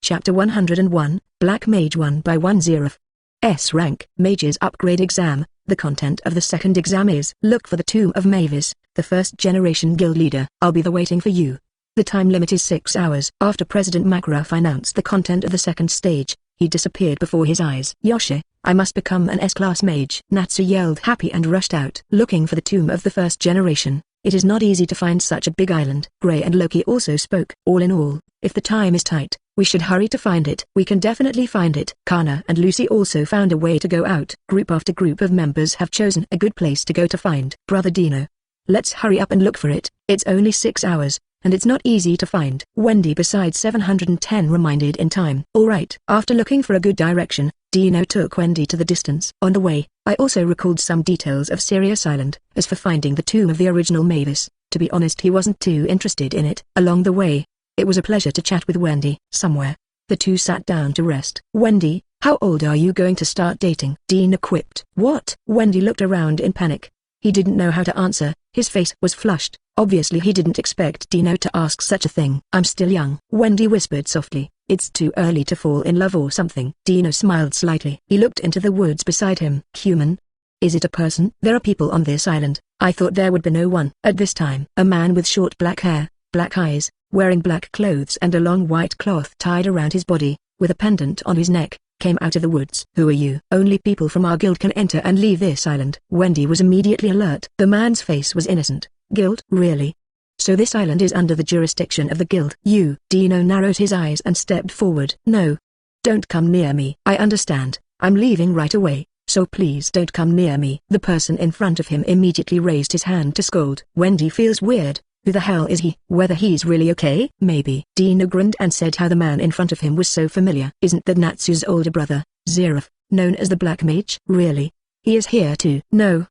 Chapter 101, Black Mage 1x1 Zeref. S rank, Mage's upgrade exam. The content of the second exam is: look for the tomb of Mavis, the first generation guild leader. I'll be there waiting for you. The time limit is 6 hours. After President Makarov announced the content of the second stage, he disappeared before his eyes. Yoshi, I must become an S-class mage. Natsu yelled happy and rushed out. Looking for the tomb of the first generation. It is not easy to find such a big island. Gray and Loki also spoke. All in all, if the time is tight, we should hurry to find it. We can definitely find it. Kana and Lucy also found a way to go out. Group after group of members have chosen a good place to go to find Brother Dino. Let's hurry up and look for it. It's only 6 hours, and it's not easy to find. Wendy beside 710 reminded in time. Alright. After looking for a good direction, Dino took Wendy to the distance. On the way, I also recalled some details of Sirius Island. As for finding the tomb of the original Mavis, to be honest he wasn't too interested in it. Along the way, it was a pleasure to chat with Wendy. Somewhere, the two sat down to rest. Wendy, how old are you going to start dating? Dino quipped. What? Wendy looked around in panic. He didn't know how to answer. His face was flushed. Obviously he didn't expect Dino to ask such a thing. I'm still young. Wendy whispered softly. It's too early to fall in love or something. Dino smiled slightly. He looked into the woods beside him. Human? Is it a person? There are people on this island. I thought there would be no one. At this time, a man with short black hair, black eyes, wearing black clothes and a long white cloth tied around his body, with a pendant on his neck, came out of the woods. Who are you? Only people from our guild can enter and leave this island. Wendy was immediately alert. The man's face was innocent. Guild? Really? So this island is under the jurisdiction of the guild. You. Dino narrowed his eyes and stepped forward. No. Don't come near me. I understand. I'm leaving right away, so please don't come near me. The person in front of him immediately raised his hand to scold. Wendy feels weird. Who the hell is he? Whether he's really okay? Maybe. Dino grinned and said how the man in front of him was so familiar. Isn't that Natsu's older brother, Zeref, known as the Black Mage? Really? He is here too. No,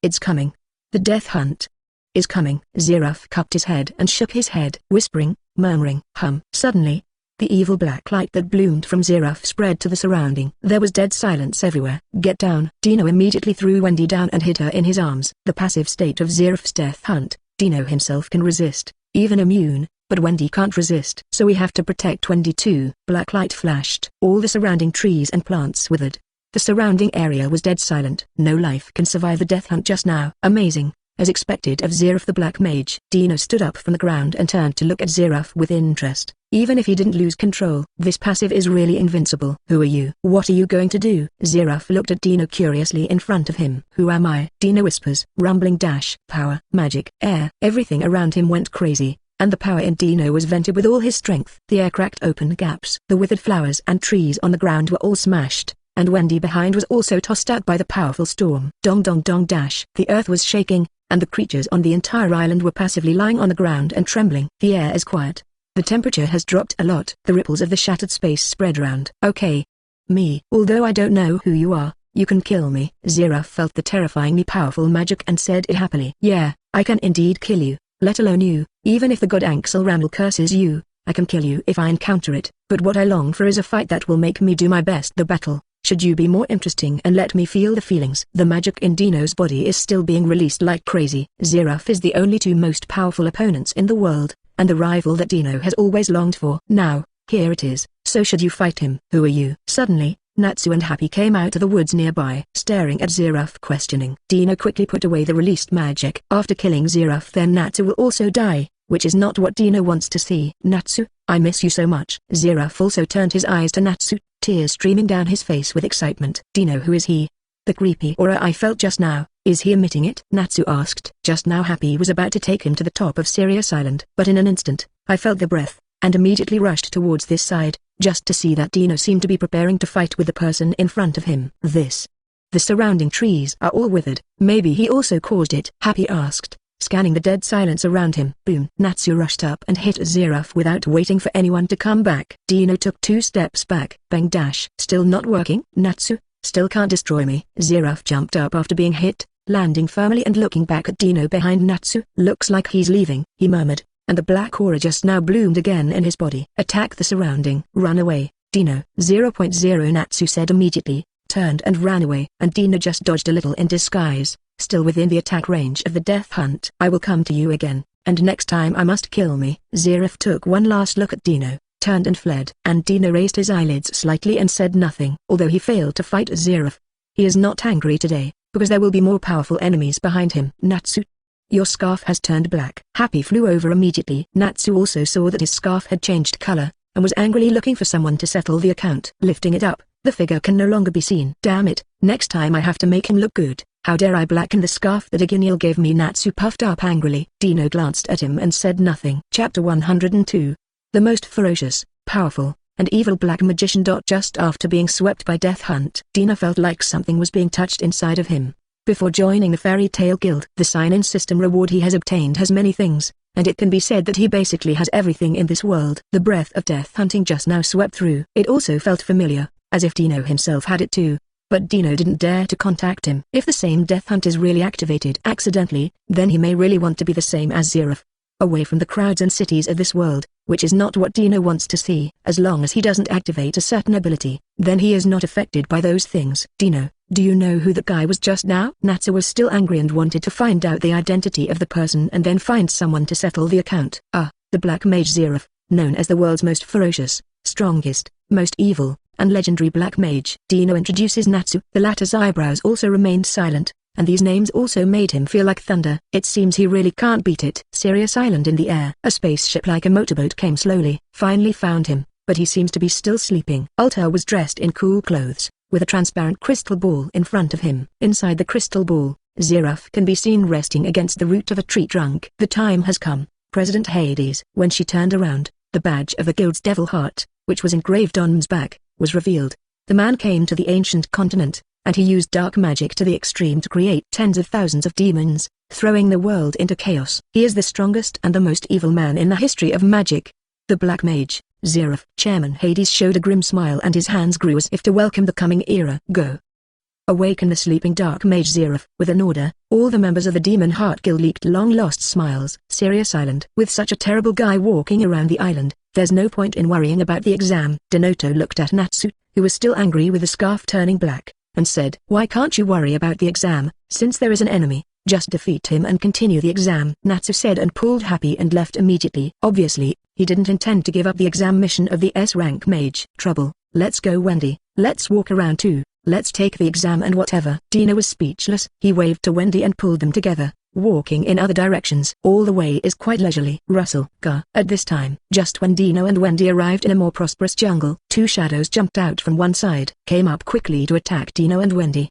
it's coming. The death hunt is coming. Zeref cupped his head and shook his head, whispering, murmuring, hum. Suddenly, the evil black light that bloomed from Zeref spread to the surrounding. There was dead silence everywhere. Get down. Dino immediately threw Wendy down and hid her in his arms. The passive state of Zeref's death hunt, Dino himself can resist, even immune, but Wendy can't resist. So we have to protect Wendy too. Black light flashed. All the surrounding trees and plants withered. The surrounding area was dead silent. No life can survive the death hunt just now. Amazing. As expected of Zeref the Black Mage. Dino stood up from the ground and turned to look at Zeref with interest. Even if he didn't lose control, this passive is really invincible. Who are you? What are you going to do? Zeref looked at Dino curiously in front of him. Who am I? Dino whispers. Rumbling dash. Power. Magic. Air. Everything around him went crazy, and the power in Dino was vented with all his strength. The air cracked open gaps. The withered flowers and trees on the ground were all smashed, and Wendy behind was also tossed out by the powerful storm. Dong dong dong dash. The earth was shaking, and the creatures on the entire island were passively lying on the ground and trembling. The air is quiet. The temperature has dropped a lot. The ripples of the shattered space spread around. Okay. Me. Although I don't know who you are, you can kill me. Zeref felt the terrifyingly powerful magic and said it happily. Yeah, I can indeed kill you, let alone you. Even if the god Axel curses you, I can kill you if I encounter it. But what I long for is a fight that will make me do my best. The battle should you be more interesting and let me feel the feelings. The magic in Dino's body is still being released like crazy. Zeref is the only two most powerful opponents in the world, and the rival that Dino has always longed for. Now, here it is. So should you fight him? Who are you? Suddenly, Natsu and Happy came out of the woods nearby, staring at Zeref questioning. Dino quickly put away the released magic. After killing Zeref, then Natsu will also die, which is not what Dino wants to see. Natsu, I miss you so much. Zeref also turned his eyes to Natsu, tears streaming down his face with excitement. Dino, who is he? The creepy aura I felt just now, is he emitting it? Natsu asked. Just now Happy was about to take him to the top of Sirius Island, but in an instant, I felt the breath, and immediately rushed towards this side, just to see that Dino seemed to be preparing to fight with the person in front of him. The surrounding trees are all withered. Maybe he also caused it? Happy asked, scanning the dead silence around him. Boom. Natsu rushed up and hit Zeref without waiting for anyone to come back. Dino took 2 steps back. Bang dash. Still not working? Natsu, still can't destroy me. Zeref jumped up after being hit, landing firmly and looking back at Dino behind Natsu. Looks like he's leaving, he murmured, and the black aura just now bloomed again in his body. Attack the surrounding. Run away, Dino. 0.0 Natsu said immediately, turned and ran away, and Dino just dodged a little in disguise, still within the attack range of the death hunt. I will come to you again, and next time I must kill me. Zeref took one last look at Dino, turned and fled. And Dino raised his eyelids slightly and said nothing. Although he failed to fight Zeref, he is not angry today, because there will be more powerful enemies behind him. Natsu, your scarf has turned black. Happy flew over immediately. Natsu also saw that his scarf had changed color, and was angrily looking for someone to settle the account. Lifting it up, the figure can no longer be seen. Damn it, next time I have to make him look good. How dare I blacken the scarf that Aginil gave me? Natsu puffed up angrily. Dino glanced at him and said nothing. Chapter 102. The most ferocious, powerful, and evil black magician.Just. After being swept by Death Hunt, Dino felt like something was being touched inside of him. Before joining the Fairy Tale Guild, the sign-in system reward he has obtained has many things, and it can be said that he basically has everything in this world. The breath of death hunting just now swept through. It also felt familiar, as if Dino himself had it too. But Dino didn't dare to contact him. If the same death hunt is really activated accidentally, then he may really want to be the same as Zeref, away from the crowds and cities of this world, which is not what Dino wants to see. As long as he doesn't activate a certain ability, then he is not affected by those things. Dino, do you know who that guy was just now? Natsu was still angry and wanted to find out the identity of the person and then find someone to settle the account. The Black Mage Zeref, known as the world's most ferocious, strongest, most evil, and legendary Black Mage. Dino introduces Natsu. The latter's eyebrows also remained silent, and these names also made him feel like thunder. It seems he really can't beat it. Sirius Island in the air. A spaceship like a motorboat came slowly. Finally found him, but he seems to be still sleeping. Ultear was dressed in cool clothes, with a transparent crystal ball in front of him. Inside the crystal ball, Zeref can be seen resting against the root of a tree trunk. The time has come, President Hades. When she turned around, the badge of the guild's devil heart, which was engraved on M's back, was revealed. The man came to the ancient continent, and he used dark magic to the extreme to create tens of thousands of demons, throwing the world into chaos. He is the strongest and the most evil man in the history of magic. The Black Mage, Zeref. Chairman Hades showed a grim smile and his hands grew as if to welcome the coming era. Go. Awaken the sleeping Dark Mage Zeref. With an order, all the members of the Demon Heart Guild leaked long-lost smiles. Sirius Island. With such a terrible guy walking around the island, there's no point in worrying about the exam. Denoto looked at Natsu, who was still angry with the scarf turning black, and said, why can't you worry about the exam? Since there is an enemy, just defeat him and continue the exam. Natsu said and pulled Happy and left immediately. Obviously, he didn't intend to give up the exam mission of the S-rank mage. Trouble. Let's go Wendy. Let's walk around too. Let's take the exam and whatever. Dino was speechless. He waved to Wendy and pulled them together, walking in other directions. All the way is quite leisurely. Russell. At this time, just when Dino and Wendy arrived in a more prosperous jungle, two shadows jumped out from one side, came up quickly to attack Dino and Wendy.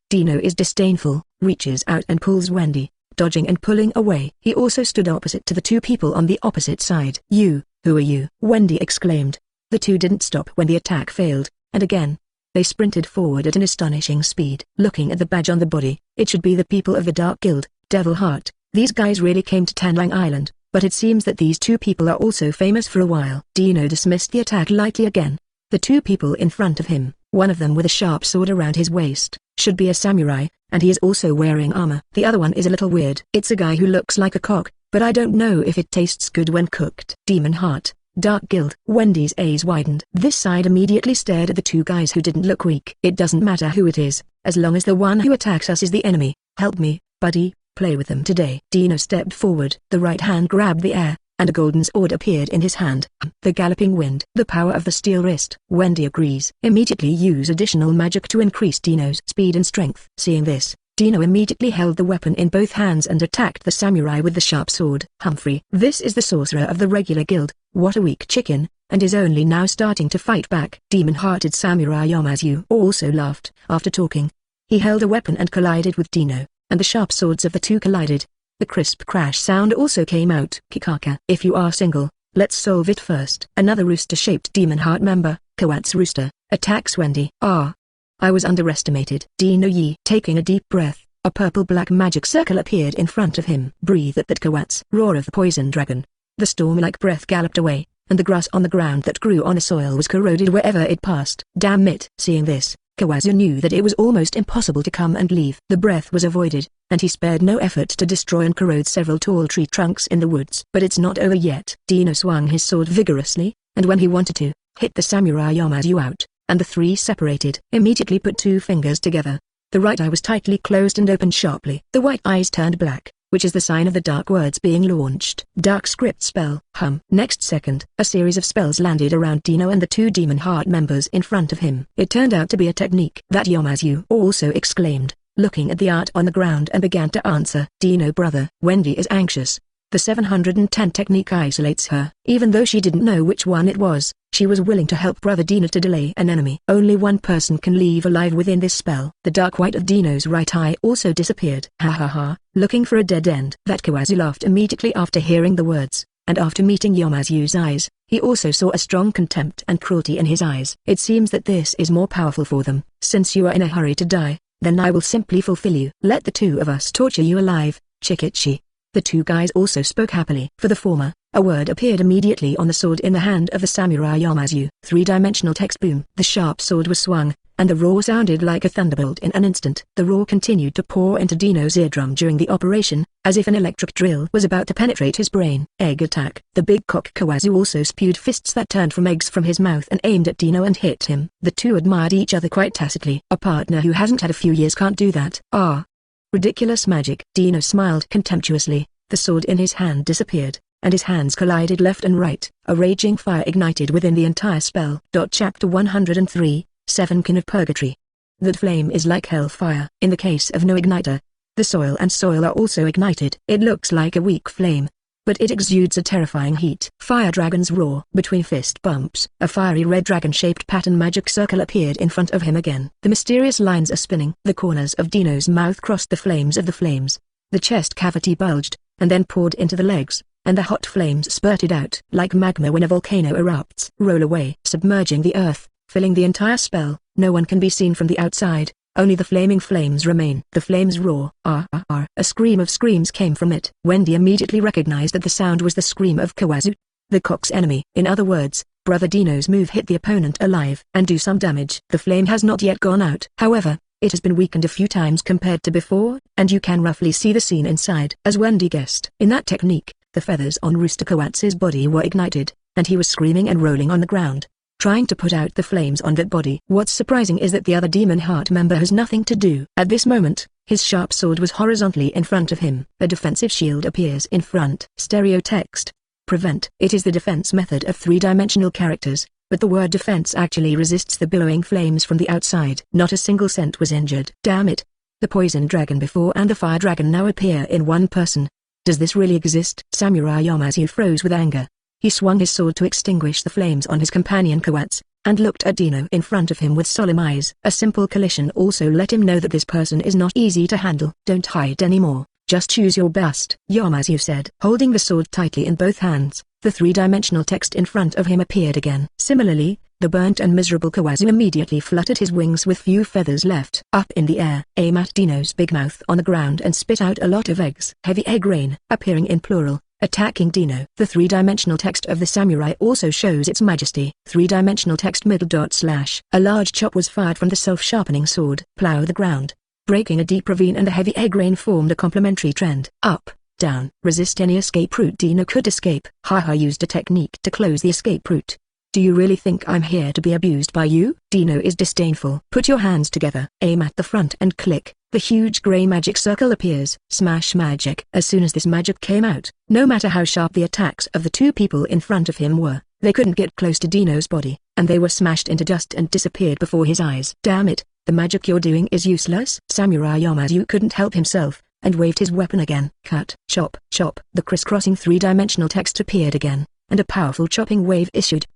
Dino is disdainful, reaches out and pulls Wendy, dodging and pulling away. He also stood opposite to the two people on the opposite side. You, who are you? Wendy exclaimed. The two didn't stop when the attack failed, and again, they sprinted forward at an astonishing speed. Looking at the badge on the body, it should be the people of the Dark Guild, Devil Heart. These guys really came to Tanlang Island, but it seems that these two people are also famous for a while. Dino dismissed the attack lightly again. The two people in front of him, one of them with a sharp sword around his waist, should be a samurai, and he is also wearing armor. The other one is a little weird. It's a guy who looks like a cock, but I don't know if it tastes good when cooked. Demon Heart, Dark Guild. Wendy's eyes widened. This side immediately stared at the two guys who didn't look weak. It doesn't matter who it is, as long as the one who attacks us is the enemy. Help me, buddy, play with them today. Dino stepped forward. The right hand grabbed the air, and a golden sword appeared in his hand. The galloping wind. The power of the steel wrist. Wendy agrees. Immediately use additional magic to increase Dino's speed and strength. Seeing this, Dino immediately held the weapon in both hands and attacked the samurai with the sharp sword. Humphrey. This is the sorcerer of the regular guild. What a weak chicken, and is only now starting to fight back. Demon-hearted samurai Yamazu also laughed. After talking, he held a weapon and collided with Dino, and the sharp swords of the two collided. The crisp crash sound also came out. Kikaka. If you are single, let's solve it first. Another rooster-shaped demon heart member, Kawat's rooster, attacks Wendy. I was underestimated. Dino Yi. Taking a deep breath, a purple-black magic circle appeared in front of him. Breathe at that Kawat's roar of the poison dragon. The storm-like breath galloped away, and the grass on the ground that grew on the soil was corroded wherever it passed. Damn it. Seeing this, Kawazu knew that it was almost impossible to come and leave. The breath was avoided, and he spared no effort to destroy and corrode several tall tree trunks in the woods. But it's not over yet. Dino swung his sword vigorously, and when he wanted to, hit the samurai Yamazu out, and the three separated. Immediately put two fingers together. The right eye was tightly closed and opened sharply. The white eyes turned black, which is the sign of the dark words being launched. Dark script spell, hum. Next second, a series of spells landed around Dino and the two demon heart members in front of him. It turned out to be a technique that Yamazu also exclaimed, looking at the art on the ground, and began to answer. Dino brother, Wendy is anxious. The 710 technique isolates her. Even though she didn't know which one it was, she was willing to help brother Dino to delay an enemy. Only one person can leave alive within this spell. The dark white of Dino's right eye also disappeared. Ha ha ha, looking for a dead end. That Kawazu laughed immediately after hearing the words, and after meeting Yamazu's eyes, he also saw a strong contempt and cruelty in his eyes. It seems that this is more powerful for them. Since you are in a hurry to die, then I will simply fulfill you. Let the two of us torture you alive, Chikichi. The two guys also spoke happily. For the former, a word appeared immediately on the sword in the hand of the samurai Yamazu. Three-dimensional text boom. The sharp sword was swung, and the roar sounded like a thunderbolt in an instant. The roar continued to pour into Dino's eardrum during the operation, as if an electric drill was about to penetrate his brain. Egg attack. The big cock Kawazu also spewed fists that turned from eggs from his mouth and aimed at Dino and hit him. The two admired each other quite tacitly. A partner who hasn't had a few years can't do that. Ah. Ridiculous magic. Dino smiled contemptuously. The sword in his hand disappeared, and his hands collided left and right. A raging fire ignited within the entire spell. Chapter 103, Seven Kin of Purgatory. That flame is like hellfire. In the case of no igniter, the soil and soil are also ignited. It looks like a weak flame, but it exudes a terrifying heat. Fire dragons roar. Between fist bumps, a fiery red dragon-shaped pattern magic circle appeared in front of him again. The mysterious lines are spinning. The corners of Dino's mouth crossed the flames of the flames. The chest cavity bulged, and then poured into the legs, and the hot flames spurted out. Like magma when a volcano erupts. Roll away. Submerging the earth, filling the entire spell. No one can be seen from the outside, only the flaming flames remain. The flames roar. A scream of screams came from it. Wendy immediately recognized that the sound was the scream of Kawazu, the cock's enemy. In other words, brother Dino's move hit the opponent alive and do some damage. The flame has not yet gone out. However, it has been weakened a few times compared to before, and you can roughly see the scene inside. As Wendy guessed, in that technique, the feathers on Rooster Kawatsu's body were ignited, and he was screaming and rolling on the ground, trying to put out the flames on that body. What's surprising is that the other demon heart member has nothing to do. At this moment, his sharp sword was horizontally in front of him. A defensive shield appears in front. Stereo text. Prevent. It is the defense method of three-dimensional characters, but the word defense actually resists the billowing flames from the outside. Not a single cent was injured. Damn it. The poison dragon before and the fire dragon now appear in one person. Does this really exist? Samurai Yamazu froze with anger. He swung his sword to extinguish the flames on his companion Kawatsu, and looked at Dino in front of him with solemn eyes. A simple collision also let him know that this person is not easy to handle. Don't hide anymore, just choose your best, Yamazu said. Holding the sword tightly in both hands, the three-dimensional text in front of him appeared again. Similarly, the burnt and miserable Kawazu immediately fluttered his wings with few feathers left. Up in the air, aim at Dino's big mouth on the ground and spit out a lot of eggs. Heavy egg rain, appearing in plural, attacking Dino. The three-dimensional text of the samurai also shows its majesty. Three-dimensional text middle dot slash. A large chop was fired from the self-sharpening sword. Plow the ground, breaking a deep ravine, and the heavy egg rain formed a complementary trend. Up. Down. Resist any escape route. Dino could escape. Haha used a technique to close the escape route. Do you really think I'm here to be abused by you? Dino is disdainful. Put your hands together. Aim at the front and click. The huge grey magic circle appears. Smash magic. As soon as this magic came out, no matter how sharp the attacks of the two people in front of him were, they couldn't get close to Dino's body, and they were smashed into dust and disappeared before his eyes. Damn it, the magic you're doing is useless. Samurai Yamazu couldn't help himself, and waved his weapon again. Cut, chop, chop. The crisscrossing three-dimensional text appeared again, and a powerful chopping wave issued.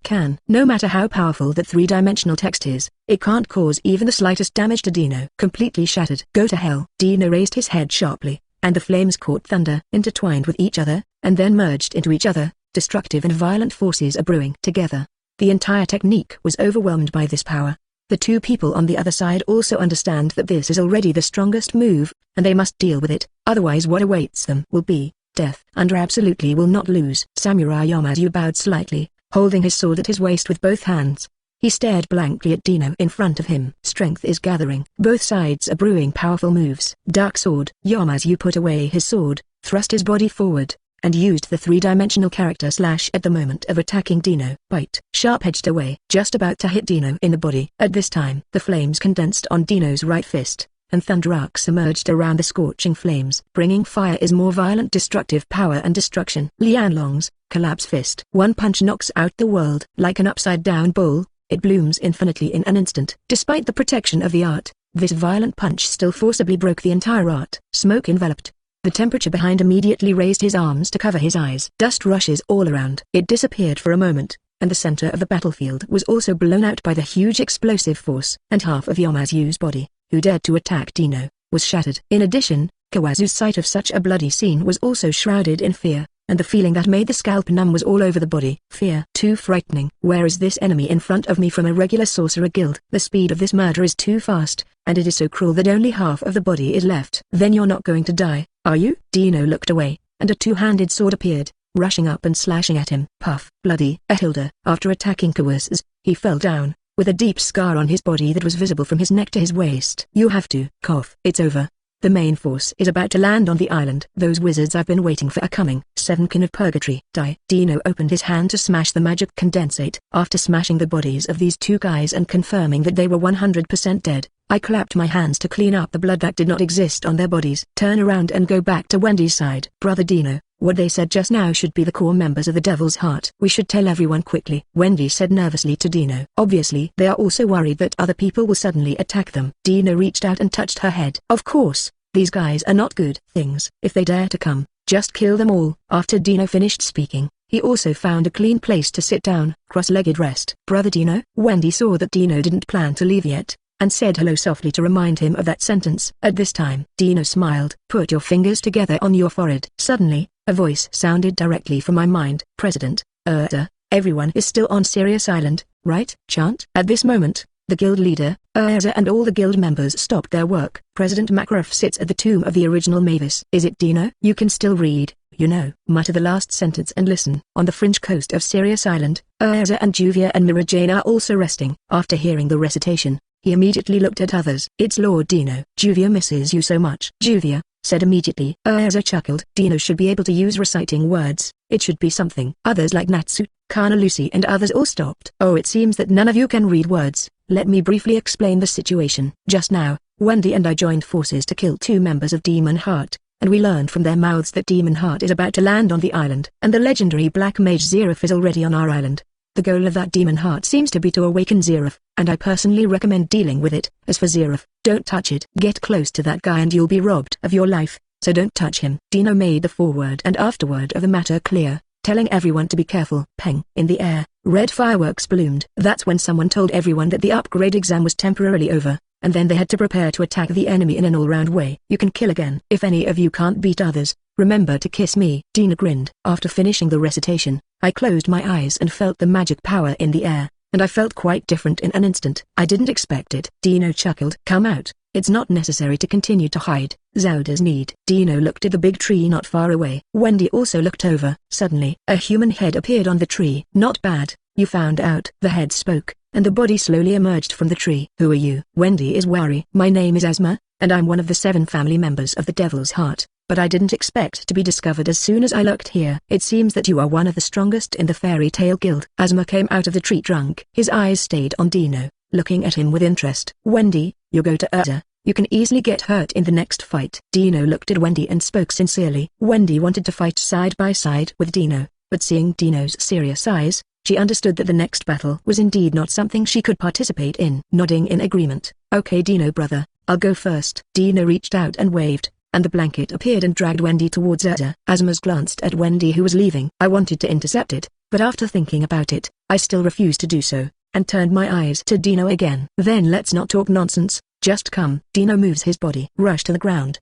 No matter how powerful that three-dimensional text is, it can't cause even the slightest damage to Dino. Completely shattered. Go to hell. Dino raised his head sharply, and the flames caught thunder, intertwined with each other, and then merged into each other. Destructive and violent forces are brewing together. The entire technique was overwhelmed by this power. The two people on the other side also understand that this is already the strongest move, and they must deal with it, otherwise what awaits them will be death. And absolutely will not lose. Samurai Yamazu bowed slightly, holding his sword at his waist with both hands. He stared blankly at Dino in front of him. Strength is gathering. Both sides are brewing powerful moves. Dark sword. Yamazu put away his sword, thrust his body forward, and used the three-dimensional character slash at the moment of attacking Dino. Bite. Sharp edged away, just about to hit Dino in the body. At this time, the flames condensed on Dino's right fist, and thunder arcs emerged around the scorching flames. Bringing fire is more violent destructive power and destruction. Lianlong's collapse fist. One punch knocks out the world. Like an upside-down bowl, it blooms infinitely in an instant. Despite the protection of the art, this violent punch still forcibly broke the entire art. Smoke enveloped. The temperature behind immediately raised his arms to cover his eyes. Dust rushes all around. It disappeared for a moment, and the center of the battlefield was also blown out by the huge explosive force. And half of Yamazu's body, who dared to attack Dino, was shattered. In addition, Kawazu's sight of such a bloody scene was also shrouded in fear, and the feeling that made the scalp numb was all over the body. Fear. Too frightening. Where is this enemy in front of me from a regular sorcerer guild? The speed of this murder is too fast, and it is so cruel that only half of the body is left. Then you're not going to die, are you? Dino looked away, and a two-handed sword appeared, rushing up and slashing at him. Puff. Bloody. Hilda. After attacking Kawazu, he fell down, with a deep scar on his body that was visible from his neck to his waist. You have to cough. It's over. The main force is about to land on the island. Those wizards I've been waiting for are coming. Seven Kin of Purgatory. Die. Dino opened his hand to smash the magic condensate. After smashing the bodies of these two guys and confirming that they were 100% dead, I clapped my hands to clean up the blood that did not exist on their bodies. Turn around and go back to Wendy's side. Brother Dino, what they said just now should be the core members of the Devil's Heart. We should tell everyone quickly, Wendy said nervously to Dino. Obviously they are also worried that other people will suddenly attack them. Dino reached out and touched her head. Of course, these guys are not good things. If they dare to come, just kill them all. After Dino finished speaking, he also found a clean place to sit down. Cross-legged rest. Brother Dino? Wendy saw that Dino didn't plan to leave yet, and said hello softly to remind him of that sentence. At this time, Dino smiled. Put your fingers together on your forehead. Suddenly, a voice sounded directly from my mind. President, everyone is still on Sirius Island, right? Chant. At this moment, the guild leader, and all the guild members stopped their work. President Makarov sits at the tomb of the original Mavis. Is it Dino? You can still read, you know. Mutter the last sentence and listen. On the fringe coast of Sirius Island, and Juvia and Mira Jane are also resting. After hearing the recitation, he immediately looked at others. It's Lord Dino. Juvia misses you so much. Juvia said immediately. Chuckled. Dino should be able to use reciting words. It should be something. Others like Natsu, Kana Lucy and others all stopped. Oh, it seems that none of you can read words. Let me briefly explain the situation. Just now, Wendy and I joined forces to kill two members of Demon Heart, and we learned from their mouths that Demon Heart is about to land on the island. And the legendary Black Mage Zeref is already on our island. The goal of that Demon Heart seems to be to awaken Zeref, and I personally recommend dealing with it. As for Zeref, don't touch it. Get close to that guy and you'll be robbed of your life, so don't touch him. Dino made the forward and afterward of the matter clear, telling everyone to be careful. Peng. In the air, red fireworks bloomed. That's when someone told everyone that the upgrade exam was temporarily over, and then they had to prepare to attack the enemy in an all-round way. You can kill again. If any of you can't beat others, remember to kiss me. Dino grinned. After finishing the recitation, I closed my eyes and felt the magic power in the air, and I felt quite different in an instant. I didn't expect it. Dino chuckled. Come out. It's not necessary to continue to hide. Zelda's need. Dino looked at the big tree not far away. Wendy also looked over. Suddenly, a human head appeared on the tree. Not bad, you found out. The head spoke, and the body slowly emerged from the tree. Who are you? Wendy is wary. My name is Asma, and I'm one of the 7 family members of the Devil's Heart, but I didn't expect to be discovered as soon as I looked here. It seems that you are one of the strongest in the fairy tale guild. Asma came out of the tree drunk. His eyes stayed on Dino, looking at him with interest. Wendy, you go to Urza. You can easily get hurt in the next fight. Dino looked at Wendy and spoke sincerely. Wendy wanted to fight side by side with Dino, but seeing Dino's serious eyes, she understood that the next battle was indeed not something she could participate in. Nodding in agreement. Okay Dino brother, I'll go first. Dino reached out and waved, and the blanket appeared and dragged Wendy towards Urza. Asma glanced at Wendy who was leaving. I wanted to intercept it, but after thinking about it, I still refused to do so, and turned my eyes to Dino again. Then let's not talk nonsense. Just come. Dino moves his body. Rush to the ground.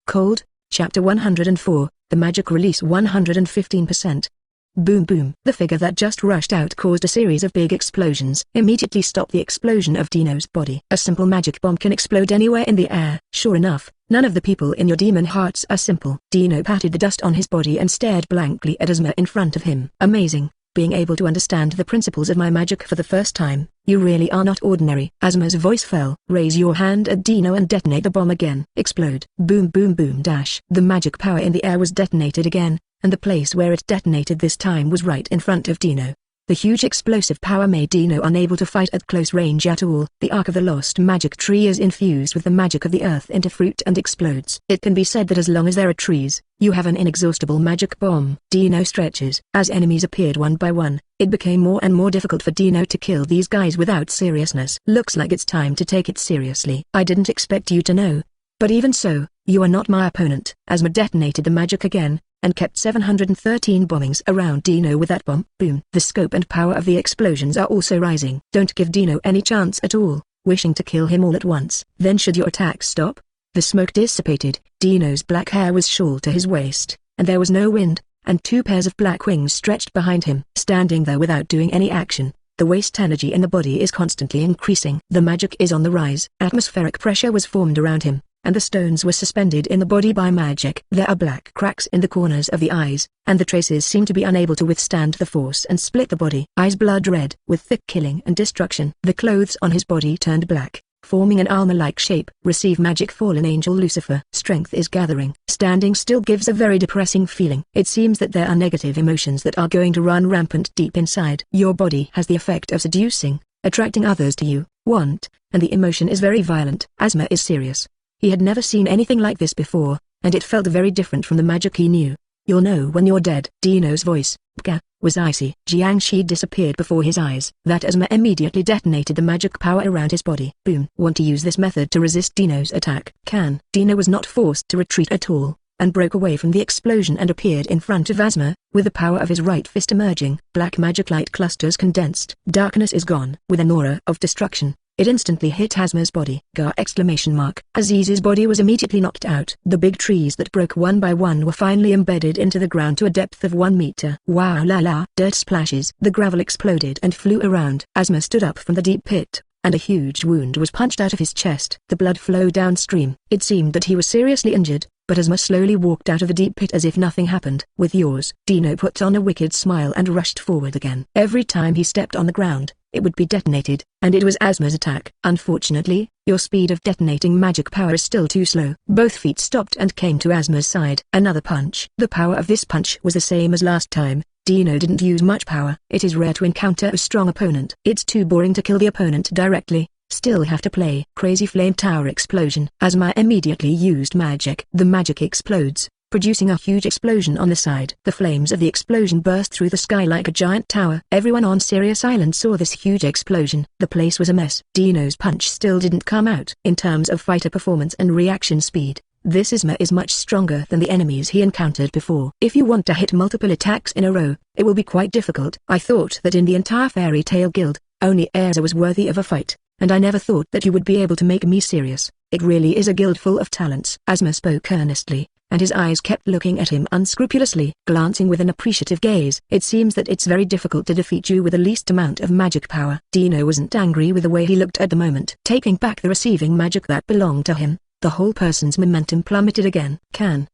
Cold. Chapter 104, The Magic Release 115%. Boom boom. The figure that just rushed out caused a series of big explosions. Immediately stopped the explosion of Dino's body. A simple magic bomb can explode anywhere in the air. Sure enough, none of the people in your demon hearts are simple. Dino patted the dust on his body and stared blankly at Asma in front of him. Amazing. Being able to understand the principles of my magic for the first time, you really are not ordinary. Asma's voice fell. Raise your hand at Dino and detonate the bomb again. Explode. Boom boom boom dash. The magic power in the air was detonated again, and the place where it detonated this time was right in front of Dino. The huge explosive power made Dino unable to fight at close range at all. The arc of the lost magic tree is infused with the magic of the earth into fruit and explodes. It can be said that as long as there are trees, you have an inexhaustible magic bomb. Dino stretches. As enemies appeared one by one, it became more and more difficult for Dino to kill these guys without seriousness. Looks like it's time to take it seriously. I didn't expect you to know. But even so, you are not my opponent. Asma detonated the magic again, and kept 713 bombings around Dino with that bomb. Boom. The scope and power of the explosions are also rising. Don't give Dino any chance at all, wishing to kill him all at once. Then should your attack stop? The smoke dissipated, Dino's black hair was shawled to his waist, and there was no wind, and 2 pairs of black wings stretched behind him. Standing there without doing any action, the waste energy in the body is constantly increasing. The magic is on the rise. Atmospheric pressure was formed around him, and the stones were suspended in the body by magic. There are black cracks in the corners of the eyes, and the traces seem to be unable to withstand the force and split the body. Eyes blood red, with thick killing and destruction. The clothes on his body turned black, forming an armor-like shape. Receive magic fallen angel Lucifer. Strength is gathering. Standing still gives a very depressing feeling. It seems that there are negative emotions that are going to run rampant deep inside. Your body has the effect of seducing, attracting others to you, want, and the emotion is very violent. Asma is serious. He had never seen anything like this before, and it felt very different from the magic he knew. You'll know when you're dead. Dino's voice, Pka, was icy. Jiangshi disappeared before his eyes. That Asma immediately detonated the magic power around his body. Boom. Want to use this method to resist Dino's attack? Can. Dino was not forced to retreat at all, and broke away from the explosion and appeared in front of Asma, with the power of his right fist emerging. Black magic light clusters condensed. Darkness is gone. With an aura of destruction, it instantly hit Asma's body. Gar! Aziz's body was immediately knocked out. The big trees that broke one by one were finally embedded into the ground to a depth of 1 meter. Wow la la! Dirt splashes. The gravel exploded and flew around. Asma stood up from the deep pit, and a huge wound was punched out of his chest. The blood flowed downstream. It seemed that he was seriously injured, but Asma slowly walked out of the deep pit as if nothing happened. With yours. Dino put on a wicked smile and rushed forward again. Every time he stepped on the ground, it would be detonated, and it was Asma's attack. Unfortunately, your speed of detonating magic power is still too slow. Both feet stopped and came to Asma's side. Another punch. The power of this punch was the same as last time. Dino didn't use much power. It is rare to encounter a strong opponent. It's too boring to kill the opponent directly. Still have to play. Crazy flame tower explosion. Asma immediately used magic. The magic explodes, producing a huge explosion on the side. The flames of the explosion burst through the sky like a giant tower. Everyone on Sirius Island saw this huge explosion. The place was a mess. Dino's punch still didn't come out. In terms of fighter performance and reaction speed, this Asma is much stronger than the enemies he encountered before. If you want to hit multiple attacks in a row, it will be quite difficult. I thought that in the entire fairy tale guild, only Erza was worthy of a fight, and I never thought that you would be able to make me serious. It really is a guild full of talents. Asma spoke earnestly, and his eyes kept looking at him unscrupulously, glancing with an appreciative gaze. It seems that it's very difficult to defeat you with the least amount of magic power. Dino wasn't angry with the way he looked at the moment. Taking back the receiving magic that belonged to him, the whole person's momentum plummeted again.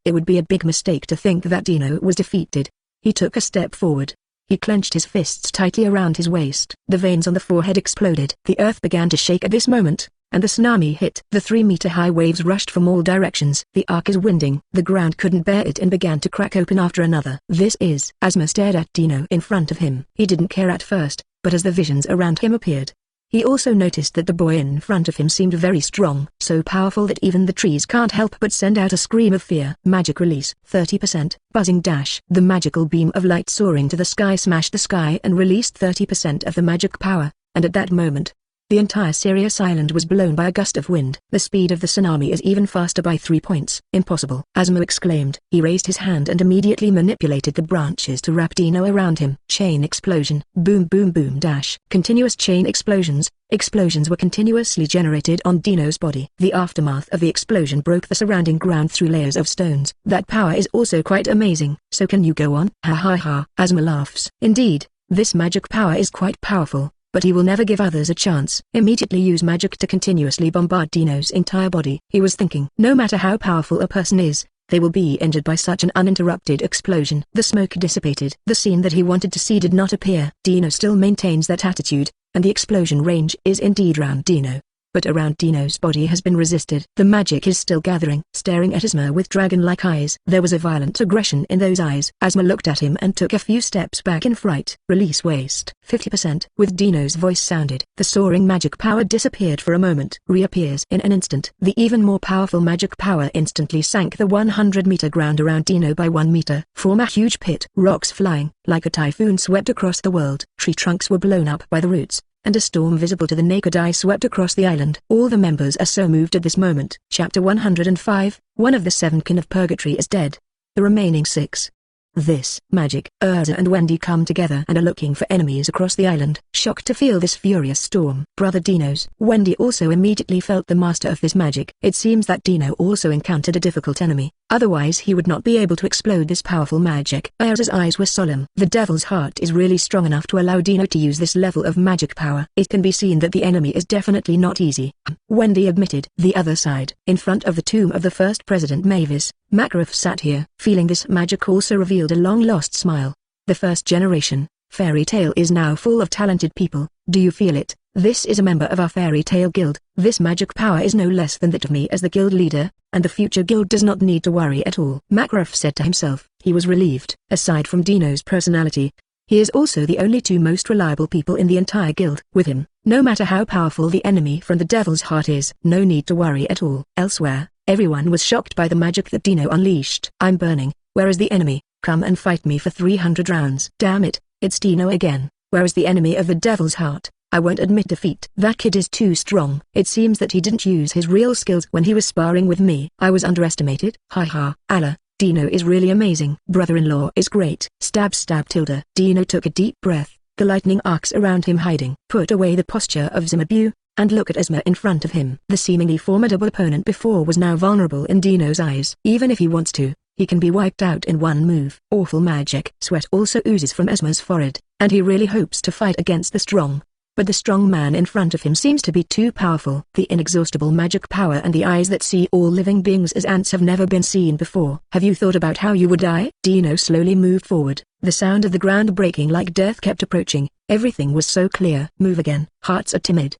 It would be a big mistake to think that Dino was defeated. He took a step forward. He clenched his fists tightly around his waist. The veins on the forehead exploded. The earth began to shake at this moment, and the tsunami hit. The 3-meter-high waves rushed from all directions. The arc is winding. The ground couldn't bear it and began to crack open after another. This is. Asma stared at Dino in front of him. He didn't care at first, but as the visions around him appeared, he also noticed that the boy in front of him seemed very strong, so powerful that even the trees can't help but send out a scream of fear. Magic release 30%, buzzing dash. The magical beam of light soaring to the sky smashed the sky and released 30% of the magic power, and at that moment, the entire Sirius Island was blown by a gust of wind. The speed of the tsunami is even faster by 3 points. Impossible! Asma exclaimed. He raised his hand and immediately manipulated the branches to wrap Dino around him. Chain explosion. Boom boom boom dash. Continuous chain explosions. Explosions were continuously generated on Dino's body. The aftermath of the explosion broke the surrounding ground through layers of stones. That power is also quite amazing. So can you go on? Ha ha ha. Asma laughs. Indeed, this magic power is quite powerful, but he will never give others a chance. Immediately use magic to continuously bombard Dino's entire body. He was thinking, no matter how powerful a person is, they will be injured by such an uninterrupted explosion. The smoke dissipated. The scene that he wanted to see did not appear. Dino still maintains that attitude, and the explosion range is indeed round Dino. but around Dino's body has been resisted. The magic is still gathering. Staring at Asma with dragon-like eyes. There was a violent aggression in those eyes. Asma looked at him and took a few steps back in fright. Release waste. 50%. With Dino's voice sounded. The soaring magic power disappeared for a moment. Reappears in an instant. The even more powerful magic power instantly sank the 100-meter ground around Dino by 1 meter. Form a huge pit. Rocks flying, like a typhoon, swept across the world. Tree trunks were blown up by the roots, and a storm visible to the naked eye swept across the island. All the members are so moved at this moment. Chapter 105, one of the 7 Kin of Purgatory is dead. The remaining 6. This magic. Urza and Wendy come together and are looking for enemies across the island. Shocked to feel this furious storm. Brother Dino's. Wendy also immediately felt the master of this magic. It seems that Dino also encountered a difficult enemy. Otherwise he would not be able to explode this powerful magic. Urza's eyes were solemn. The devil's heart is really strong enough to allow Dino to use this level of magic power. It can be seen that the enemy is definitely not easy. Wendy admitted. The other side. In front of the tomb of the first president Mavis, Makarov sat here. Feeling this magic also revealed a long-lost smile. The first generation, fairy tale is now full of talented people. Do you feel it? This is a member of our fairy tale guild. This magic power is no less than that of me as the guild leader, and the future guild does not need to worry at all. Makarov said to himself. He was relieved. Aside from Dino's personality, he is also the only 2 most reliable people in the entire guild. With him, no matter how powerful the enemy from the devil's heart is, no need to worry at all. Elsewhere, everyone was shocked by the magic that Dino unleashed. I'm burning. Where is the enemy? Come and fight me for 300 rounds. Damn it, it's Dino again. Where is the enemy of the devil's heart? I won't admit defeat. That kid is too strong. It seems that he didn't use his real skills when he was sparring with me. I was underestimated. Haha, Allah, Dino is really amazing. Brother-in-law is great. Stab stab tilde. Dino took a deep breath, the lightning arcs around him hiding. Put away the posture of Zimabu, and look at Asma in front of him. The seemingly formidable opponent before was now vulnerable in Dino's eyes. Even if he wants to, he can be wiped out in one move. Awful magic. Sweat also oozes from Asma's forehead, and he really hopes to fight against the strong. But the strong man in front of him seems to be too powerful. The inexhaustible magic power and the eyes that see all living beings as ants have never been seen before. Have you thought about how you would die? Dino slowly moved forward. The sound of the ground breaking like death kept approaching. Everything was so clear. Move again. Hearts are timid.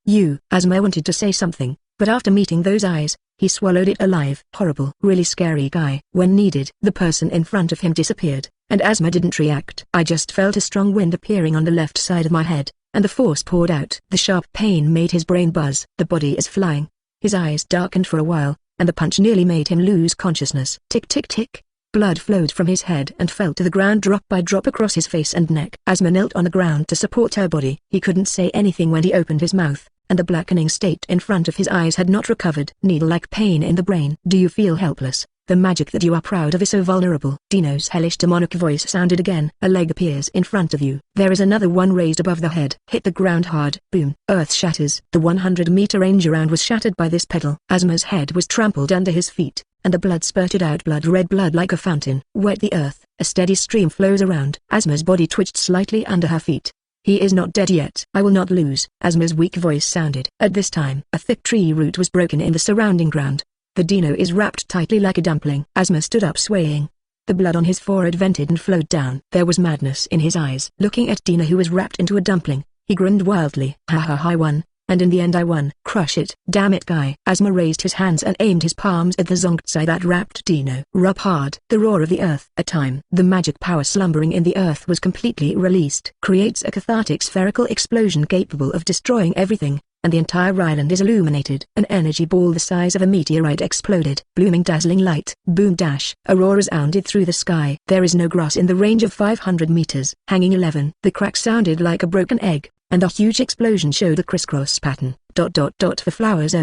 Asma wanted to say something, but after meeting those eyes, he swallowed it alive. Horrible. Really scary guy. When needed, the person in front of him disappeared, and Asma didn't react. I just felt a strong wind appearing on the left side of my head, and the force poured out. The sharp pain made his brain buzz. The body is flying. His eyes darkened for a while, and the punch nearly made him lose consciousness. Tick tick tick. Blood flowed from his head and fell to the ground drop by drop across his face and neck. Asma knelt on the ground to support her body. He couldn't say anything when he opened his mouth, and the blackening state in front of his eyes had not recovered. Needle-like pain in the brain. Do you feel helpless? The magic that you are proud of is so vulnerable. Dino's hellish demonic voice sounded again. A leg appears in front of you. There is another one raised above the head. Hit the ground hard. Boom. Earth shatters. The 100-meter range around was shattered by this pedal. Asma's head was trampled under his feet, and the blood spurted out blood-red blood like a fountain. Wet the earth. A steady stream flows around. Asma's body twitched slightly under her feet. He is not dead yet. I will not lose. Asma's weak voice sounded. At this time, a thick tree root was broken in the surrounding ground. The Dino is wrapped tightly like a dumpling. Asma stood up swaying. The blood on his forehead vented and flowed down. There was madness in his eyes. Looking at Dino who was wrapped into a dumpling, he grinned wildly. Ha ha, I won, and in the end I won. Crush it. Damn it guy. Asma raised his hands and aimed his palms at the Zongtsai that wrapped Dino. Rub hard. The roar of the earth. A time. The magic power slumbering in the earth was completely released. Creates a cathartic spherical explosion capable of destroying everything, and the entire island is illuminated. An energy ball the size of a meteorite exploded. Blooming dazzling light. Boom dash. Auroras sounded through the sky. There is no grass in the range of 500 meters. Hanging 11. The crack sounded like a broken egg, and the huge explosion showed a crisscross pattern. The flowers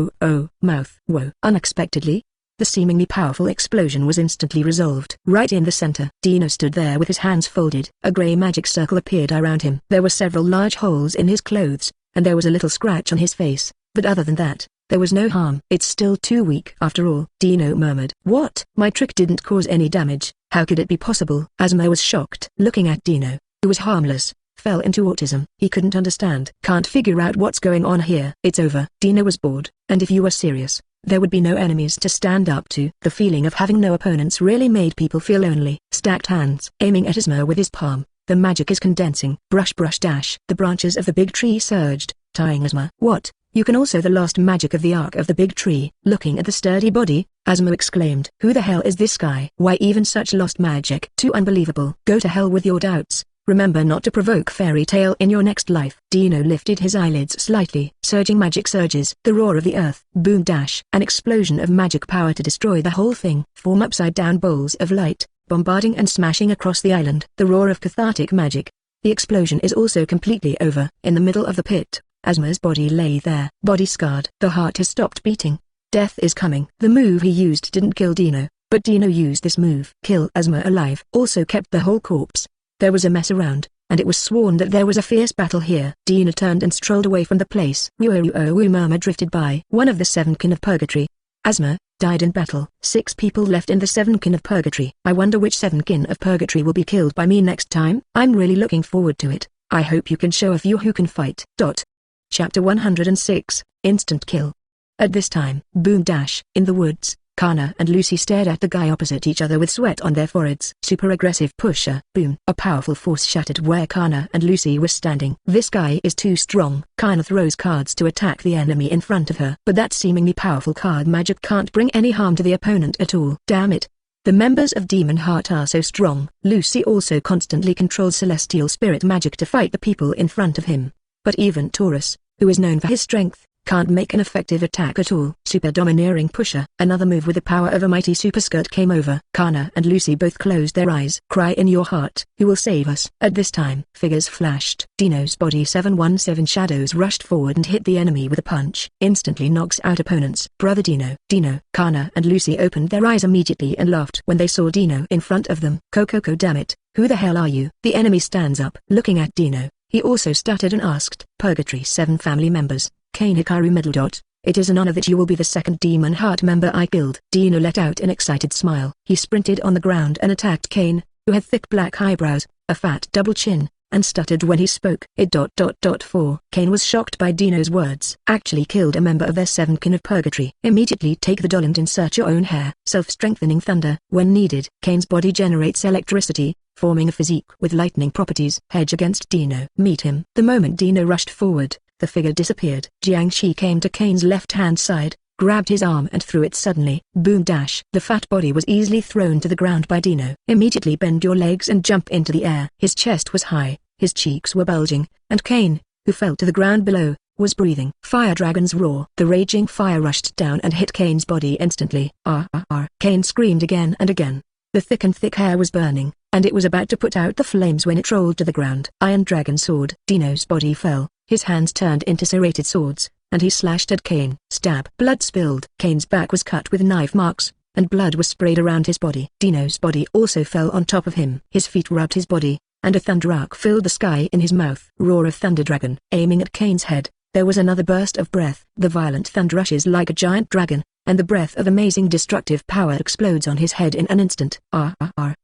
mouth. Whoa. Unexpectedly, the seemingly powerful explosion was instantly resolved. Right in the center, Dino stood there with his hands folded. A grey magic circle appeared around him. There were several large holes in his clothes, and there was a little scratch on his face, but other than that, there was no harm. It's still too weak after all, Dino murmured. What? My trick didn't cause any damage. How could it be possible? Asma was shocked. Looking at Dino, who was harmless, fell into autism. He couldn't understand. Can't figure out what's going on here. It's over. Dino was bored, and if you were serious, there would be no enemies to stand up to. The feeling of having no opponents really made people feel lonely. Stacked hands. Aiming at Asma with his palm. The magic is condensing. Brush brush dash. The branches of the big tree surged, tying Asma. What? You can also the lost magic of the arc of the big tree. Looking at the sturdy body, Asma exclaimed. Who the hell is this guy? Why even such lost magic? Too unbelievable. Go to hell with your doubts. Remember not to provoke fairy tale in your next life. Dino lifted his eyelids slightly. Surging magic surges. The roar of the earth. Boom dash. An explosion of magic power to destroy the whole thing. Form upside down balls of light, bombarding and smashing across the island. The roar of cathartic magic. The explosion is also completely over. In the middle of the pit, Asma's body lay there. Body scarred. The heart has stopped beating. Death is coming. The move he used didn't kill Dino, but Dino used this move. Kill Asma alive. Also kept the whole corpse. There was a mess around, and it was sworn that there was a fierce battle here. Dino turned and strolled away from the place. Woo murmur drifted by. One of the Seven Kin of Purgatory. Asma died in battle. 6 people left in the Seven Kin of Purgatory. I wonder which Seven Kin of Purgatory will be killed by me next time. I'm really looking forward to it. I hope you can show a few who can fight. Chapter 106, Instant Kill. At this time, boom dash. In the woods, Kana and Lucy stared at the guy opposite each other with sweat on their foreheads. Super aggressive pusher. Boom. A powerful force shattered where Kana and Lucy were standing. This guy is too strong. Kana throws cards to attack the enemy in front of her. But that seemingly powerful card magic can't bring any harm to the opponent at all. Damn it. The members of Demon Heart are so strong. Lucy also constantly controls celestial spirit magic to fight the people in front of him. But even Taurus, who is known for his strength, can't make an effective attack at all. Super domineering pusher. Another move with the power of a mighty super skirt came over. Kana and Lucy both closed their eyes. Cry in your heart. Who will save us? At this time, figures flashed. Dino's body 717 shadows rushed forward and hit the enemy with a punch. Instantly knocks out opponents. Brother Dino. Kana and Lucy opened their eyes immediately and laughed when they saw Dino in front of them. Coco damn it. Who the hell are you? The enemy stands up. Looking at Dino, he also stuttered and asked. Purgatory 7 family members. Kane Hikaru middle. It is an honor that you will be the second Demon Heart member I killed. Dino let out an excited smile. He sprinted on the ground and attacked Kane, who had thick black eyebrows, a fat double chin, and stuttered when he spoke. Kane was shocked by Dino's words. Actually killed a member of their Seven Kin of Purgatory. Immediately take the doll and insert your own hair. Self-strengthening thunder. When needed, Kane's body generates electricity, forming a physique with lightning properties. Hedge against Dino. Meet him. The moment Dino rushed forward, the figure disappeared. Jiangshi came to Kane's left-hand side, grabbed his arm and threw it suddenly. Boom dash. The fat body was easily thrown to the ground by Dino. Immediately bend your legs and jump into the air. His chest was high, his cheeks were bulging, and Kane, who fell to the ground below, was breathing. Fire dragon's roar. The raging fire rushed down and hit Kane's body instantly. Kane screamed again and again. The thick hair was burning, and it was about to put out the flames when it rolled to the ground. Iron Dragon Sword. Dino's body fell. His hands turned into serrated swords, and he slashed at Kane. Stab. Blood spilled. Kane's back was cut with knife marks, and blood was sprayed around his body. Dino's body also fell on top of him. His feet rubbed his body, and a thunder arc filled the sky in his mouth. Roar of Thunder Dragon. Aiming at Kane's head, there was another burst of breath. The violent thunder rushes like a giant dragon, and the breath of amazing destructive power explodes on his head in an instant.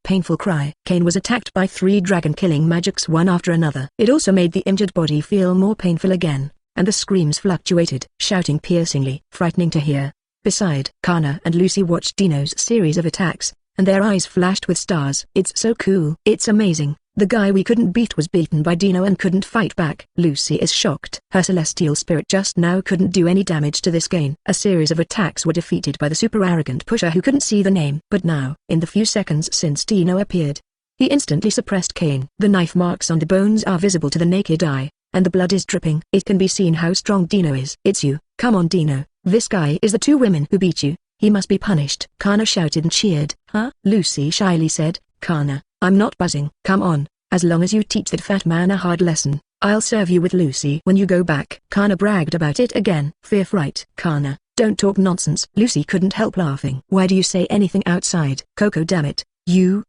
Painful cry. Kane was attacked by 3 dragon-killing magics one after another. It also made the injured body feel more painful again, and the screams fluctuated, shouting piercingly, frightening to hear. Beside, Kana and Lucy watched Dino's series of attacks, and their eyes flashed with stars. It's so cool. It's amazing. The guy we couldn't beat was beaten by Dino and couldn't fight back. Lucy is shocked. Her celestial spirit just now couldn't do any damage to this Kane. A series of attacks were defeated by the super arrogant pusher who couldn't see the name. But now, in the few seconds since Dino appeared, he instantly suppressed Kane. The knife marks on the bones are visible to the naked eye, and the blood is dripping. It can be seen how strong Dino is. It's you. Come on Dino. This guy is the 2 women who beat you. He must be punished. Kana shouted and cheered. Huh? Lucy shyly said. Kana, I'm not buzzing. Come on, as long as you teach that fat man a hard lesson, I'll serve you with Lucy when you go back. Kana bragged about it again. Fear fright. Kana, don't talk nonsense. Lucy couldn't help laughing. Why do you say anything outside? Coco damn it. You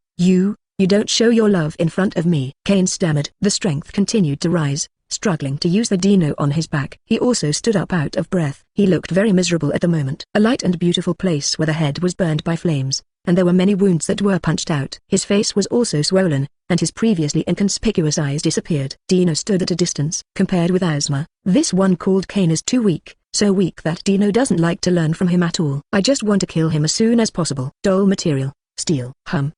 don't show your love in front of me. Kane stammered. The strength continued to rise, struggling to use the Dino on his back. He also stood up out of breath. He looked very miserable at the moment. A light and beautiful place where the head was burned by flames, and there were many wounds that were punched out. His face was also swollen, and his previously inconspicuous eyes disappeared. Dino stood at a distance. Compared with Asma, this one called Kane is too weak, so weak that Dino doesn't like to learn from him at all. I just want to kill him as soon as possible. Doll material. Steel.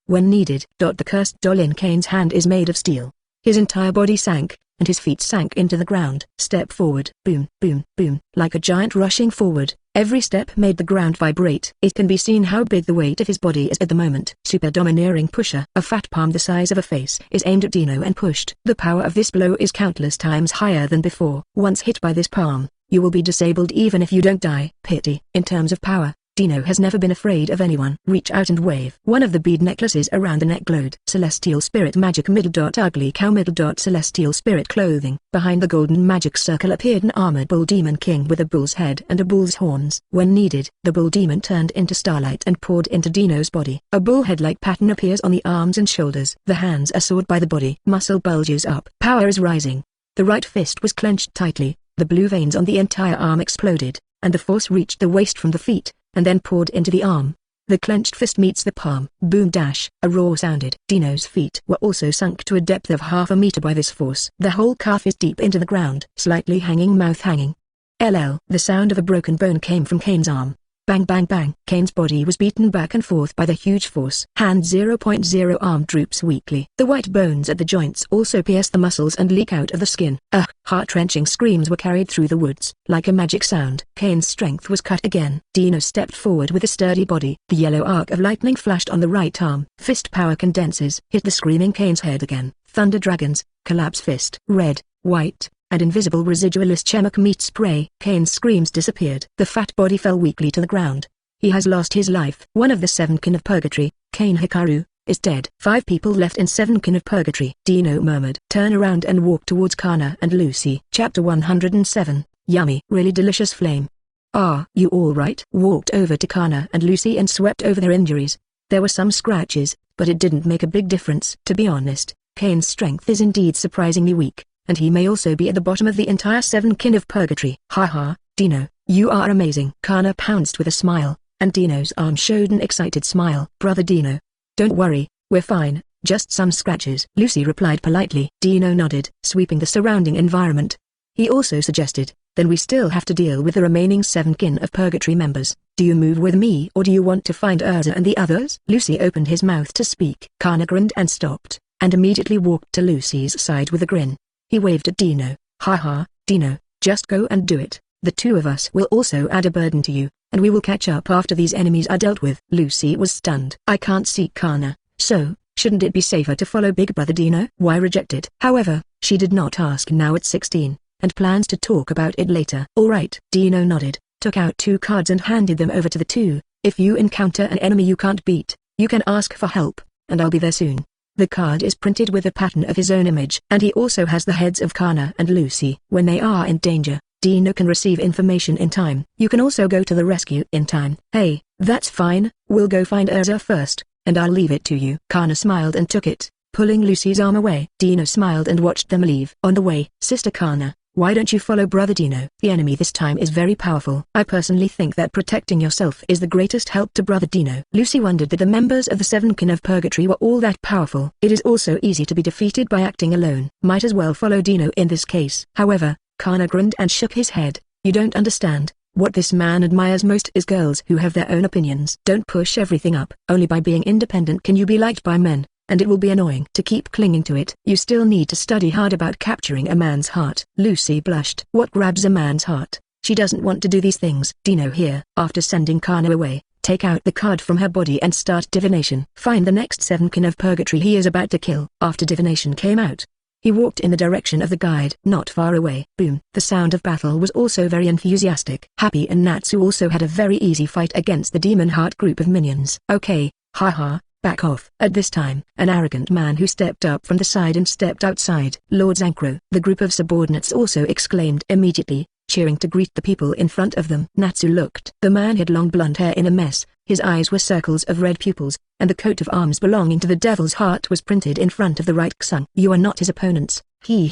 When needed. The cursed doll in Kane's hand is made of steel. His entire body sank, and his feet sank into the ground. Step forward. Boom, boom, boom. Like a giant rushing forward, every step made the ground vibrate. It can be seen how big the weight of his body is at the moment. Super domineering pusher. A fat palm the size of a face is aimed at Dino and pushed. The power of this blow is countless times higher than before. Once hit by this palm, you will be disabled even if you don't die. Pity. In terms of power, Dino has never been afraid of anyone. Reach out and wave. One of the bead necklaces around the neck glowed. Celestial Spirit Magic Ugly Cow Celestial Spirit Clothing. Behind the golden magic circle appeared an armored bull demon king with a bull's head and a bull's horns. When needed, the bull demon turned into starlight and poured into Dino's body. A bullhead-like pattern appears on the arms and shoulders. The hands are soared by the body. Muscle bulges up. Power is rising. The right fist was clenched tightly. The blue veins on the entire arm exploded, and the force reached the waist from the feet, and then poured into the arm. The clenched fist meets the palm. Boom dash. A roar sounded. Dino's feet were also sunk to a depth of half a meter by this force. The whole calf is deep into the ground. Slightly hanging mouth hanging. LL. The sound of a broken bone came from Kane's arm. Bang bang bang. Kane's body was beaten back and forth by the huge force. Hand 0.0 arm droops weakly. The white bones at the joints also pierce the muscles and leak out of the skin. Heart-wrenching screams were carried through the woods. Like a magic sound, Kane's strength was cut again. Dino stepped forward with a sturdy body. The yellow arc of lightning flashed on the right arm. Fist power condenses. Hit the screaming Kane's head again. Thunder dragons. Collapse fist. Red, white, and invisible residualist chemic meat spray. Kane's screams disappeared. The fat body fell weakly to the ground. He has lost his life. One of the Seven Kin of Purgatory, Kane Hikaru, is dead. 5 people left in Seven Kin of Purgatory. Dino murmured. Turn around and walk towards Kana and Lucy. Chapter 107, Yummy. Really delicious flame. Are you alright? Walked over to Kana and Lucy and swept over their injuries. There were some scratches, but it didn't make a big difference. To be honest, Kane's strength is indeed surprisingly weak, and he may also be at the bottom of the entire Seven Kin of Purgatory. Haha, Dino, you are amazing. Kana pounced with a smile, and Dino's arm showed an excited smile. Brother Dino. Don't worry, we're fine, just some scratches. Lucy replied politely. Dino nodded, sweeping the surrounding environment. He also suggested, then we still have to deal with the remaining Seven Kin of Purgatory members. Do you move with me or do you want to find Urza and the others? Lucy opened his mouth to speak. Kana grinned and stopped, and immediately walked to Lucy's side with a grin. He waved at Dino. Haha, Dino, just go and do it. The two of us will also add a burden to you, and we will catch up after these enemies are dealt with. Lucy was stunned. I can't see Kana, so, shouldn't it be safer to follow Big Brother Dino? Why reject it? However, she did not ask now at 16, and plans to talk about it later. Alright. Dino nodded, took out 2 cards and handed them over to the two. If you encounter an enemy you can't beat, you can ask for help, and I'll be there soon. The card is printed with a pattern of his own image, and he also has the heads of Kana and Lucy. When they are in danger, Dino can receive information in time. You can also go to the rescue in time. Hey, that's fine, we'll go find Urza first, and I'll leave it to you. Kana smiled and took it, pulling Lucy's arm away. Dino smiled and watched them leave. On the way, Sister Kana, why don't you follow Brother Dino? The enemy this time is very powerful. I personally think that protecting yourself is the greatest help to Brother Dino. Lucy wondered that the members of the Seven Kin of Purgatory were all that powerful. It is also easy to be defeated by acting alone. Might as well follow Dino in this case. However, Kana grinned and shook his head. You don't understand. What this man admires most is girls who have their own opinions. Don't push everything up. Only by being independent can you be liked by men, and it will be annoying to keep clinging to it. You still need to study hard about capturing a man's heart. Lucy blushed. What grabs a man's heart? She doesn't want to do these things. Dino here. After sending Kana away, take out the card from her body and start divination. Find the next Seven Kin of Purgatory he is about to kill. After divination came out, he walked in the direction of the guide. Not far away. Boom. The sound of battle was also very enthusiastic. Happy and Natsu also had a very easy fight against the Demon Heart group of minions. Okay, haha. Back off. At this time, an arrogant man who stepped up from the side and stepped outside. Lord Zankro. The group of subordinates also exclaimed immediately, cheering to greet the people in front of them. Natsu looked. The man had long blonde hair in a mess, his eyes were circles of red pupils, and the coat of arms belonging to the Devil's Heart was printed in front of the right Xung. You are not his opponents. He.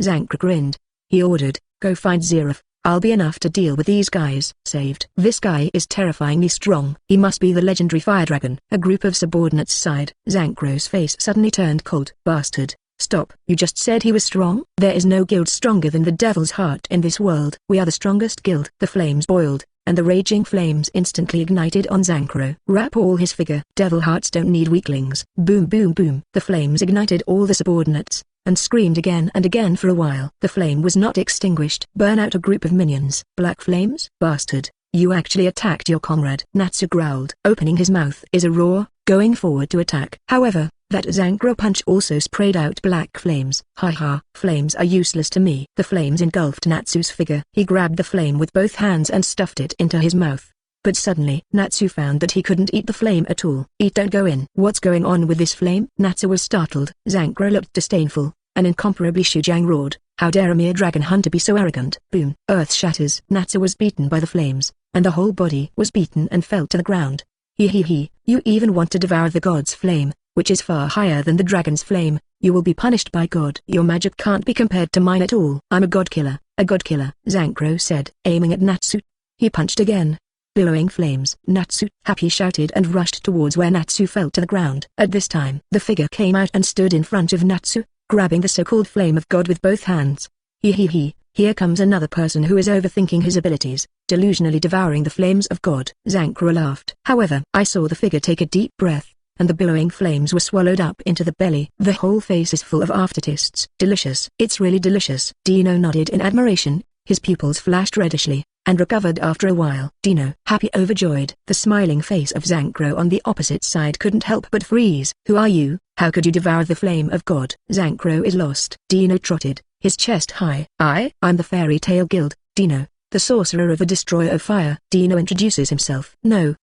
Zankro grinned. He ordered, go find Zeref. I'll be enough to deal with these guys. Saved. This guy is terrifyingly strong. He must be the legendary fire dragon. A group of subordinates sighed. Zankro's face suddenly turned cold. Bastard. Stop. You just said he was strong? There is no guild stronger than the Devil's Heart in this world. We are the strongest guild. The flames boiled, and the raging flames instantly ignited on Zankro. Wrap all his figure. Devil Hearts don't need weaklings. Boom boom boom. The flames ignited all the subordinates, and screamed again and again for a while. The flame was not extinguished. Burn out a group of minions. Black flames? Bastard, you actually attacked your comrade. Natsu growled. Opening his mouth is a roar, going forward to attack. However, that Zankro punch also sprayed out black flames. Haha, flames are useless to me. The flames engulfed Natsu's figure. He grabbed the flame with both hands and stuffed it into his mouth. But suddenly, Natsu found that he couldn't eat the flame at all. Eat, don't go in. What's going on with this flame? Natsu was startled. Zankro looked disdainful, and incomparably Shujang roared. How dare a mere dragon hunter be so arrogant? Boom. Earth shatters. Natsu was beaten by the flames, and the whole body was beaten and fell to the ground. He, you even want to devour the god's flame, which is far higher than the dragon's flame. You will be punished by God. Your magic can't be compared to mine at all. I'm a god killer, Zankro said, aiming at Natsu. He punched again. Billowing flames. Natsu, happy, shouted and rushed towards where Natsu fell to the ground. At this time, the figure came out and stood in front of Natsu, grabbing the so-called flame of God with both hands. Here comes another person who is overthinking his abilities, delusionally devouring the flames of God. Zankro laughed. However, I saw the figure take a deep breath, and the billowing flames were swallowed up into the belly. The whole face is full of aftertastes. Delicious. It's really delicious. Dino nodded in admiration, his pupils flashed reddishly, and recovered after a while. Dino, happy, overjoyed. The smiling face of Zankro on the opposite side couldn't help but freeze. Who are you? How could you devour the flame of God? Zankro is lost. Dino trotted, his chest high. I'm the Fairy Tale Guild, Dino, the sorcerer of the Destroyer of Fire. Dino introduces himself. No.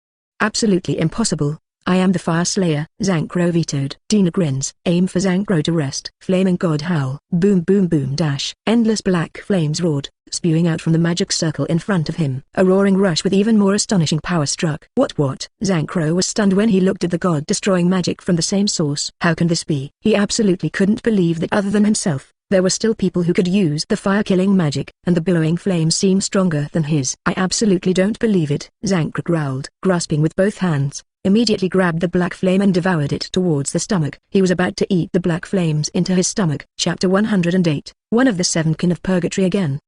Absolutely impossible. I am the Fire Slayer. Zankro vetoed. Dino grins. Aim for Zankro to rest. Flaming God howl. Boom boom boom dash. Endless black flames roared, spewing out from the magic circle in front of him. A roaring rush with even more astonishing power struck. What? Zankro was stunned when he looked at the god-destroying magic from the same source. How can this be? He absolutely couldn't believe that other than himself, there were still people who could use the fire-killing magic, and the billowing flames seemed stronger than his. I absolutely don't believe it. Zankro growled, grasping with both hands, immediately grabbed the black flame and devoured it towards the stomach. He was about to eat the black flames into his stomach. Chapter 108. One of the Seven Kin of Purgatory again.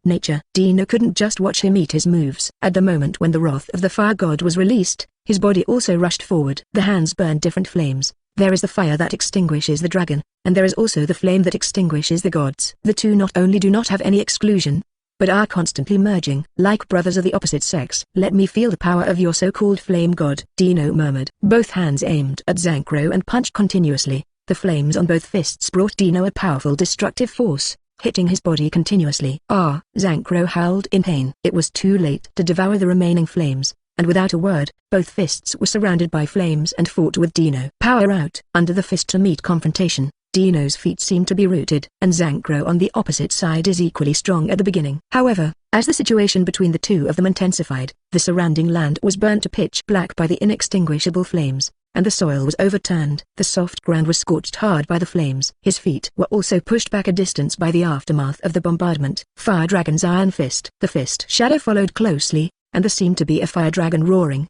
Nature. Dino couldn't just watch him eat his moves. At the moment when the wrath of the fire god was released, his body also rushed forward. The hands burned different flames. There is the fire that extinguishes the dragon, and there is also the flame that extinguishes the gods. The two not only do not have any exclusion, but are constantly merging, like brothers of the opposite sex. Let me feel the power of your so-called flame god, Dino murmured. Both hands aimed at Zankro and punched continuously. The flames on both fists brought Dino a powerful destructive force, hitting his body continuously. Zankro howled in pain. It was too late to devour the remaining flames, and without a word, both fists were surrounded by flames and fought with Dino. Power out. Under the fist to meet confrontation, Dino's feet seemed to be rooted, and Zankro on the opposite side is equally strong at the beginning. However, as the situation between the two of them intensified, the surrounding land was burnt to pitch black by the inextinguishable flames, and the soil was overturned. The soft ground was scorched hard by the flames. His feet were also pushed back a distance by the aftermath of the bombardment. Fire Dragon's Iron Fist. The fist shadow followed closely, and there seemed to be a fire dragon roaring,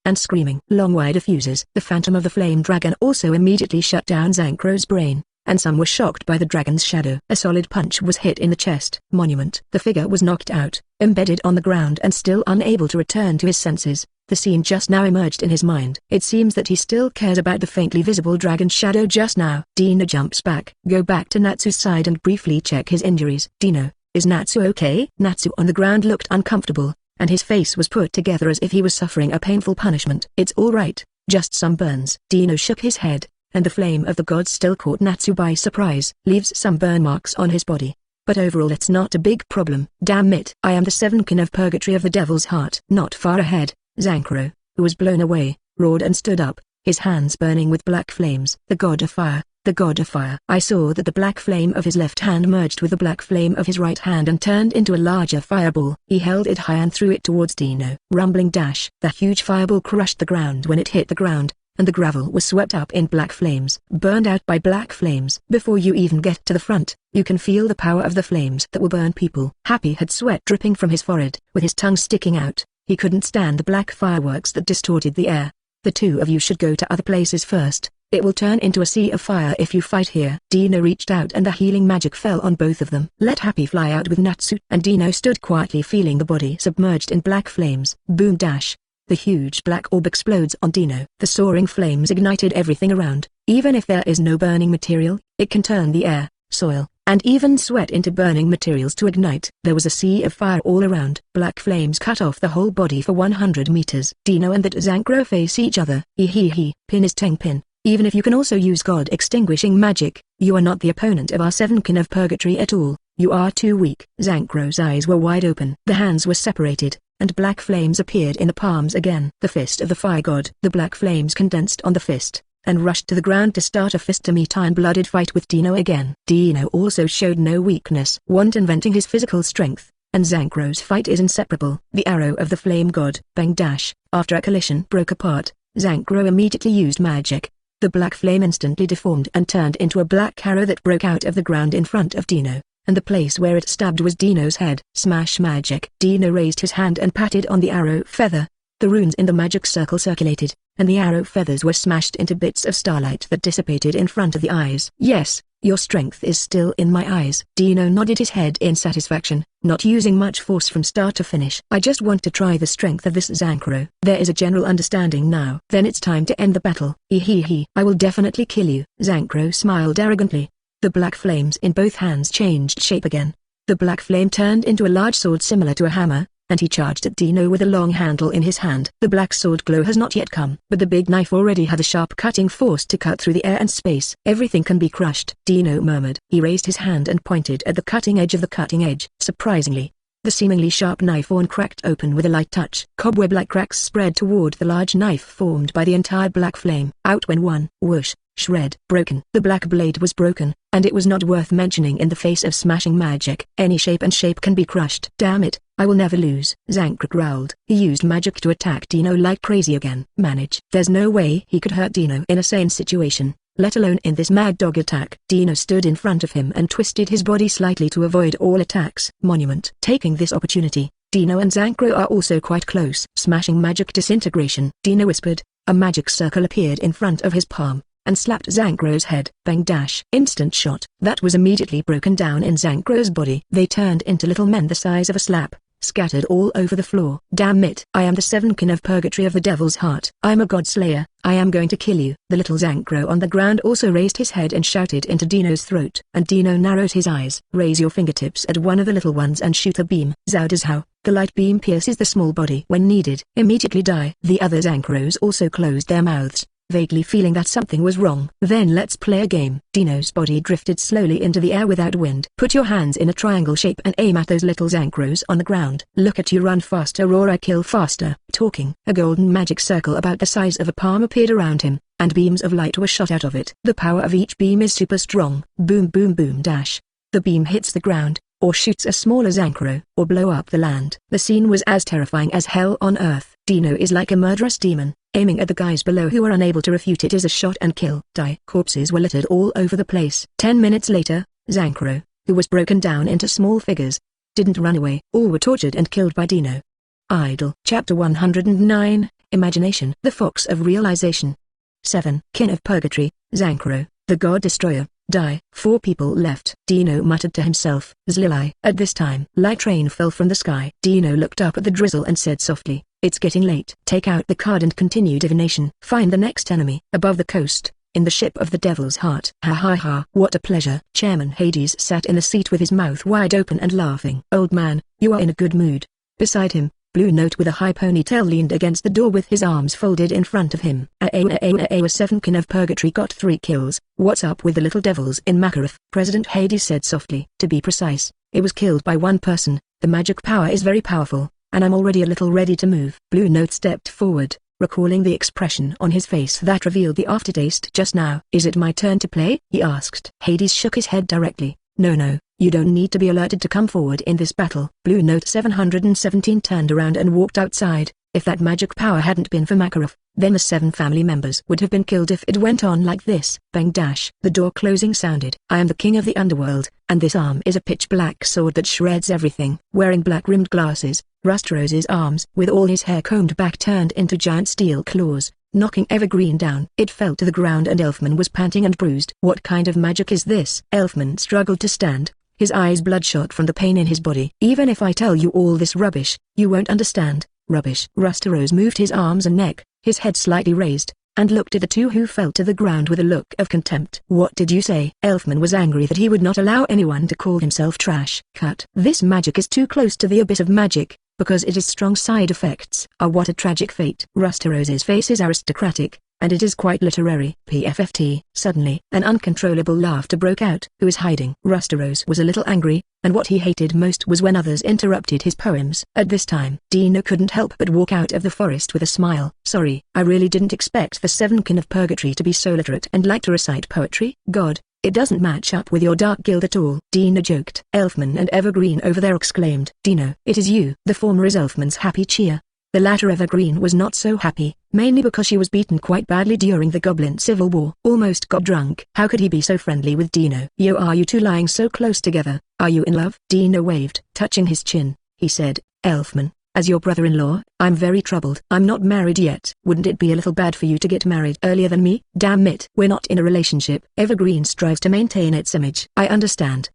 and screaming. Long wide fuses. The phantom of the flame dragon also immediately shut down Zankro's brain, and some were shocked by the dragon's shadow. A solid punch was hit in the chest. Monument. The figure was knocked out, embedded on the ground and still unable to return to his senses. The scene just now emerged in his mind. It seems that he still cares about the faintly visible dragon's shadow just now. Dino jumps back. Go back to Natsu's side and briefly check his injuries. Dino, is Natsu okay? Natsu on the ground looked uncomfortable, and his face was put together as if he was suffering a painful punishment. It's all right, just some burns. Dino shook his head, and the flame of the gods still caught Natsu by surprise. Leaves some burn marks on his body, but overall it's not a big problem. Damn it. I am the Seven Kin of Purgatory of the Devil's Heart. Not far ahead, Zankro, who was blown away, roared and stood up, his hands burning with black flames. The god of fire. The god of fire. I saw that the black flame of his left hand merged with the black flame of his right hand and turned into a larger fireball. He held it high and threw it towards Dino. Rumbling dash. The huge fireball crushed the ground when it hit the ground, and the gravel was swept up in black flames. Burned out by black flames. Before you even get to the front, you can feel the power of the flames that will burn people. Happy had sweat dripping from his forehead, with his tongue sticking out. He couldn't stand the black fireworks that distorted the air. The two of you should go to other places first. It will turn into a sea of fire if you fight here. Dino reached out and the healing magic fell on both of them. Let Happy fly out with Natsu. And Dino stood quietly feeling the body submerged in black flames. Boom dash. The huge black orb explodes on Dino. The soaring flames ignited everything around, Even if there is no burning material, it can turn the air, soil, and even sweat into burning materials to ignite. There was a sea of fire all around. Black flames cut off the whole body for 100 meters. Dino and that Zankro face each other. Pin is Tengpin. Even if you can also use God-extinguishing magic, you are not the opponent of our Seven Kin of Purgatory at all. You are too weak. Zankro's eyes were wide open. The hands were separated, and black flames appeared in the palms again. The fist of the fire god. The black flames condensed on the fist, and rushed to the ground to start a fist-to-me-time-blooded fight with Dino again. Dino also showed no weakness. Wanton venting his physical strength, and Zankro's fight is inseparable. The arrow of the flame god. Bang dash. After a collision broke apart, Zankro immediately used magic. The black flame instantly deformed and turned into a black arrow that broke out of the ground in front of Dino, and the place where it stabbed was Dino's head. Smash magic. Dino raised his hand and patted on the arrow feather. The runes in the magic circle circulated, and the arrow feathers were smashed into bits of starlight that dissipated in front of the eyes. Yes, your strength is still in my eyes. Dino nodded his head in satisfaction, not using much force from start to finish. I just want to try the strength of this Zankro. There is a general understanding now. Then it's time to end the battle. I will definitely kill you. Zankro smiled arrogantly. The black flames in both hands changed shape again. The black flame turned into a large sword similar to a hammer, and he charged at Dino with a long handle in his hand. The black sword glow has not yet come, but the big knife already had a sharp cutting force to cut through the air and space. Everything can be crushed, Dino murmured. He raised his hand and pointed at the cutting edge of the cutting edge. Surprisingly, the seemingly sharp knife horn cracked open with a light touch. Cobweb-like cracks spread toward the large knife formed by the entire black flame. Out went one. Whoosh. Shred. Broken. The black blade was broken, and it was not worth mentioning in the face of smashing magic. Any shape and shape can be crushed. Damn it, I will never lose. Zankro growled. He used magic to attack Dino like crazy again. Manage. There's no way he could hurt Dino in a sane situation, let alone in this mad dog attack. Dino stood in front of him and twisted his body slightly to avoid all attacks. Monument. Taking this opportunity, Dino and Zankro are also quite close. Smashing magic disintegration. Dino whispered. A magic circle appeared in front of his palm, and slapped Zankro's head. Bang dash. Instant shot. That was immediately broken down in Zankro's body. They turned into little men the size of a slap, scattered all over the floor. Damn it. I am the Seven Kin of Purgatory of the Devil's Heart. I am a god slayer. I am going to kill you. The little Zankro on the ground also raised his head and shouted into Dino's throat. And Dino narrowed his eyes. Raise your fingertips at one of the little ones and shoot a beam. Zao does how. The light beam pierces the small body when needed. Immediately die. The other Zankros also closed their mouths, vaguely feeling that something was wrong. Then let's play a game. Dino's body drifted slowly into the air without wind. Put your hands in a triangle shape and aim at those little Zankros on the ground. Look at you run faster or I kill faster. Talking. A golden magic circle about the size of a palm appeared around him, and beams of light were shot out of it. The power of each beam is super strong. Boom boom boom dash. The beam hits the ground, or shoots a smaller Zankro, or blow up the land. The scene was as terrifying as hell on earth. Dino is like a murderous demon, aiming at the guys below who are unable to refute it as a shot and kill. Die. Corpses were littered all over the place. 10 minutes later, Zankro, who was broken down into small figures, didn't run away. All were tortured and killed by Dino. Idle. Chapter 109, Imagination. The Fox of Realization. Seven Kin of Purgatory, Zankro, the God Destroyer. Die. 4 people left. Dino muttered to himself. Zlilai. At this time, light rain fell from the sky. Dino looked up at the drizzle and said softly, it's getting late. Take out the card and continue divination. Find the next enemy. Above the coast, in the ship of the Devil's Heart. Ha ha ha. What a pleasure. Chairman Hades sat in the seat with his mouth wide open and laughing. Old man, you are in a good mood. Beside him, Blue Note with a high ponytail leaned against the door with his arms folded in front of him. A Seven Kin of Purgatory got 3 kills. What's up with the little devils in Makarov? President Hades said softly. To be precise, it was killed by one person. The magic power is very powerful, and I'm already a little ready to move. Blue Note stepped forward, recalling the expression on his face that revealed the aftertaste just now. Is it my turn to play? He asked. Hades shook his head directly. No, you don't need to be alerted to come forward in this battle. Blue Note 717 turned around and walked outside. If that magic power hadn't been for Makarov, then the 7 family members would have been killed if it went on like this. Bang dash. The door closing sounded. I am the king of the underworld, and this arm is a pitch-black sword that shreds everything. Wearing black-rimmed glasses, Rustrose's arms, with all his hair combed back, turned into giant steel claws, knocking Evergreen down. It fell to the ground and Elfman was panting and bruised. What kind of magic is this? Elfman struggled to stand, his eyes bloodshot from the pain in his body. Even if I tell you all this rubbish, you won't understand. Rubbish. Rustrose moved his arms and neck, his head slightly raised, and looked at the two who fell to the ground with a look of contempt. "What did you say?" Elfman was angry that he would not allow anyone to call himself trash. "Cut. This magic is too close to the abyss of magic, because it has strong side effects." What a tragic fate. Rusterose's face is aristocratic, and it is quite literary. PFFT. Suddenly, an uncontrollable laughter broke out. "Who is hiding?" Rusterose was a little angry, and what he hated most was when others interrupted his poems. At this time, Dino couldn't help but walk out of the forest with a smile. "Sorry, I really didn't expect the Seven Kin of Purgatory to be so literate and like to recite poetry. God, it doesn't match up with your dark guild at all." Dino joked. Elfman and Evergreen over there exclaimed, "Dino, it is you." The former is Elfman's happy cheer. The latter Evergreen was not so happy, mainly because she was beaten quite badly during the Goblin Civil War. Almost got drunk. How could he be so friendly with Dino? "Yo, are you two lying so close together? Are you in love?" Dino waved. Touching his chin, he said, "Elfman, as your brother-in-law, I'm very troubled. I'm not married yet. Wouldn't it be a little bad for you to get married earlier than me?" "Damn it. We're not in a relationship." Evergreen strives to maintain its image. I understand.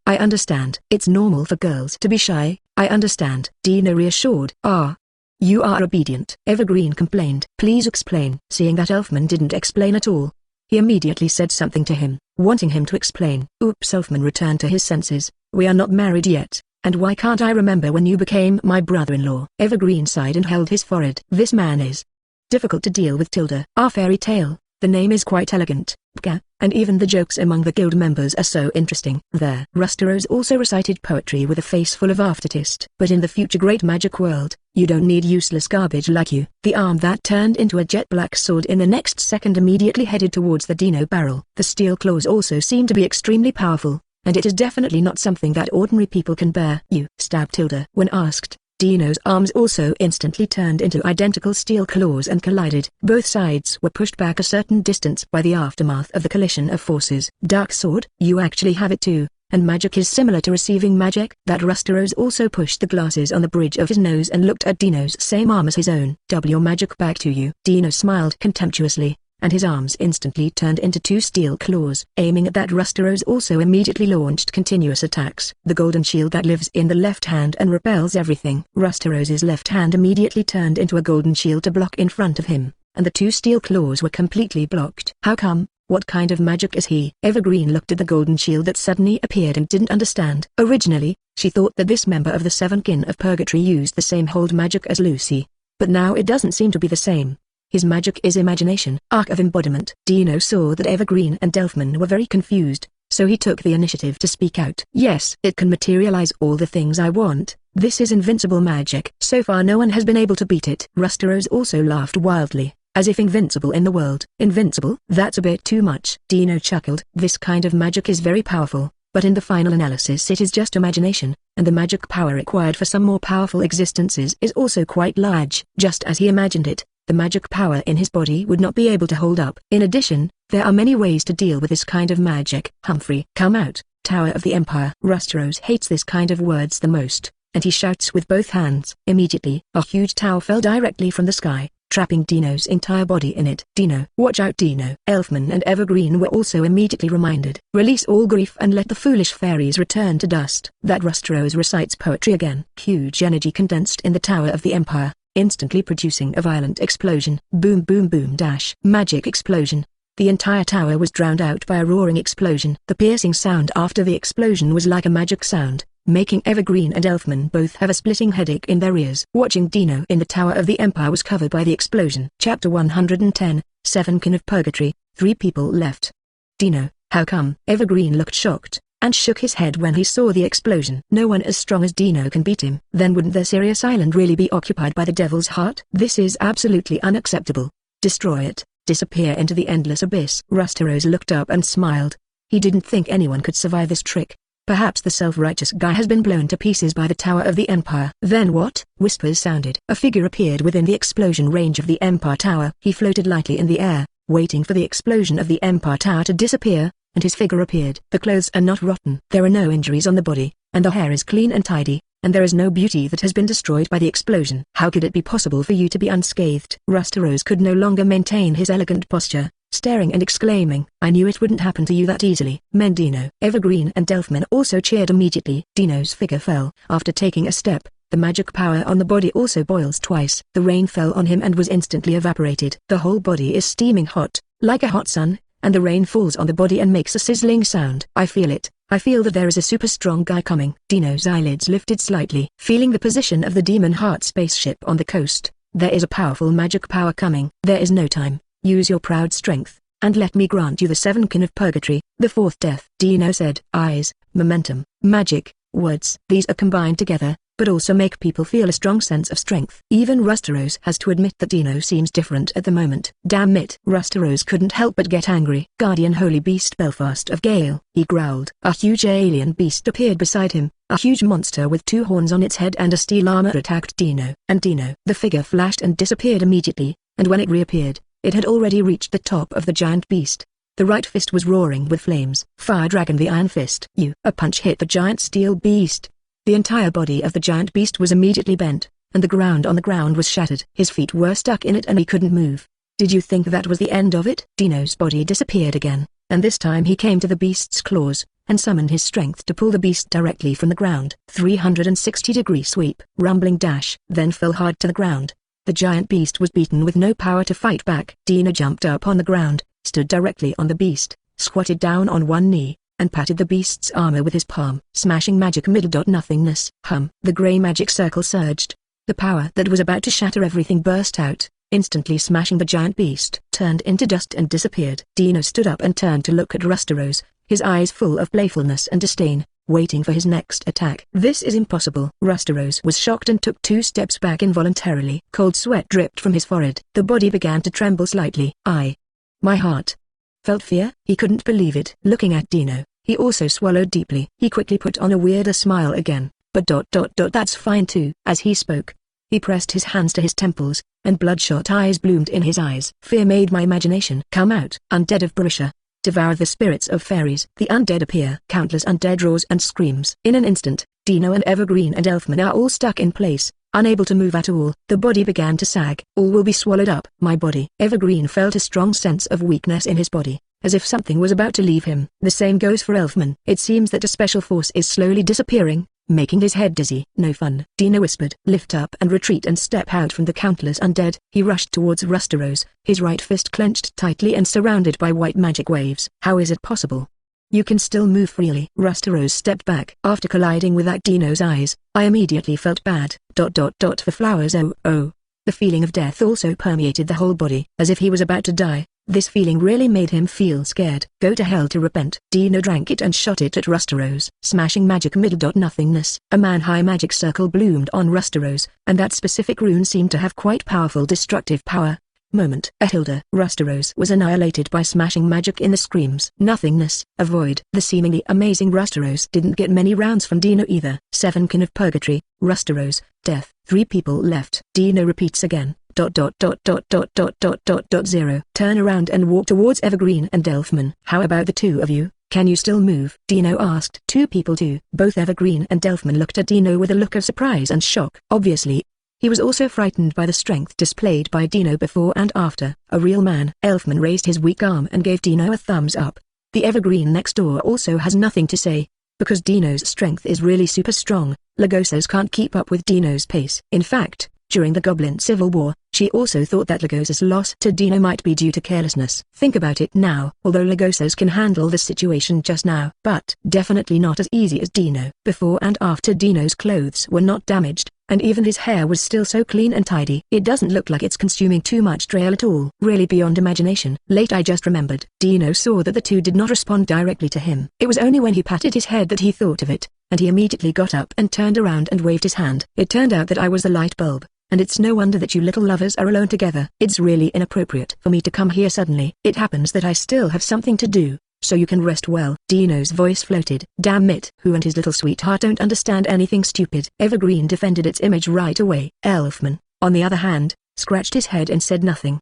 It's normal for girls to be shy. I understand." Dino reassured. "You are obedient," Evergreen complained. "Please explain." Seeing that Elfman didn't explain at all, he immediately said something to him, wanting him to explain. Oops. Elfman returned to his senses. "We are not married yet, and why can't I remember when you became my brother-in-law?" Evergreen sighed and held his forehead. "This man is difficult to deal with. Our fairy tale, the name is quite elegant, and even the jokes among the guild members are so interesting." There. Rusterose also recited poetry with a face full of aftertaste. "But in the future great magic world, you don't need useless garbage like you." The arm that turned into a jet black sword in the next second immediately headed towards the Dino barrel. The steel claws also seem to be extremely powerful, and it is definitely not something that ordinary people can bear. "You stabbed Tilda." When asked, Dino's arms also instantly turned into identical steel claws and collided. Both sides were pushed back a certain distance by the aftermath of the collision of forces. "Dark sword? You actually have it too, and magic is similar to receiving magic?" That Rusterose also pushed the glasses on the bridge of his nose and looked at Dino's same arm as his own. "Double your magic back to you." Dino smiled contemptuously, and his arms instantly turned into two steel claws. Aiming at that, Rusterose also immediately launched continuous attacks. The golden shield that lives in the left hand and repels everything. Rusterose's left hand immediately turned into a golden shield to block in front of him, and the two steel claws were completely blocked. "How come? What kind of magic is he?" Evergreen looked at the golden shield that suddenly appeared and didn't understand. Originally, she thought that this member of the Seven Kin of Purgatory used the same hold magic as Lucy, but now it doesn't seem to be the same. His magic is imagination. Arc of embodiment. Dino saw that Evergreen and Elfman were very confused, so he took the initiative to speak out. "Yes, it can materialize all the things I want. This is invincible magic. So far no one has been able to beat it." Rusterose also laughed wildly, as if invincible in the world. "Invincible? That's a bit too much." Dino chuckled. "This kind of magic is very powerful, but in the final analysis it is just imagination, and the magic power required for some more powerful existences is also quite large." Just as he imagined it, the magic power in his body would not be able to hold up. In addition, there are many ways to deal with this kind of magic. "Humphrey, come out, Tower of the Empire." Rusterose hates this kind of words the most, and he shouts with both hands. Immediately, a huge tower fell directly from the sky, trapping Dino's entire body in it. "Dino, watch out Dino." Elfman and Evergreen were also immediately reminded. "Release all grief and let the foolish fairies return to dust." That Rusterose recites poetry again. Huge energy condensed in the Tower of the Empire, instantly producing a violent explosion. Boom boom boom dash. Magic explosion. The entire tower was drowned out by a roaring explosion. The piercing sound after the explosion was like a magic sound, making Evergreen and Elfman both have a splitting headache in their ears. Watching Dino in the Tower of the Empire was covered by the explosion. Chapter 110, Seven Kin of Purgatory. 3 people left. "Dino, how come?" Evergreen looked shocked, and shook his head when he saw the explosion. "No one as strong as Dino can beat him." "Then wouldn't the Sirius Island really be occupied by the Devil's Heart?" "This is absolutely unacceptable. Destroy it. Disappear into the endless abyss." Rusterose looked up and smiled. He didn't think anyone could survive this trick. Perhaps the self-righteous guy has been blown to pieces by the Tower of the Empire. "Then what?" Whispers sounded. A figure appeared within the explosion range of the Empire Tower. He floated lightly in the air, waiting for the explosion of the Empire Tower to disappear, and his figure appeared. The clothes are not rotten. There are no injuries on the body, and the hair is clean and tidy, and there is no beauty that has been destroyed by the explosion. "How could it be possible for you to be unscathed?" Rusterose could no longer maintain his elegant posture, staring and exclaiming, "I knew it wouldn't happen to you that easily." Dino, Evergreen and Elfman also cheered immediately. Dino's figure fell. After taking a step, The magic power on the body also boils twice. The rain fell on him and was instantly evaporated. The whole body is steaming hot, like a hot sun, and the rain falls on the body and makes a sizzling sound. I feel it. I feel that there is a super strong guy coming. Dino's eyelids lifted slightly, feeling the position of the Demon Heart spaceship on the coast. There is a powerful magic power coming. There is no time. Use your proud strength, and let me grant you the Seven Kin of Purgatory, the fourth death. Dino said. Eyes, momentum, magic, words. These are combined together, but also make people feel a strong sense of strength. Even Rusteros has to admit that Dino seems different at the moment. Damn it. Rusteros couldn't help but get angry. Guardian Holy Beast Belfast of Gale, he growled. A huge alien beast appeared beside him. A huge monster with 2 horns on its head and a steel armor attacked Dino. The figure flashed and disappeared immediately, and when it reappeared, it had already reached the top of the giant beast. The right fist was roaring with flames. Fire Dragon the Iron Fist. A punch hit the giant steel beast. The entire body of the giant beast was immediately bent, and the ground on the ground was shattered. His feet were stuck in it and he couldn't move. Did you think that was the end of it? Dino's body disappeared again, and this time he came to the beast's claws, and summoned his strength to pull the beast directly from the ground. 360-degree sweep. Rumbling dash. Then fell hard to the ground. The giant beast was beaten with no power to fight back. Dino jumped up on the ground, stood directly on the beast, squatted down on one knee, and patted the beast's armor with his palm. Smashing magic nothingness. The grey magic circle surged. The power that was about to shatter everything burst out, instantly smashing the giant beast. Turned into dust and disappeared. Dino stood up and turned to look at Rusteros, his eyes full of playfulness and disdain, waiting for his next attack. This is impossible. Rusteros was shocked and took 2 steps back involuntarily. Cold sweat dripped from his forehead. The body began to tremble slightly. My heart felt fear. He couldn't believe it. Looking at Dino, he also swallowed deeply. He quickly put on a weirder smile again, but that's fine too. As he spoke, he pressed his hands to his temples, and bloodshot eyes bloomed in his eyes. Fear made my imagination come out. Undead of Barisha, devour the spirits of fairies. The undead appear. Countless undead roars and screams. In an instant, Dino and Evergreen and Elfman are all stuck in place, unable to move at all. The body began to sag. All will be swallowed up. My body. Evergreen felt a strong sense of weakness in his body, as if something was about to leave him. The same goes for Elfman. It seems that a special force is slowly disappearing, making his head dizzy. No fun. Dino whispered. Lift up and retreat and step out from the countless undead. He rushed towards Rusteros, his right fist clenched tightly and surrounded by white magic waves. How is it possible? You can still move freely. Rusteros stepped back. After colliding with Dino's eyes, I immediately felt bad. For flowers. The feeling of death also permeated the whole body, as if he was about to die. This feeling really made him feel scared. Go to hell to repent. Dino drank it and shot it at Rusteros. Smashing magic nothingness. A man-high magic circle bloomed on Rusteros, and that specific rune seemed to have quite powerful destructive power. Moment. A Hilda. Rusteros was annihilated by smashing magic in the screams. Nothingness. A void. The seemingly amazing Rusteros didn't get many rounds from Dino either. Seven Kin of Purgatory. Rusteros. Death. 3 people left. Dino repeats again. 0. Turn around and walk towards Evergreen and Elfman. How about the 2 of you? Can you still move? Dino asked. 2 people too. Both Evergreen and Elfman looked at Dino with a look of surprise and shock. Obviously, he was also frightened by the strength displayed by Dino before and after. A real man. Elfman raised his weak arm and gave Dino a thumbs up. The Evergreen next door also has nothing to say, because Dino's strength is really super strong. Lagosas can't keep up with Dino's pace. In fact, during the Goblin Civil War, she also thought that Lagosas' loss to Dino might be due to carelessness. Think about it now. Although Lagosas can handle the situation just now, but definitely not as easy as Dino. Before and after, Dino's clothes were not damaged, and even his hair was still so clean and tidy. It doesn't look like it's consuming too much trail at all. Really beyond imagination. Late I just remembered. Dino saw that the 2 did not respond directly to him. It was only when he patted his head that he thought of it, and he immediately got up and turned around and waved his hand. It turned out that I was the light bulb, and it's no wonder that you little lovers are alone together. It's really inappropriate for me to come here suddenly. It happens that I still have something to do, so you can rest well. Dino's voice floated. Damn it. Who and his little sweetheart don't understand anything stupid. Evergreen defended its image right away. Elfman, on the other hand, scratched his head and said nothing.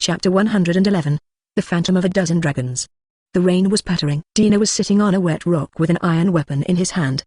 Chapter 111. The Phantom of a Dozen Dragons. The rain was pattering. Dino was sitting on a wet rock with an iron weapon in his hand.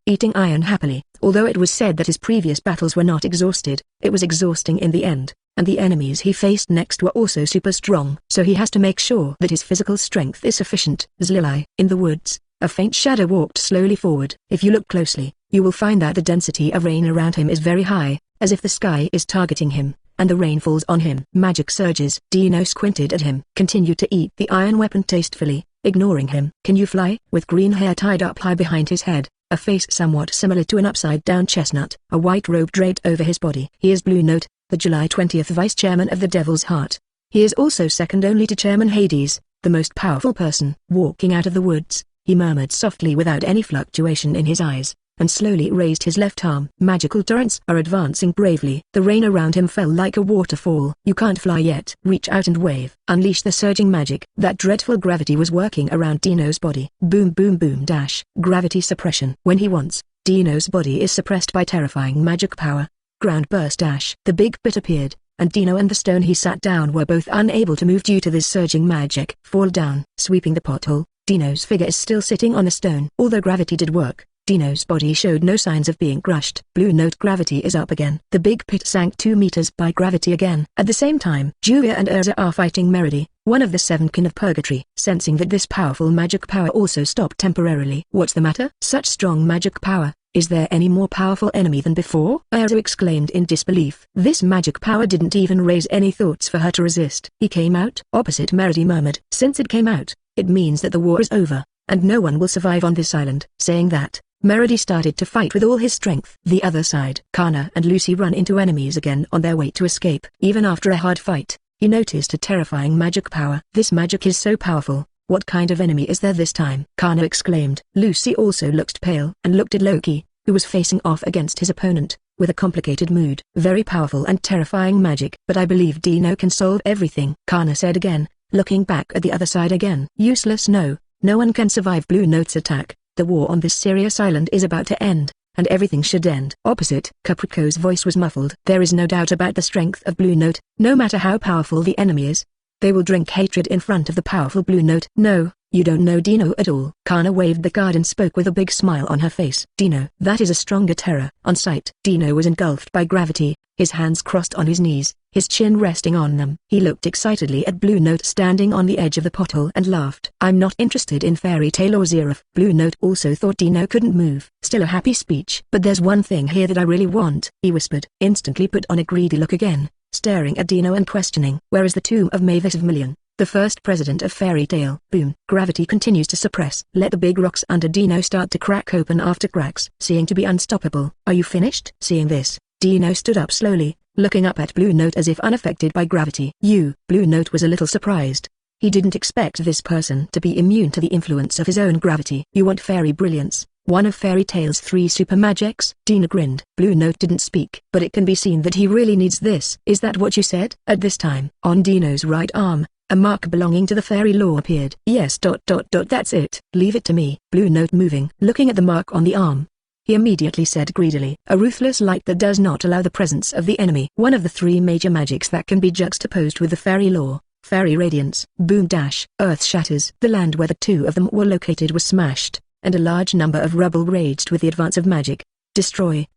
Eating iron happily. Although it was said that his previous battles were not exhausted, it was exhausting in the end, and the enemies he faced next were also super strong. So he has to make sure that his physical strength is sufficient. Zlili. In the woods, A faint shadow walked slowly forward. If you look closely, you will find that the density of rain around him is very high, as if the sky is targeting him, and the rain falls on him. Magic surges. Dino squinted at him. Continued to eat the iron weapon tastefully, ignoring him. Can you fly? With green hair tied up high behind his head, a face somewhat similar to an upside-down chestnut, a white robe draped over his body. He is Blue Note, the July 20th Vice Chairman of the Devil's Heart. He is also second only to Chairman Hades, the most powerful person. Walking out of the woods, he murmured softly without any fluctuation in his eyes, and slowly raised his left arm. Magical torrents are advancing bravely. The rain around him fell like a waterfall. You can't fly yet. Reach out and wave. Unleash the surging magic. That dreadful gravity was working around Dino's body. Boom boom boom dash. Gravity suppression. When he wants, Dino's body is suppressed by terrifying magic power. Ground burst dash. The big pit appeared, and Dino and the stone he sat down were both unable to move due to this surging magic. Fall down. Sweeping the pothole, Dino's figure is still sitting on the stone. Although gravity did work, Dino's body showed no signs of being crushed. Blue Note gravity is up again. The big pit sank 2 meters by gravity again. At the same time, Juvia and Urza are fighting Meredy, one of the Seven Kin of Purgatory. Sensing that this powerful magic power also stopped temporarily. What's the matter? Such strong magic power. Is there any more powerful enemy than before? Urza exclaimed in disbelief. This magic power didn't even raise any thoughts for her to resist. He came out? Opposite Meredy murmured. Since it came out, it means that the war is over, and no one will survive on this island. Saying that, Meredy started to fight with all his strength. The other side. Kana and Lucy run into enemies again on their way to escape. Even after a hard fight, he noticed a terrifying magic power. This magic is so powerful. What kind of enemy is there this time? Kana exclaimed. Lucy also looked pale and looked at Loki, who was facing off against his opponent, with a complicated mood. Very powerful and terrifying magic. But I believe Dino can solve everything, Kana said again, looking back at the other side again. Useless. No one can survive Blue Note's attack. The war on this serious island is about to end, and everything should end. Opposite, Caprico's voice was muffled. There is no doubt about the strength of Blue Note, no matter how powerful the enemy is. They will drink hatred in front of the powerful Blue Note. No, you don't know Dino at all. Kana waved the card and spoke with a big smile on her face. Dino. That is a stronger terror. On sight, Dino was engulfed by gravity, his hands crossed on his knees, his chin resting on them. He looked excitedly at Blue Note standing on the edge of the pothole and laughed. I'm not interested in fairy tale or Zeref. Blue Note also thought Dino couldn't move. Still a happy speech. But there's one thing here that I really want, he whispered. Instantly put on a greedy look again, staring at Dino and questioning. Where is the tomb of Mavis of Million, the first president of Fairy Tale? Boom. Gravity continues to suppress. Let the big rocks under Dino start to crack open after cracks. Seeing to be unstoppable. Are you finished? Seeing this, Dino stood up slowly, looking up at Blue Note as if unaffected by gravity. Blue Note was a little surprised. He didn't expect this person to be immune to the influence of his own gravity. You want fairy brilliance, one of Fairy Tale's 3 super magics? Dino grinned. Blue Note didn't speak, but it can be seen that he really needs this. Is that what you said? At this time, on Dino's right arm, a mark belonging to the fairy law appeared. Yes. That's it. Leave it to me. Blue Note moving. Looking at the mark on the arm, he immediately said greedily. A ruthless light that does not allow the presence of the enemy. One of the 3 major magics that can be juxtaposed with the fairy law. Fairy radiance. Boom dash. Earth shatters. The land where the 2 of them were located was smashed, and a large number of rubble raged with the advance of magic. Destroy,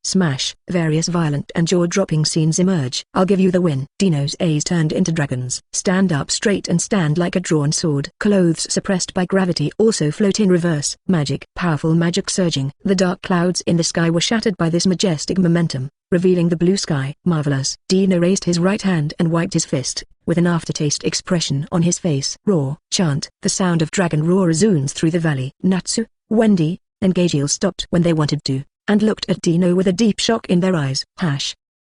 smash. Various violent and jaw-dropping scenes emerge. I'll give you the win. Dino's A's turned into dragons. Stand up straight and stand like a drawn sword. Clothes suppressed by gravity also float in reverse. Magic. Powerful magic surging. The dark clouds in the sky were shattered by this majestic momentum, revealing the blue sky. Marvelous. Dino raised his right hand and wiped his fist, with an aftertaste expression on his face. Roar. Chant. The sound of dragon roar resounds through the valley. Natsu, Wendy, and Gabriel stopped when they wanted to, and looked at Dino with a deep shock in their eyes.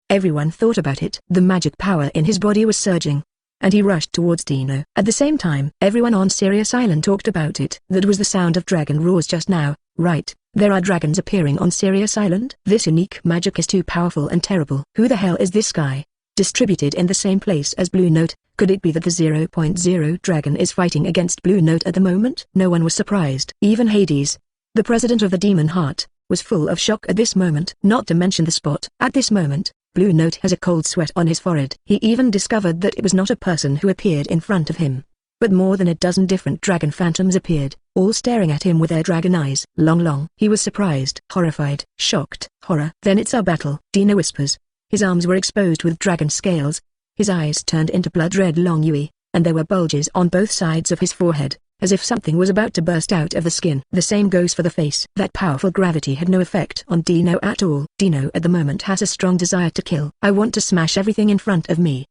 Everyone thought about it. The magic power in his body was surging, and he rushed towards Dino. At the same time, everyone on Sirius Island talked about it. That was the sound of dragon roars just now, right? There are dragons appearing on Sirius Island? This unique magic is too powerful and terrible. Who the hell is this guy? Distributed in the same place as Blue Note, could it be that the 0.0 dragon is fighting against Blue Note at the moment? No one was surprised. Even Hades, the president of the Demon Heart, was full of shock at this moment. Not to mention the spot. At this moment, Blue Note has a cold sweat on his forehead. He even discovered that it was not a person who appeared in front of him, but more than a dozen different dragon phantoms appeared, all staring at him with their dragon eyes. Long. He was surprised, horrified, shocked, horror. Then it's our battle, Dino whispers. His arms were exposed with dragon scales. His eyes turned into blood red Long Yui, and there were bulges on both sides of his forehead. as if something was about to burst out of the skin. The same goes for the face. That powerful gravity had no effect on Dino at all. Dino at the moment has a strong desire to kill. I want to smash everything in front of me.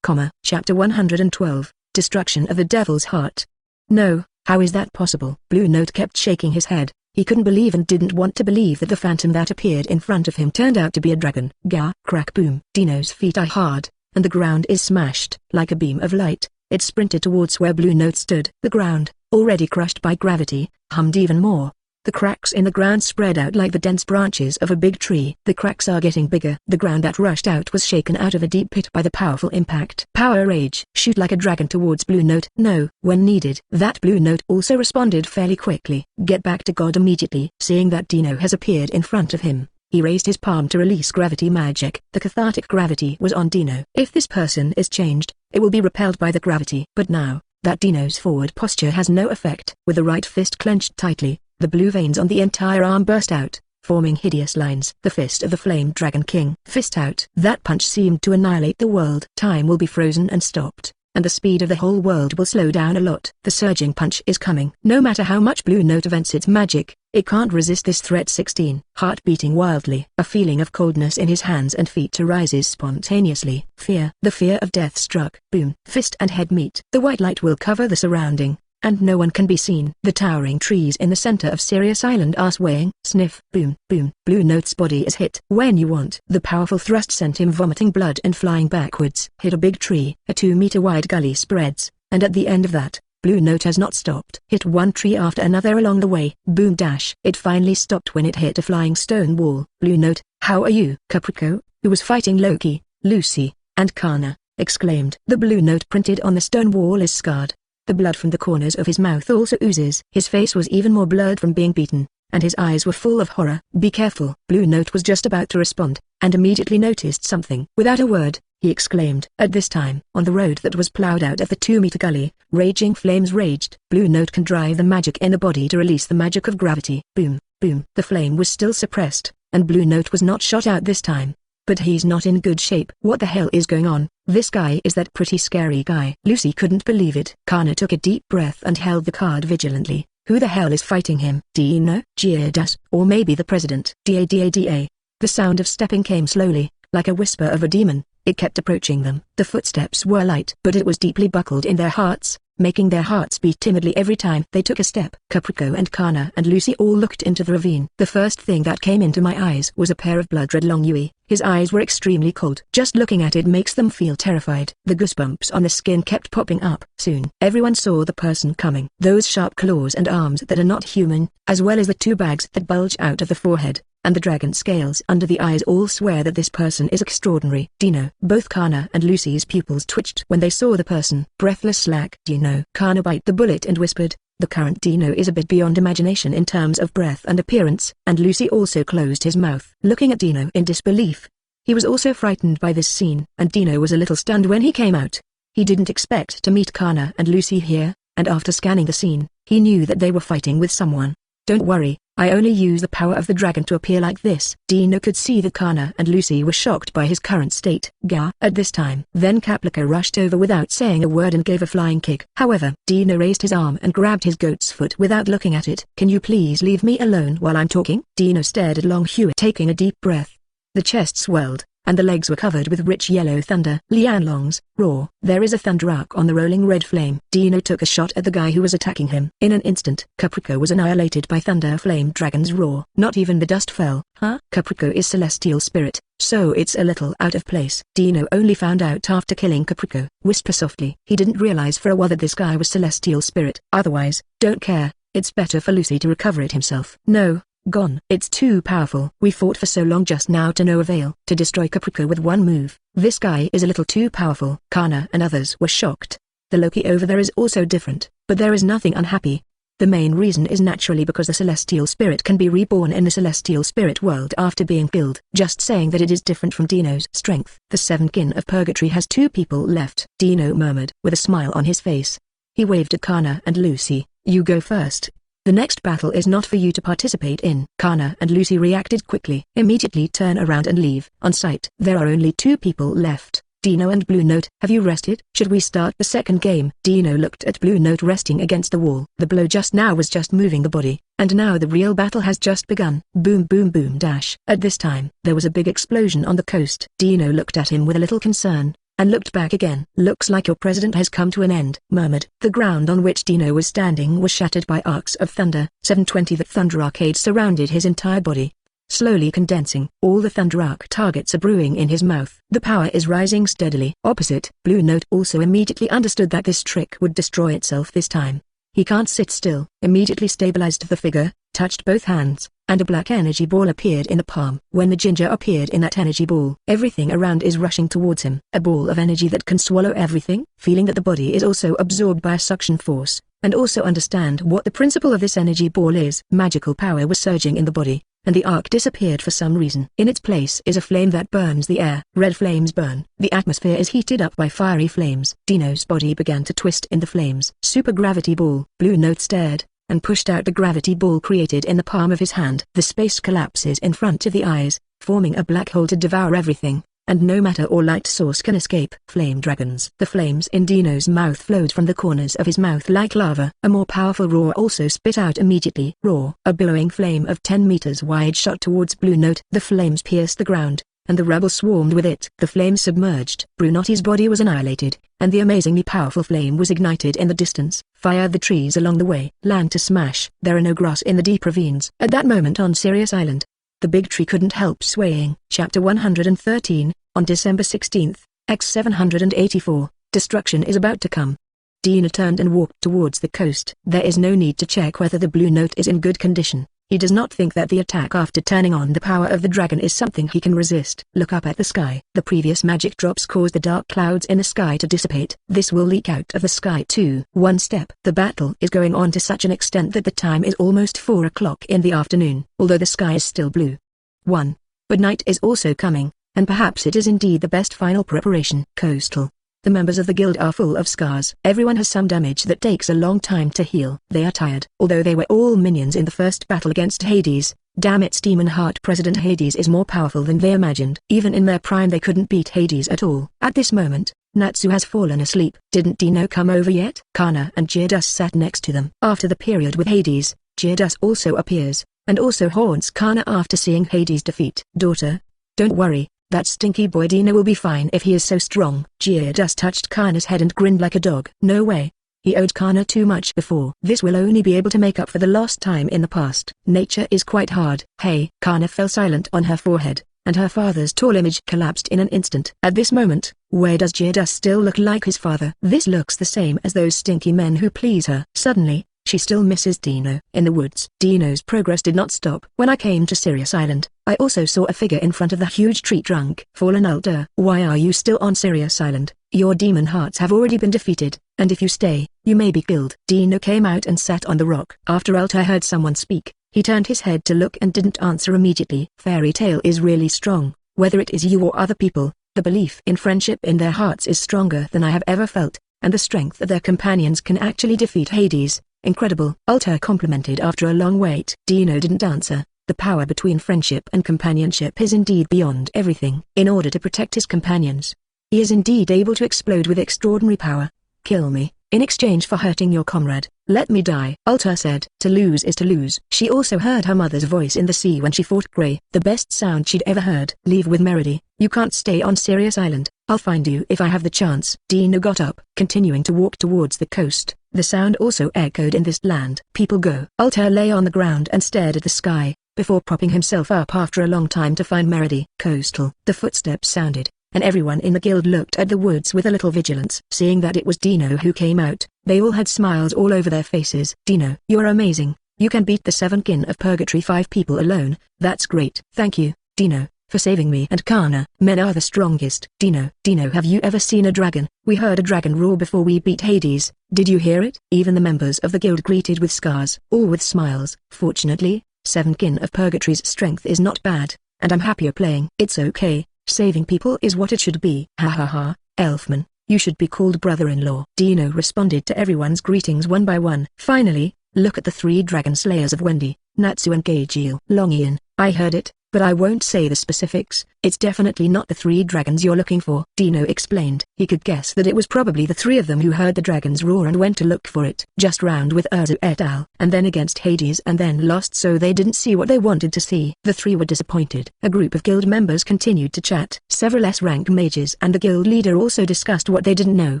Chapter 112, Destruction of the Devil's Heart. No, how is that possible? Blue Note kept shaking his head. He couldn't believe and didn't want to believe that the phantom that appeared in front of him turned out to be a dragon. Gah, crack, boom. Dino's feet are hard, and the ground is smashed. Like a beam of light, it sprinted towards where Blue Note stood. The ground, already crushed by gravity, hummed even more. The cracks in the ground spread out like the dense branches of a big tree. The cracks are getting bigger. The ground that rushed out was shaken out of a deep pit by the powerful impact. Power Rage. Shoot like a dragon towards Blue Note. No, when needed. That Blue Note also responded fairly quickly. Get back to God immediately. Seeing that Dino has appeared in front of him, he raised his palm to release gravity magic. The cathartic gravity was on Dino. If this person is changed, it will be repelled by the gravity. But now, that Dino's forward posture has no effect. With the right fist clenched tightly, the blue veins on the entire arm burst out, forming hideous lines. The fist of the Flame Dragon King. Fist out. That punch seemed to annihilate the world. Time will be frozen and stopped, and the speed of the whole world will slow down a lot. The surging punch is coming. No matter how much Blue Note vents its magic, it can't resist this threat. 16. Heart beating wildly. A feeling of coldness in his hands and feet arises spontaneously. Fear. The fear of death struck. Boom. Fist and head meet. The white light will cover the surrounding, and no one can be seen. The towering trees in the center of Sirius Island are swaying. Sniff. Boom, boom. Blue Note's body is hit. When you want. The powerful thrust sent him vomiting blood and flying backwards. Hit a big tree. A 2-meter wide gully spreads, and at the end of that, Blue Note has not stopped. Hit one tree after another along the way. Boom dash. It finally stopped when it hit a flying stone wall. Blue Note, how are you? Caprico, who was fighting Loki, Lucy, and Kana, exclaimed. The Blue Note printed on the stone wall is scarred. The blood from the corners of his mouth also oozes. His face was even more blurred from being beaten, and his eyes were full of horror. Be careful. Blue Note was just about to respond, and immediately noticed something. Without a word, he exclaimed. At this time, on the road that was plowed out of the 2-meter gully, raging flames raged. Blue Note can drive the magic in the body to release the magic of gravity. Boom, boom. The flame was still suppressed, and Blue Note was not shot out this time. But he's not in good shape. What the hell is going on? This guy is that pretty scary guy. Lucy couldn't believe it. Kana took a deep breath and held the card vigilantly. Who the hell is fighting him? Dino, Just, or maybe the president? Da. The sound of stepping came slowly, like a whisper of a demon. It kept approaching them. The footsteps were light, but it was deeply buckled in their hearts, making their hearts beat timidly every time they took a step. Caprico and Kana and Lucy all looked into the ravine. The first thing that came into my eyes was a pair of blood-red long Yui. His eyes were extremely cold. Just looking at it makes them feel terrified. The goosebumps on the skin kept popping up. Soon, everyone saw the person coming. Those sharp claws and arms that are not human, as well as the 2 bags that bulge out of the forehead, and the dragon scales under the eyes all swear that this person is extraordinary. Dino. Both Kana and Lucy's pupils twitched when they saw the person. Breathless slack. Dino. Kana bite the bullet and whispered, the current Dino is a bit beyond imagination in terms of breath and appearance. And Lucy also closed his mouth, looking at Dino in disbelief. He was also frightened by this scene, and Dino was a little stunned when he came out. He didn't expect to meet Kana and Lucy here, and after scanning the scene, he knew that they were fighting with someone. Don't worry, I only use the power of the dragon to appear like this. Dino could see that Kana and Lucy were shocked by his current state. Gah! At this time. Then Caprico rushed over without saying a word and gave a flying kick. However, Dino raised his arm and grabbed his goat's foot without looking at it. Can you please leave me alone while I'm talking? Dino stared at Long Hue, taking a deep breath. The chest swelled, and the legs were covered with rich yellow thunder. Lianlong's roar. There is a thunder arc on the rolling red flame. Dino took a shot at the guy who was attacking him. In an instant, Caprico was annihilated by Thunder Flame Dragon's roar. Not even the dust fell. Huh? Caprico is celestial spirit, so it's a little out of place. Dino only found out after killing Caprico. Whisper softly. He didn't realize for a while that this guy was celestial spirit. Otherwise, don't care. It's better for Lucy to recover it himself. No. Gone. It's too powerful. We fought for so long just now to no avail. To destroy Caprico with one move. This guy is a little too powerful. Kana and others were shocked. The Loki over there is also different, but there is nothing unhappy. The main reason is naturally because the celestial spirit can be reborn in the celestial spirit world after being killed. Just saying that it is different from Dino's strength. The 7 Kin of Purgatory has 2 people left. Dino murmured with a smile on his face. He waved at Kana and Lucy. You go first. The next battle is not for you to participate in. Kana and Lucy reacted quickly. Immediately turn around and leave. On sight. There are only 2 people left. Dino and Blue Note, have you rested? Should we start the second game? Dino looked at Blue Note resting against the wall. The blow just now was just moving the body, and now the real battle has just begun. Boom boom boom dash. At this time, there was a big explosion on the coast. Dino looked at him with a little concern, and looked back again. Looks like your president has come to an end, murmured. The ground on which Dino was standing was shattered by arcs of thunder. 720 The thunder arcade surrounded his entire body, slowly condensing. All the thunder arc targets are brewing in his mouth. The power is rising steadily. Opposite, Blue Note also immediately understood that this trick would destroy itself this time. He can't sit still. Immediately stabilized the figure, touched both hands, and a black energy ball appeared in the palm. When the ginger appeared in that energy ball, everything around is rushing towards him. A ball of energy that can swallow everything. Feeling that the body is also absorbed by a suction force, and also understand what the principle of this energy ball is. Magical power was surging in the body, and the arc disappeared for some reason. In its place is a flame that burns the air. Red flames burn. The atmosphere is heated up by fiery flames. Dino's body began to twist in the flames. Super gravity ball. Blue Note stared, and pushed out the gravity ball created in the palm of his hand. The space collapses in front of the eyes, forming a black hole to devour everything, and no matter or light source can escape. Flame dragons. The flames in Dino's mouth flowed from the corners of his mouth like lava. A more powerful roar also spit out immediately. Roar. A billowing flame of 10 meters wide shot towards Blue Note. The flames pierced the ground, and the rebel swarmed with it. The flames submerged. Blue Note's body was annihilated, and the amazingly powerful flame was ignited in the distance. Fire the trees along the way. Land to smash. There are no grass in the deep ravines. At that moment on Sirius Island, the big tree couldn't help swaying. Chapter 113, on December 16, X784, destruction is about to come. Dino turned and walked towards the coast. There is no need to check whether the Blue Note is in good condition. He does not think that the attack after turning on the power of the dragon is something he can resist. Look up at the sky. The previous magic drops caused the dark clouds in the sky to dissipate. This will leak out of the sky too. One step. The battle is going on to such an extent that the time is almost 4 o'clock in the afternoon, although the sky is still blue. 1. But night is also coming, and perhaps it is indeed the best final preparation. Coastal. The members of the guild are full of scars. Everyone has some damage that takes a long time to heal. They are tired. Although they were all minions in the first battle against Hades, damn its demon heart, President Hades is more powerful than they imagined. Even in their prime they couldn't beat Hades at all. At this moment, Natsu has fallen asleep. Didn't Dino come over yet? Kana and Just sat next to them. After the period with Hades, Just also appears, and also haunts Kana after seeing Hades' defeat. Daughter, don't worry. That stinky boy Dino will be fine if he is so strong. Just touched Kana's head and grinned like a dog. No way. He owed Kana too much before. This will only be able to make up for the lost time in the past. Nature is quite hard. Hey. Kana fell silent on her forehead, and her father's tall image collapsed in an instant. At this moment, where does Just still look like his father? This looks the same as those stinky men who please her. Suddenly, she still misses Dino. In the woods, Dino's progress did not stop. When I came to Sirius Island, I also saw a figure in front of the huge tree trunk. Fallen Ultear. Why are you still on Sirius Island? Your demon hearts have already been defeated, and if you stay, you may be killed. Dino came out and sat on the rock. After Ultear heard someone speak, he turned his head to look and didn't answer immediately. Fairy tale is really strong. Whether it is you or other people, the belief in friendship in their hearts is stronger than I have ever felt, and the strength of their companions can actually defeat Hades. Incredible. Ultear complimented after a long wait. Dino didn't answer. The power between friendship and companionship is indeed beyond everything. In order to protect his companions, he is indeed able to explode with extraordinary power. Kill me, in exchange for hurting your comrade. Let me die. Ultear said. To lose is to lose. She also heard her mother's voice in the sea when she fought Grey. The best sound she'd ever heard. Leave with Meredy. You can't stay on Sirius Island. I'll find you if I have the chance. Dino got up, continuing to walk towards the coast. The sound also echoed in this land. People go. Ultear lay on the ground and stared at the sky, before propping himself up after a long time to find Meredy. Coastal. The footsteps sounded, and everyone in the guild looked at the woods with a little vigilance. Seeing that it was Dino who came out, they all had smiles all over their faces. Dino, you're amazing. You can beat the 7 Kin of Purgatory 5 people alone. That's great. Thank you, Dino, for saving me and Kana. Men are the strongest. Dino, have you ever seen a dragon? We heard a dragon roar before we beat Hades. Did you hear it? Even the members of the guild greeted with scars, all with smiles. Fortunately, 7 Kin of Purgatory's strength is not bad, and I'm happier playing. It's okay. Saving people is what it should be. Ha ha ha, Elfman, you should be called brother-in-law. Dino responded to everyone's greetings one by one. Finally, look at the 3 dragon slayers of Wendy, Natsu and Gajiel. Longian, I heard it. but I won't say the specifics. It's definitely not the 3 dragons you're looking for," Dino explained. He could guess that it was probably the 3 of them who heard the dragon's roar and went to look for it. Just round with Urzu et al. And then against Hades and then lost, so they didn't see what they wanted to see. The 3 were disappointed. A group of guild members continued to chat. Several S-rank mages and the guild leader also discussed what they didn't know.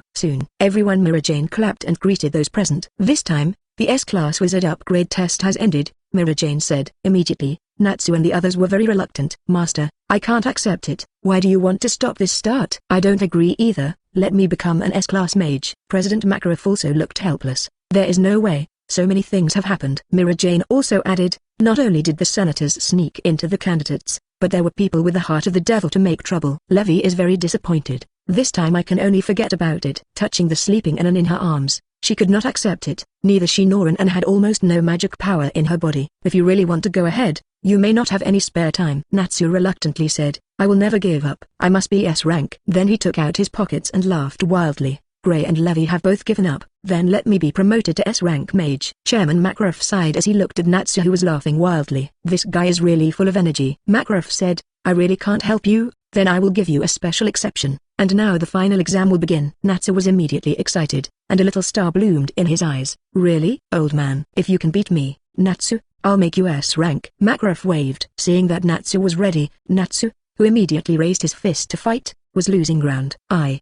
Soon, everyone Mira Jane clapped and greeted those present. "This time, the S-class wizard upgrade test has ended," Mira Jane said. Immediately, Natsu and the others were very reluctant. "Master, I can't accept it. Why do you want to stop this start?" "I don't agree either. Let me become an S-class mage." President Makarov also looked helpless. "There is no way. So many things have happened." Mira Jane also added, "Not only did the senators sneak into the candidates, but there were people with the heart of the devil to make trouble." Levi is very disappointed. "This time I can only forget about it." Touching the sleeping Anon in her arms, she could not accept it. Neither she nor Anon had almost no magic power in her body. "If you really want to go ahead, you may not have any spare time," Natsu reluctantly said. "I will never give up. I must be S-rank." Then he took out his pockets and laughed wildly. "Gray and Levi have both given up. Then let me be promoted to S-rank mage." Chairman Makarov sighed as he looked at Natsu, who was laughing wildly. "This guy is really full of energy." Makarov said, "I really can't help you. Then I will give you a special exception. And now the final exam will begin." Natsu was immediately excited, and a little star bloomed in his eyes. "Really, old man? If you can beat me, Natsu, I'll make you S-rank." Makarov waved. Seeing that Natsu was ready, Natsu, who immediately raised his fist to fight, was losing ground. I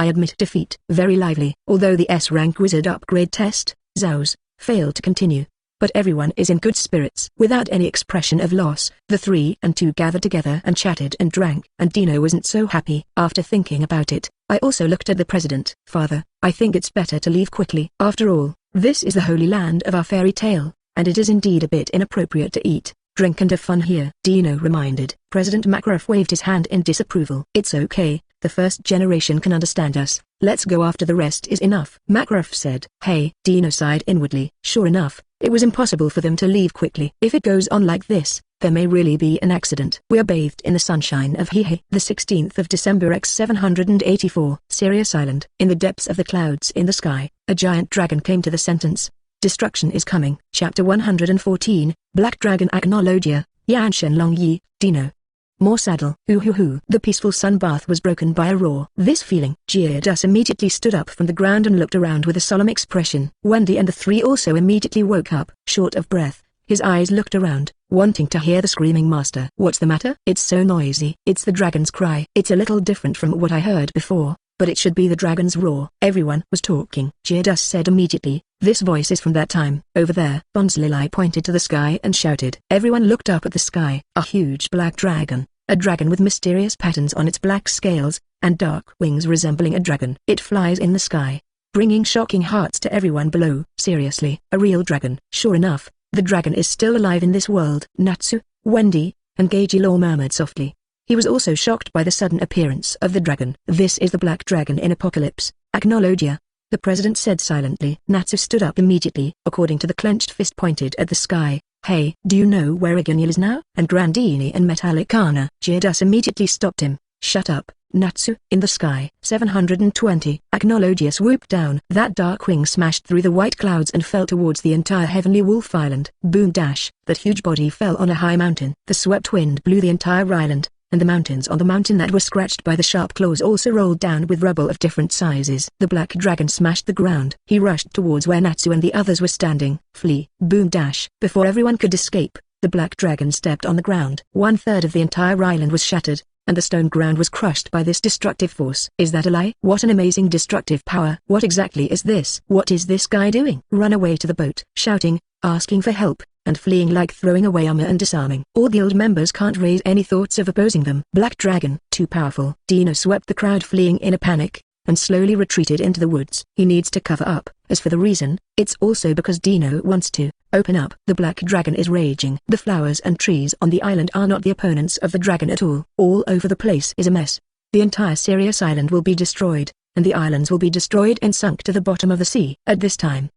admit defeat." Very lively. Although the S-rank wizard upgrade test, Zhao's, failed to continue, but everyone is in good spirits. Without any expression of loss, the 3 and 2 gathered together and chatted and drank. And Dino wasn't so happy. After thinking about it, I also looked at the president. "Father, I think it's better to leave quickly. After all, this is the holy land of our fairy tale, and it is indeed a bit inappropriate to eat, drink and have fun here," Dino reminded. President Makarov waved his hand in disapproval. "It's okay. The first generation can understand us. Let's go after the rest is enough," Makarov said. "Hey," Dino sighed inwardly. Sure enough, it was impossible for them to leave quickly. If it goes on like this, there may really be an accident. We are bathed in the sunshine of Hihe. The 16th of December X784. Sirius Island. In the depths of the clouds in the sky, a giant dragon came to the sentence, "Destruction is coming." Chapter 114, Black Dragon Acnologia, Yan Shenlong Yi, Dino. More saddle. Ooh. The peaceful sun bath was broken by a roar. This feeling. J.Dus immediately stood up from the ground and looked around with a solemn expression. Wendy and the 3 also immediately woke up. Short of breath, his eyes looked around, wanting to hear the screaming master. "What's the matter?" "It's so noisy." "It's the dragon's cry." "It's a little different from what I heard before, but it should be the dragon's roar." Everyone was talking. J.Dus said immediately, "This voice is from that time." "Over there." Bonslilai pointed to the sky and shouted. Everyone looked up at the sky. A huge black dragon. A dragon with mysterious patterns on its black scales, and dark wings resembling a dragon. It flies in the sky, bringing shocking hearts to everyone below. "Seriously, a real dragon?" "Sure enough, the dragon is still alive in this world." Natsu, Wendy, and Geiji-Law murmured softly. He was also shocked by the sudden appearance of the dragon. "This is the black dragon in Apocalypse, Acnologia," the president said silently. Natsu stood up immediately. According to the clenched fist pointed at the sky. "Hey, do you know where Agoniel is now?" "And Grandini and Metallicana?" J.Dus immediately stopped him. "Shut up, Natsu." In the sky. 720. Acnologia swooped down. That dark wing smashed through the white clouds and fell towards the entire heavenly wolf island. Boom dash. That huge body fell on a high mountain. The swept wind blew the entire island, and the mountains on the mountain that were scratched by the sharp claws also rolled down with rubble of different sizes. The black dragon smashed the ground. He rushed towards where Natsu and the others were standing. Flee. Boom dash. Before everyone could escape, the black dragon stepped on the ground. 1/3 of the entire island was shattered, and the stone ground was crushed by this destructive force. Is that a lie? What an amazing destructive power. What exactly is this? What is this guy doing? Run away to the boat. Shouting, asking for help, and fleeing like throwing away armor and disarming. All guild members can't raise any thoughts of opposing them. Black dragon, too powerful. Dino swept the crowd fleeing in a panic, and slowly retreated into the woods. He needs to cover up. As for the reason, it's also because Dino wants to open up. The black dragon is raging. The flowers and trees on the island are not the opponents of the dragon at all. All over the place is a mess. The entire Sirius Island will be destroyed, and the islands will be destroyed and sunk to the bottom of the sea. At this time,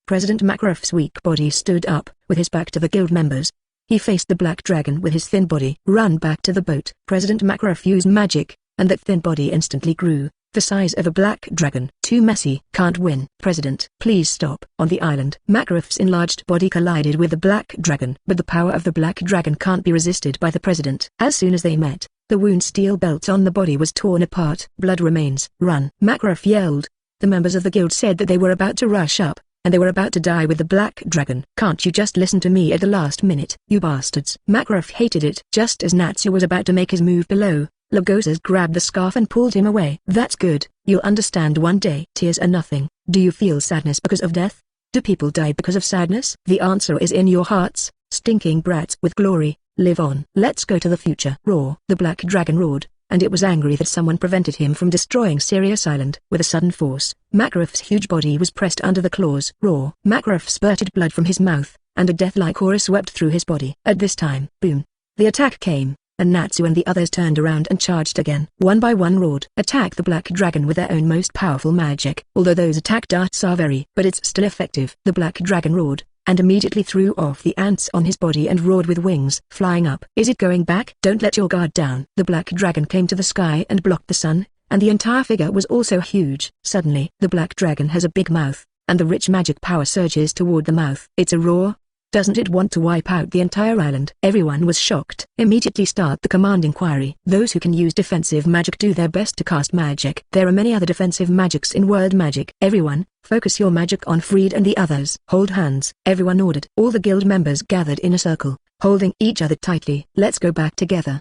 President Makarov's weak body stood up, with his back to the guild members. He faced the black dragon with his thin body. Run back to the boat. President Makarov used magic, and that thin body instantly grew. the size of a black dragon. Too messy. Can't win. President, please stop. On the island, Makarov's enlarged body collided with the black dragon. But the power of the black dragon can't be resisted by the president. As soon as they met, the wound steel belt on the body was torn apart. Blood remains. Run. Makarov yelled. The members of the guild said that they were about to rush up, and they were about to die with the black dragon. Can't you just listen to me at the last minute, you bastards? Makarov hated it. Just as Natsu was about to make his move below, Lagosas grabbed the scarf and pulled him away. That's good, you'll understand one day. Tears are nothing. Do you feel sadness because of death? Do people die because of sadness? The answer is in your hearts, stinking brats with glory. Live on. Let's go to the future. Roar. The black dragon roared, and it was angry that someone prevented him from destroying Sirius Island. With a sudden force, Makarov's huge body was pressed under the claws. Roar. Makarov spurted blood from his mouth, and a death-like aura swept through his body. At this time, boom. The attack came, and Natsu and the others turned around and charged again. One by one roared. Attack the black dragon with their own most powerful magic. Although those attack darts are but it's still effective. The black dragon roared, and immediately threw off the ants on his body and roared with wings flying up. Is it going back? Don't let your guard down. The black dragon came to the sky and blocked the sun, and the entire figure was also huge. Suddenly, the black dragon has a big mouth, and the rich magic power surges toward the mouth. It's a roar. Doesn't it want to wipe out the entire island? Everyone was shocked. Immediately start the command inquiry. Those who can use defensive magic do their best to cast magic. There are many other defensive magics in world magic. Everyone, focus your magic on Freed and the others. Hold hands. Everyone ordered. All the guild members gathered in a circle, holding each other tightly. Let's go back together.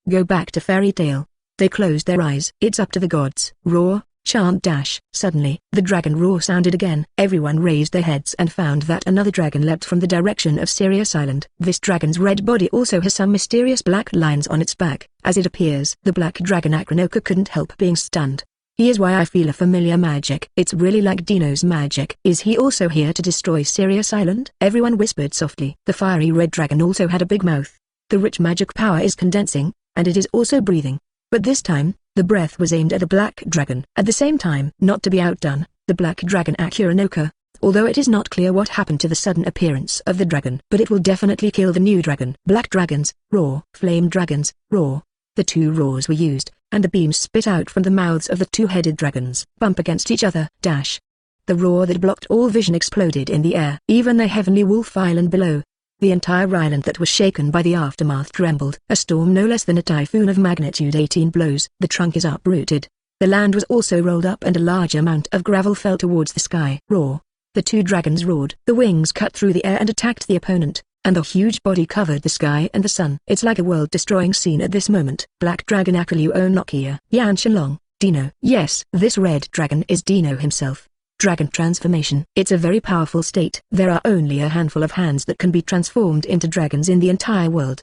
Go back to fairy tale. They closed their eyes. It's up to the gods. Roar. Chant dash. Suddenly, the dragon roar sounded again. Everyone raised their heads and found that another dragon leapt from the direction of Sirius Island. This dragon's red body also has some mysterious black lines on its back. As it appears, the black dragon Acnologia couldn't help being stunned. Here's why I feel a familiar magic. It's really like Dino's magic. Is he also here to destroy Sirius Island? Everyone whispered softly. The fiery red dragon also had a big mouth. The rich magic power is condensing, and it is also breathing. But this time, the breath was aimed at the black dragon. At the same time, not to be outdone, the black dragon Acnologia, although it is not clear what happened to the sudden appearance of the dragon, but it will definitely kill the new dragon. Black dragons, roar. Flame dragons, roar. The two roars were used, and the beams spit out from the mouths of the two-headed dragons. Bump against each other. Dash. The roar that blocked all vision exploded in the air. Even the heavenly wolf island below, the entire island that was shaken by the aftermath trembled. A storm no less than a typhoon of magnitude 18 blows. The trunk is uprooted. The land was also rolled up and a large amount of gravel fell towards the sky. Roar. The two dragons roared. The wings cut through the air and attacked the opponent, and the huge body covered the sky and the sun. It's like a world-destroying scene at this moment. Black dragon Acnologia. Shuanglong. Dino. Yes, this red dragon is Dino himself. Dragon transformation. It's a very powerful state. There are only a handful of hands that can be transformed into dragons in the entire world.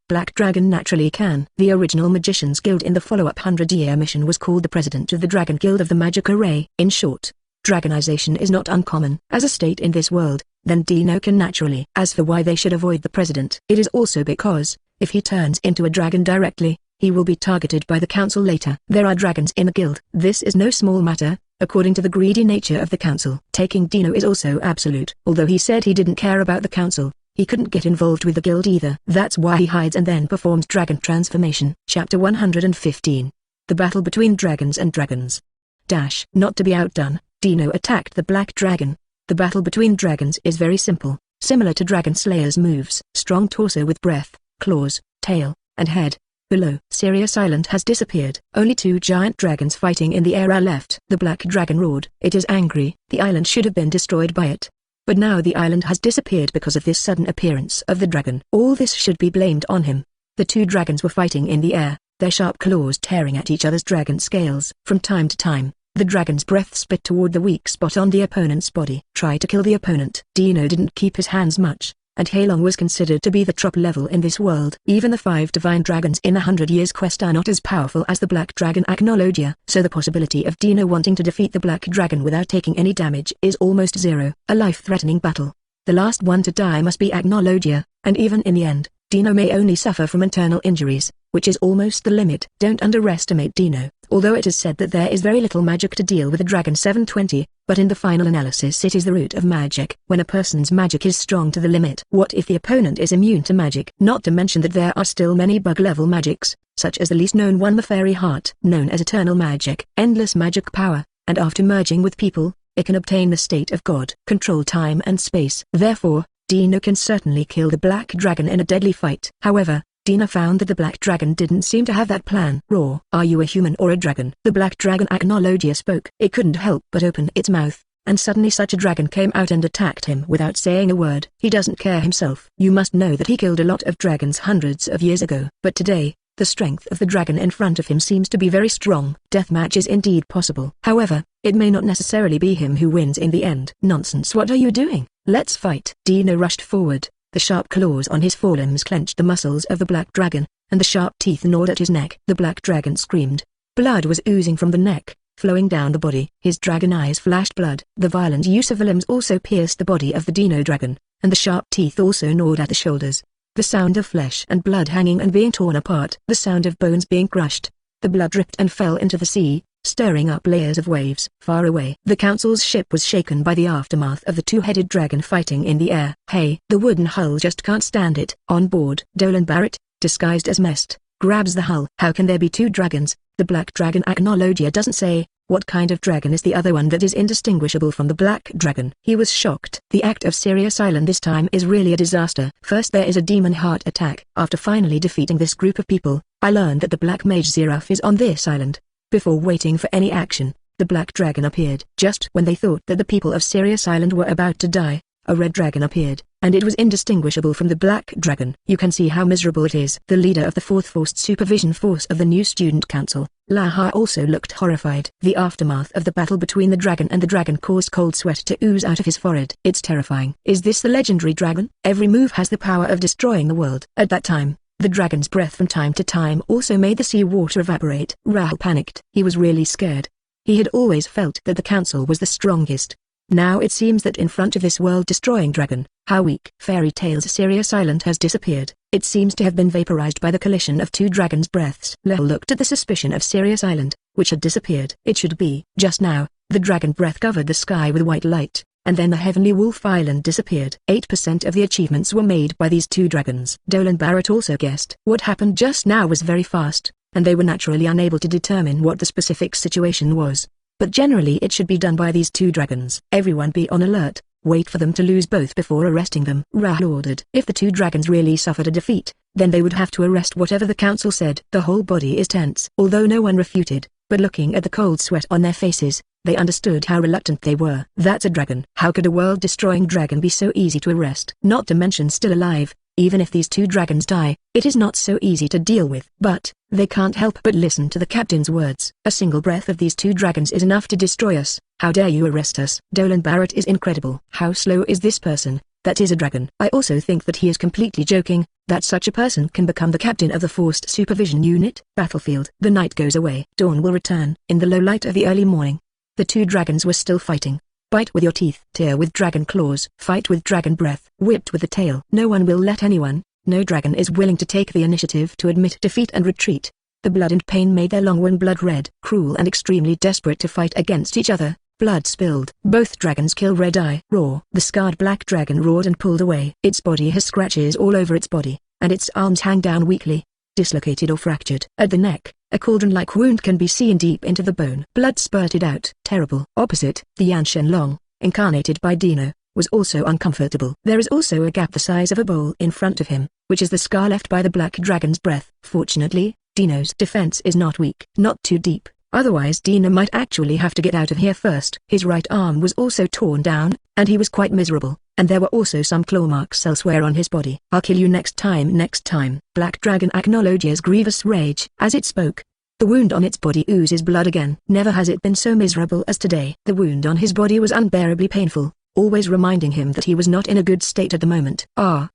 Black Dragon naturally can. The original Magician's Guild in the follow-up 100-year mission was called the President of the Dragon Guild of the Magic Array. In short, dragonization is not uncommon as a state in this world, then Dino can naturally. As for why they should avoid the President, it is also because, if he turns into a dragon directly, he will be targeted by the council later. There are dragons in the guild. This is no small matter, according to the greedy nature of the council. Taking Dino is also absolute. Although he said he didn't care about the council, he couldn't get involved with the guild either. That's why he hides and then performs dragon transformation. Chapter 115. The Battle Between Dragons and Dragons. Dash. Not to be outdone, Dino attacked the black dragon. The battle between dragons is very simple, similar to Dragon Slayer's moves. Strong torso with breath, claws, tail, and head. Below, Sirius Island has disappeared. Only two giant dragons fighting in the air are left. The black dragon roared. It is angry. The island should have been destroyed by it. But now the island has disappeared because of this sudden appearance of the dragon. All this should be blamed on him. The two dragons were fighting in the air, their sharp claws tearing at each other's dragon scales. From time to time, the dragon's breath spit toward the weak spot on the opponent's body. Try to kill the opponent. Dino didn't keep his hands much, and Hilo was considered to be the top level in this world. Even the 5 divine dragons in a 100 Years quest are not as powerful as the black dragon Acnologia, so the possibility of Dino wanting to defeat the black dragon without taking any damage is almost zero. A life-threatening battle. The last one to die must be Acnologia, and even in the end, Dino may only suffer from internal injuries, which is almost the limit. Don't underestimate Dino. Although it is said that there is very little magic to deal with a dragon 720, but in the final analysis it is the root of magic. When a person's magic is strong to the limit, what if the opponent is immune to magic? Not to mention that there are still many bug-level magics, such as the least known one, the fairy heart, known as eternal magic, endless magic power, and after merging with people, it can obtain the state of God, control time and space. Therefore, Dino can certainly kill the black dragon in a deadly fight. However, Dino found that the black dragon didn't seem to have that plan. Raw. Are you a human or a dragon? The black dragon Acnologia spoke. It couldn't help but open its mouth, and suddenly such a dragon came out and attacked him without saying a word. He doesn't care himself. You must know that he killed a lot of dragons hundreds of years ago. But today, the strength of the dragon in front of him seems to be very strong. Deathmatch is indeed possible. However, it may not necessarily be him who wins in the end. Nonsense, what are you doing? Let's fight. Dino rushed forward. The sharp claws on his forelimbs clenched the muscles of the black dragon, and the sharp teeth gnawed at his neck. The black dragon screamed. Blood was oozing from the neck, flowing down the body. His dragon eyes flashed blood. The violent use of the limbs also pierced the body of the Dino dragon, and the sharp teeth also gnawed at the shoulders. The sound of flesh and blood hanging and being torn apart. The sound of bones being crushed. The blood dripped and fell into the sea, stirring up layers of waves. Far away, the council's ship was shaken by the aftermath of the two-headed dragon fighting in the air. Hey, the wooden hull just can't stand it. On board, Dolan Barrett, disguised as Mest, grabs the hull. How can there be two dragons? The black dragon Acnologia doesn't say. What kind of dragon is the other one that is indistinguishable from the black dragon? He was shocked. The act of Sirius Island this time is really a disaster. First there is a demon heart attack. After finally defeating this group of people, I learned that the black mage Zeref is on this island. Before waiting for any action, the black dragon appeared. Just when they thought that the people of Sirius Island were about to die, a red dragon appeared, and it was indistinguishable from the black dragon. You can see how miserable it is. The leader of the 4th Forced Supervision Force of the new Student Council, Laha, also looked horrified. The aftermath of the battle between the dragon and the dragon caused cold sweat to ooze out of his forehead. It's terrifying. Is this the legendary dragon? Every move has the power of destroying the world. At that time, the dragon's breath from time to time also made the sea water evaporate. Rahul panicked. He was really scared. He had always felt that the council was the strongest. Now it seems that in front of this world-destroying dragon, how weak. Fairy Tale's Sirius Island has disappeared. It seems to have been vaporized by the collision of two dragons' breaths. Lel looked at the suspicion of Sirius Island, which had disappeared. It should be. Just now, the dragon breath covered the sky with white light, and then the Heavenly Wolf Island disappeared. 8% of the achievements were made by these two dragons. Dolan Barrett also guessed. What happened just now was very fast, and they were naturally unable to determine what the specific situation was. But generally it should be done by these two dragons. Everyone be on alert, wait for them to lose both before arresting them. Rahul ordered. If the two dragons really suffered a defeat, then they would have to arrest whatever the council said. The whole body is tense. Although no one refuted, but looking at the cold sweat on their faces, they understood how reluctant they were. That's a dragon. How could a world-destroying dragon be so easy to arrest? Not to mention still alive. Even if these two dragons die, it is not so easy to deal with. But they can't help but listen to the captain's words. A single breath of these two dragons is enough to destroy us. How dare you arrest us? Dolan Barrett is incredible. How slow is this person? That is a dragon. I also think that he is completely joking, that such a person can become the captain of the Forced Supervision Unit. Battlefield. The night goes away. Dawn will return. In the low light of the early morning, the two dragons were still fighting. Bite with your teeth. Tear with dragon claws. Fight with dragon breath. Whipped with the tail. No one will let anyone. No dragon is willing to take the initiative to admit defeat and retreat. The blood and pain made their long one blood red. Cruel and extremely desperate to fight against each other. Blood spilled. Both dragons kill Red Eye. Roar. The scarred black dragon roared and pulled away. Its body has scratches all over its body, and its arms hang down weakly, dislocated or fractured. At the neck, a cauldron-like wound can be seen deep into the bone. Blood spurted out. Terrible. Opposite, the Shuanglong, incarnated by Dino, was also uncomfortable. There is also a gap the size of a bowl in front of him, which is the scar left by the black dragon's breath. Fortunately, Dino's defense is not weak. Not too deep, otherwise Dino might actually have to get out of here first. His right arm was also torn down, and he was quite miserable, and there were also some claw marks elsewhere on his body. I'll kill you next time. Black dragon Acnologia's grievous rage. As it spoke, the wound on its body oozes blood again. Never has it been so miserable as today. The wound on his body was unbearably painful, always reminding him that he was not in a good state at the moment.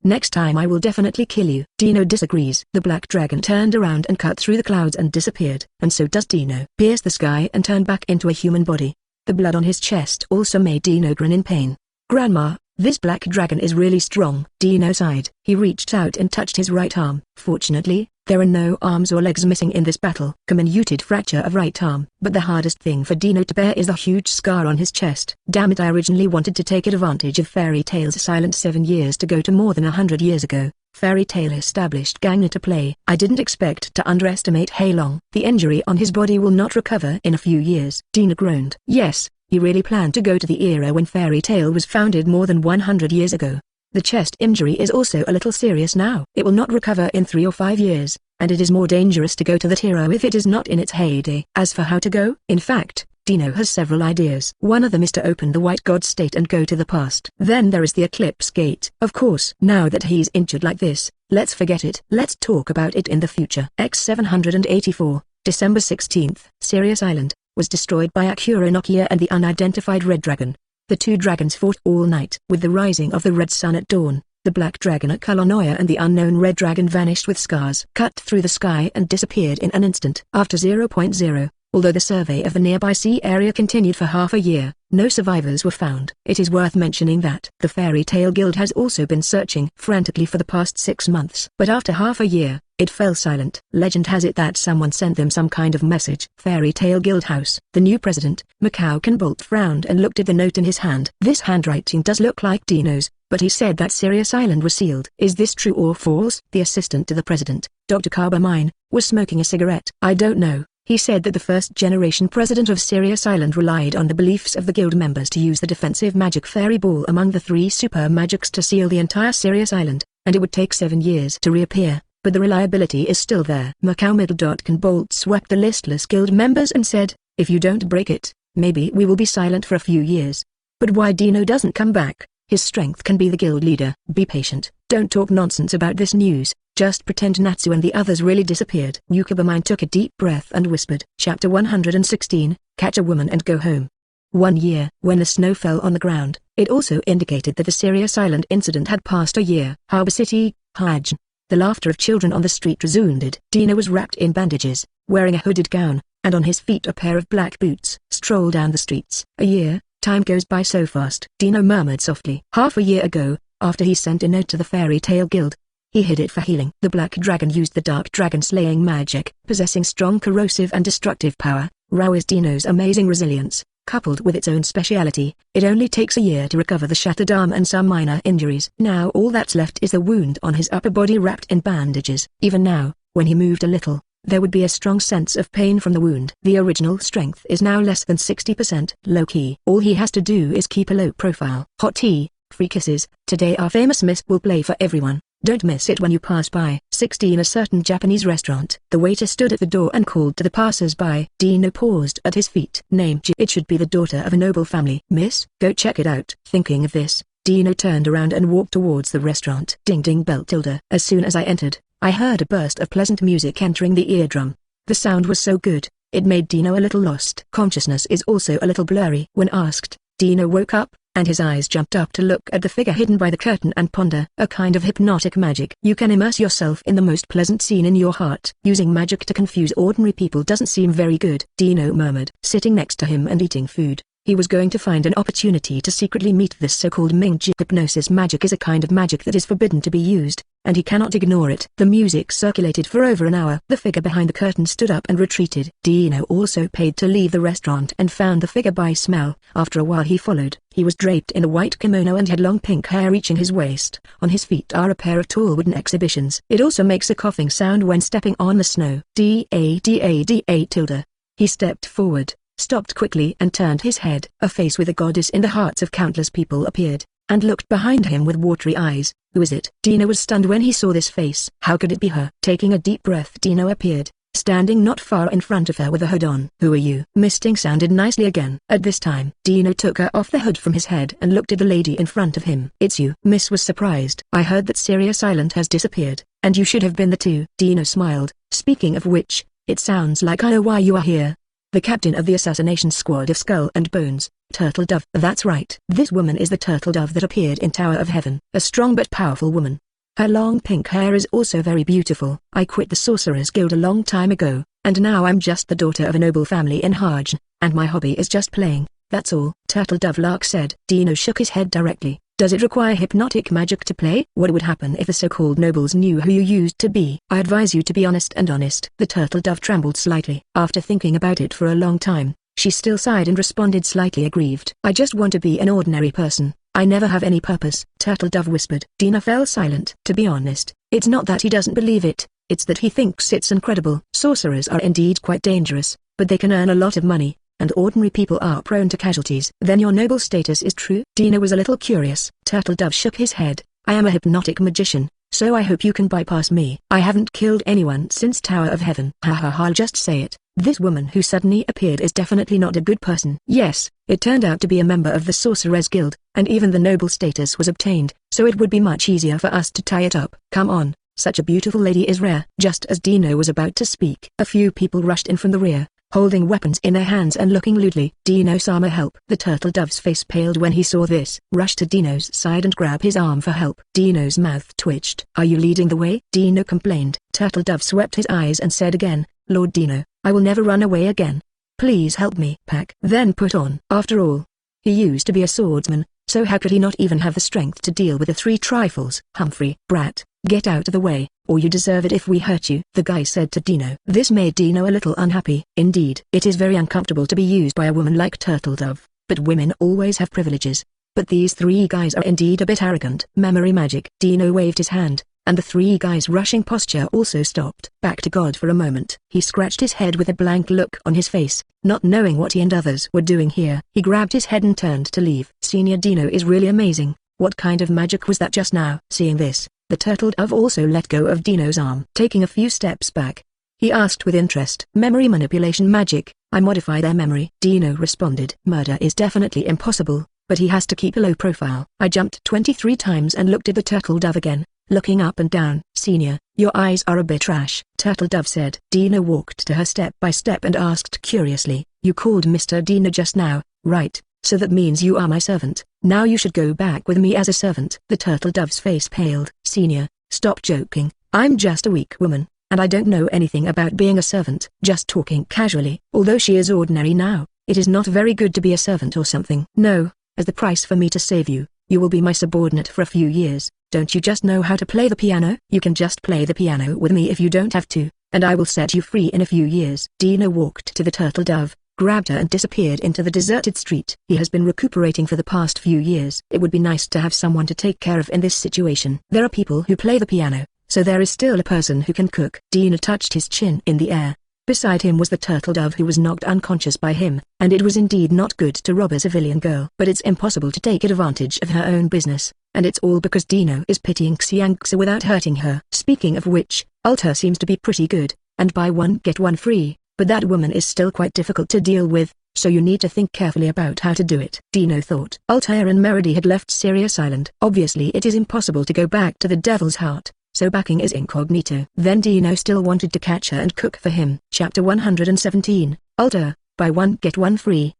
Next time I will definitely kill you. Dino disagrees. The black dragon turned around and cut through the clouds and disappeared, and so does Dino. Pierce the sky and turn back into a human body. The blood on his chest also made Dino grin in pain. Grandma, this black dragon is really strong. Dino sighed. He reached out and touched his right arm. Fortunately, There are no arms or legs missing in this battle. Comminuted fracture of right arm. But the hardest thing for Dino to bear is the huge scar on his chest. Damn it, I originally wanted to take advantage of Fairy Tail's silent 7 years to go to more than 100 years ago. Fairy Tail established Gangna to play. I didn't expect to underestimate Heilong. The injury on his body will not recover in a few years. Dino groaned. Yes, he really planned to go to the era when Fairy Tail was founded more than 100 years ago. The chest injury is also a little serious now. It will not recover in 3 or 5 years, and it is more dangerous to go to that era if it is not in its heyday. As for how to go, in fact, Dino has several ideas. One of them is to open the White God State and go to the past. Then there is the Eclipse Gate. Of course, now that he's injured like this, let's forget it. Let's talk about it in the future. X784, December 16th. Sirius Island was destroyed by Acnologia and the unidentified Red Dragon. The two dragons fought all night. With the rising of the red sun at dawn, the black dragon Acnologia and the unknown red dragon vanished with scars cut through the sky and disappeared in an instant. After 0.0, although the survey of the nearby sea area continued for half a year, no survivors were found. It is worth mentioning that the Fairy Tail Guild has also been searching frantically for the past 6 months. But after half a year, it fell silent. Legend has it that someone sent them some kind of message. Fairy Tail Guild House. The new president, Bolt, frowned and looked at the note in his hand. This handwriting does look like Dino's, but he said that Sirius Island was sealed. Is this true or false? The assistant to the president, Dr. Carbamine, was smoking a cigarette. I don't know. He said that the first-generation president of Sirius Island relied on the beliefs of the guild members to use the defensive magic fairy ball among the 3 super magics to seal the entire Sirius Island, and it would take 7 years to reappear, but the reliability is still there. Bolt swept the listless guild members and said, if you don't break it, maybe we will be silent for a few years. But why Dino doesn't come back? His strength can be the guild leader. Be patient. Don't talk nonsense about this news. Just pretend Natsu and the others really disappeared. Yukabamine took a deep breath and whispered. Chapter 116, Catch a Woman and Go Home. 1 year. When the snow fell on the ground, it also indicated that the Sirius Island incident had passed a year. Harbor City, Hajn. The laughter of children on the street resounded. Dino was wrapped in bandages, wearing a hooded gown, and on his feet a pair of black boots. Strolled down the streets. A year. Time goes by so fast. Dino murmured softly. Half a year ago, after he sent a note to the Fairy Tail Guild, he hid it for healing. The black dragon used the dark dragon slaying magic, possessing strong corrosive and destructive power. Rao is Dino's amazing resilience, coupled with its own speciality. It only takes a year to recover the shattered arm and some minor injuries. Now all that's left is the wound on his upper body wrapped in bandages. Even now, when he moved a little, there would be a strong sense of pain from the wound. The original strength is now less than 60%. Low-key. All he has to do is keep a low profile. Hot tea, free kisses. Today our famous miss will play for everyone. Don't miss it when you pass by. 16 A certain Japanese restaurant. The waiter stood at the door and called to the passers-by. Dino paused at his feet. Name G. It should be the daughter of a noble family. Miss, go check it out. Thinking of this, Dino turned around and walked towards the restaurant. Ding ding bell tilde. As soon as I entered, I heard a burst of pleasant music entering the eardrum. The sound was so good, it made Dino a little lost. Consciousness is also a little blurry. When asked, Dino woke up, and his eyes jumped up to look at the figure hidden by the curtain and ponder. A kind of hypnotic magic. You can immerse yourself in the most pleasant scene in your heart. Using magic to confuse ordinary people doesn't seem very good, Dino murmured. Sitting next to him and eating food, he was going to find an opportunity to secretly meet this so-called Mage. Hypnosis magic is a kind of magic that is forbidden to be used, and he cannot ignore it. The music circulated for over an hour. The figure behind the curtain stood up and retreated. Dino also paid to leave the restaurant and found the figure by smell. After a while he followed. He was draped in a white kimono and had long pink hair reaching his waist. On his feet are a pair of tall wooden exhibitions. It also makes a coughing sound when stepping on the snow. Da tilde. He stepped forward, stopped quickly and turned his head. A face with a goddess in the hearts of countless people appeared, and looked behind him with watery eyes. Who is it? Dino was stunned when he saw this face. How could it be her? Taking a deep breath, Dino appeared, standing not far in front of her with a hood on. Who are you? Misting sounded nicely again. At this time, Dino took her off the hood from his head and looked at the lady in front of him. It's you. Miss was surprised. I heard that Sirius Island has disappeared, and you should have been the too. Dino smiled. Speaking of which, it sounds like I know why you are here. The captain of the assassination squad of Skull and Bones, Turtle Dove. That's right. This woman is the Turtle Dove that appeared in Tower of Heaven. A strong but powerful woman. Her long pink hair is also very beautiful. I quit the Sorcerer's Guild a long time ago, and now I'm just the daughter of a noble family in Hajn, and my hobby is just playing, that's all. Turtle Dove Lark said. Dino shook his head directly. Does it require hypnotic magic to play? What would happen if the so-called nobles knew who you used to be? I advise you to be honest and honest. The turtle dove trembled slightly. After thinking about it for a long time, she still sighed and responded slightly aggrieved. I just want to be an ordinary person. I never have any purpose. Turtle dove whispered. Dino fell silent. To be honest, it's not that he doesn't believe it, it's that he thinks it's incredible. Sorcerers are indeed quite dangerous, but they can earn a lot of money, and ordinary people are prone to casualties. Then your noble status is true? Dino was a little curious. Turtle dove shook his head. I am a hypnotic magician, so I hope you can bypass me. I haven't killed anyone since Tower of Heaven. Ha ha ha, I'll just say it. This woman who suddenly appeared is definitely not a good person. Yes, it turned out to be a member of the Sorcerers Guild, and even the noble status was obtained, so it would be much easier for us to tie it up. Come on, such a beautiful lady is rare. Just as Dino was about to speak, a few people rushed in from the rear, holding weapons in their hands and looking lewdly. Dino-sama, help. The turtle dove's face paled when he saw this. Rushed to Dino's side and grabbed his arm for help. Dino's mouth twitched. Are you leading the way? Dino complained. Turtle dove swept his eyes and said again, Lord Dino, I will never run away again. Please help me. Pack. Then put on. After all, he used to be a swordsman, so how could he not even have the strength to deal with the three trifles? Humphrey, brat, get out of the way, or you deserve it if we hurt you, the guy said to Dino. This made Dino a little unhappy. Indeed, it is very uncomfortable to be used by a woman like Turtle Dove, but women always have privileges. But these three guys are indeed a bit arrogant. Memory magic. Dino waved his hand, and the three guys' rushing posture also stopped. Back to God for a moment. He scratched his head with a blank look on his face, not knowing what he and others were doing here. He grabbed his head and turned to leave. Senior Dino is really amazing. What kind of magic was that just now? Seeing this, the turtle dove also let go of Dino's arm. Taking a few steps back, he asked with interest. Memory manipulation magic. I modify their memory. Dino responded. Murder is definitely impossible, but he has to keep a low profile. I jumped 23 times and looked at the turtle dove again, looking up and down. Senior, your eyes are a bit trash, Turtle Dove said. Dino walked to her step by step and asked curiously, you called Mr. Dino just now, right? So that means you are my servant. Now you should go back with me as a servant. The turtle dove's face paled. Senior, stop joking. I'm just a weak woman, and I don't know anything about being a servant. Just talking casually. Although she is ordinary now, it is not very good to be a servant or something. No, as the price for me to save you, you will be my subordinate for a few years. Don't you just know how to play the piano? You can just play the piano with me if you don't have to, and I will set you free in a few years. Dino walked to the turtle dove, grabbed her and disappeared into the deserted street. He has been recuperating for the past few years. It would be nice to have someone to take care of in this situation. There are people who play the piano, so there is still a person who can cook. Dino touched his chin in the air. Beside him was the turtle dove who was knocked unconscious by him, and it was indeed not good to rob a civilian girl. But it's impossible to take advantage of her own business, and it's all because Dino is pitying Xiangxia without hurting her. Speaking of which, Ultear seems to be pretty good, and buy one get one free, but that woman is still quite difficult to deal with, so you need to think carefully about how to do it. Dino thought. Ultear and Meredy had left Sirius Island. Obviously it is impossible to go back to the Devil's Heart, so backing is incognito. Then Dino still wanted to catch her and cook for him. Chapter 117, Ultear, buy one get one free.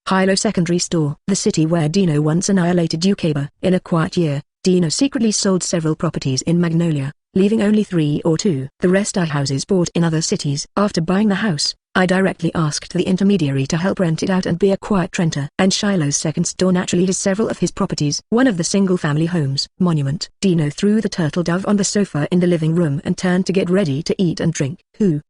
Hilo Secondary Store. The city where Dino once annihilated Yukaba. In a quiet year, Dino secretly sold several properties in Magnolia, leaving only 3 or 2. The rest are houses bought in other cities. After buying the house, I directly asked the intermediary to help rent it out and be a quiet renter. And Shiloh's second store naturally has several of his properties. One of the single-family homes. Monument. Dino threw the turtle dove on the sofa in the living room and turned to get ready to eat and drink.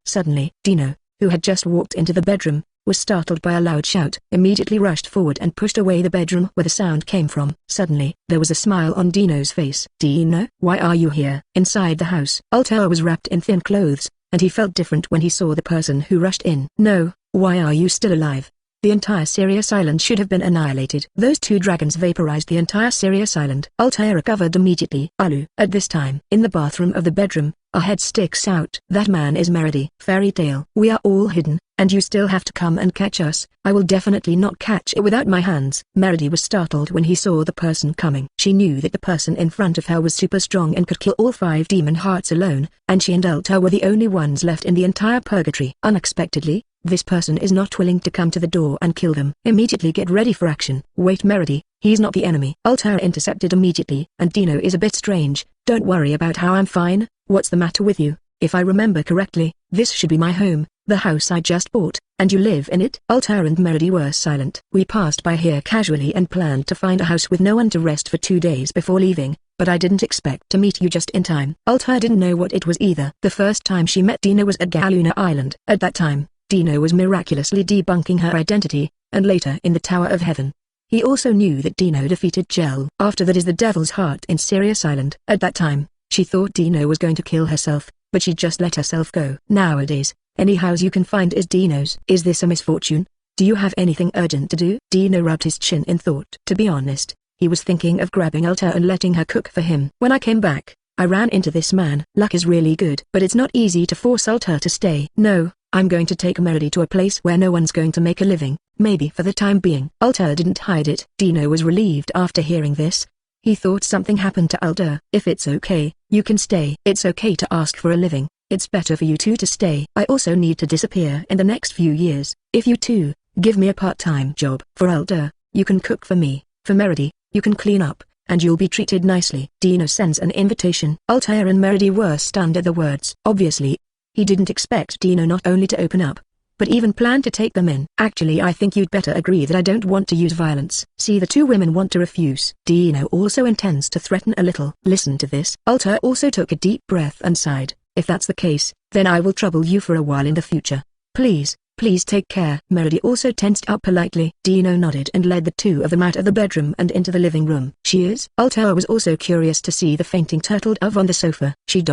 Suddenly, Dino, who had just walked into the bedroom, was startled by a loud shout. Immediately rushed forward and pushed away the bedroom where the sound came from. Suddenly, there was a smile on Dino's face. Dino, why are you here? Inside the house, Ultear was wrapped in thin clothes, and he felt different when he saw the person who rushed in. No, why are you still alive? The entire Sirius Island should have been annihilated. Those 2 dragons vaporized the entire Sirius Island. Ultear recovered immediately. Alu. At this time, in the bathroom of the bedroom, a head sticks out. That man is Meredy. Fairy tale. We are all hidden, and you still have to come and catch us. I will definitely not catch it without my hands. Meredy was startled when he saw the person coming. She knew that the person in front of her was super strong and could kill all 5 demon hearts alone, and she and Ultear were the only ones left in the entire purgatory. Unexpectedly, this person is not willing to come to the door and kill them. Immediately get ready for action. Wait, Meredy, he's not the enemy. Ultear intercepted immediately. And Dino is a bit strange. Don't worry about how I'm fine. What's the matter with you? If I remember correctly, this should be my home, the house I just bought. And you live in it? Ultear and Meredy were silent. We passed by here casually and planned to find a house with no one to rest for 2 days before leaving, but I didn't expect to meet you just in time. Ultear didn't know what it was either. The first time she met Dino was at Galuna Island. At that time, Dino was miraculously debunking her identity, and later in the Tower of Heaven. He also knew that Dino defeated Gel. After that is the Devil's Heart in Sirius Island. At that time, she thought Dino was going to kill herself, but she just let herself go. Nowadays, any house you can find is Dino's. Is this a misfortune? Do you have anything urgent to do? Dino rubbed his chin in thought. To be honest, he was thinking of grabbing Ultear and letting her cook for him. When I came back, I ran into this man. Luck is really good, but it's not easy to force Ultear to stay. No, I'm going to take Meredy to a place where no one's going to make a living, maybe for the time being. Ultear didn't hide it. Dino was relieved after hearing this. He thought something happened to Ultear. If it's okay, you can stay. It's okay to ask for a living. It's better for you two to stay. I also need to disappear in the next few years. If you two give me a part-time job. For Ultear, you can cook for me. For Meredy, you can clean up, and you'll be treated nicely. Dino sends an invitation. Ultear and Meredy were stunned at the words. Obviously, he didn't expect Dino not only to open up, but even plan to take them in. Actually, I think you'd better agree that I don't want to use violence. See, the two women want to refuse. Dino also intends to threaten a little. Listen to this. Ultear also took a deep breath and sighed. If that's the case, then I will trouble you for a while in the future. Please take care. Meredy also tensed up politely. Dino nodded and led the two of them out of the bedroom and into the living room. She is? Ultear was also curious to see the fainting turtle dove on the sofa. She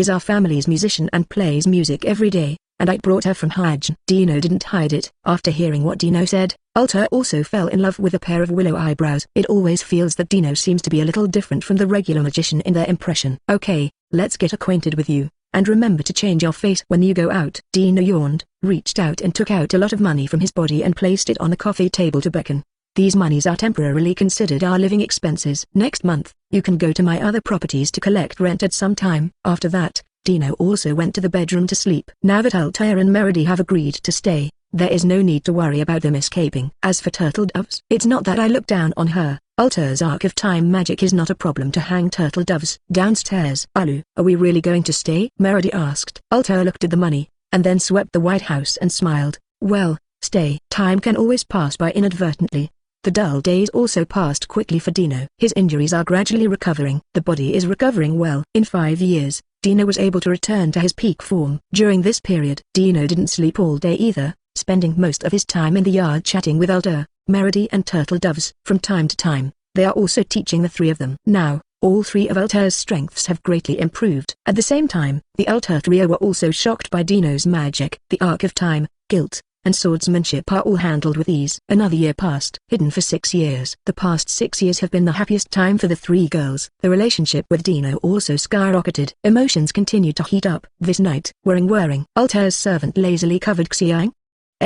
is our family's musician and plays music every day, and I brought her from Hajj. Dino didn't hide it. After hearing what Dino said, Ultear also fell in love with a pair of willow eyebrows. It always feels that Dino seems to be a little different from the regular magician in their impression. Okay, let's get acquainted with you. And remember to change your face when you go out. Dino yawned, reached out and took out a lot of money from his body and placed it on the coffee table to beckon. These monies are temporarily considered our living expenses. Next month, you can go to my other properties to collect rent at some time. After that, Dino also went to the bedroom to sleep. Now that Ultear and Meredy have agreed to stay, there is no need to worry about them escaping. As for turtle doves, it's not that I look down on her. Ultear's Arc of Time magic is not a problem to hang turtle doves. Downstairs. Alu, are we really going to stay? Meredy asked. Ultear looked at the money, and then swept the White House and smiled. Well, stay. Time can always pass by inadvertently. The dull days also passed quickly for Dino. His injuries are gradually recovering. The body is recovering well. In 5 years, Dino was able to return to his peak form. During this period, Dino didn't sleep all day either, spending most of his time in the yard chatting with Ultear, Meredy and turtle doves. From time to time, they are also teaching the three of them. Now, all three of Ultear's strengths have greatly improved. At the same time, the Ultear trio were also shocked by Dino's magic. The Arc of Time, guilt, and swordsmanship are all handled with ease. Another year passed. Hidden for 6 years. The past 6 years have been the happiest time for the three girls. The relationship with Dino also skyrocketed. Emotions continued to heat up. This night, whirring. Ultear's servant lazily covered Xiang's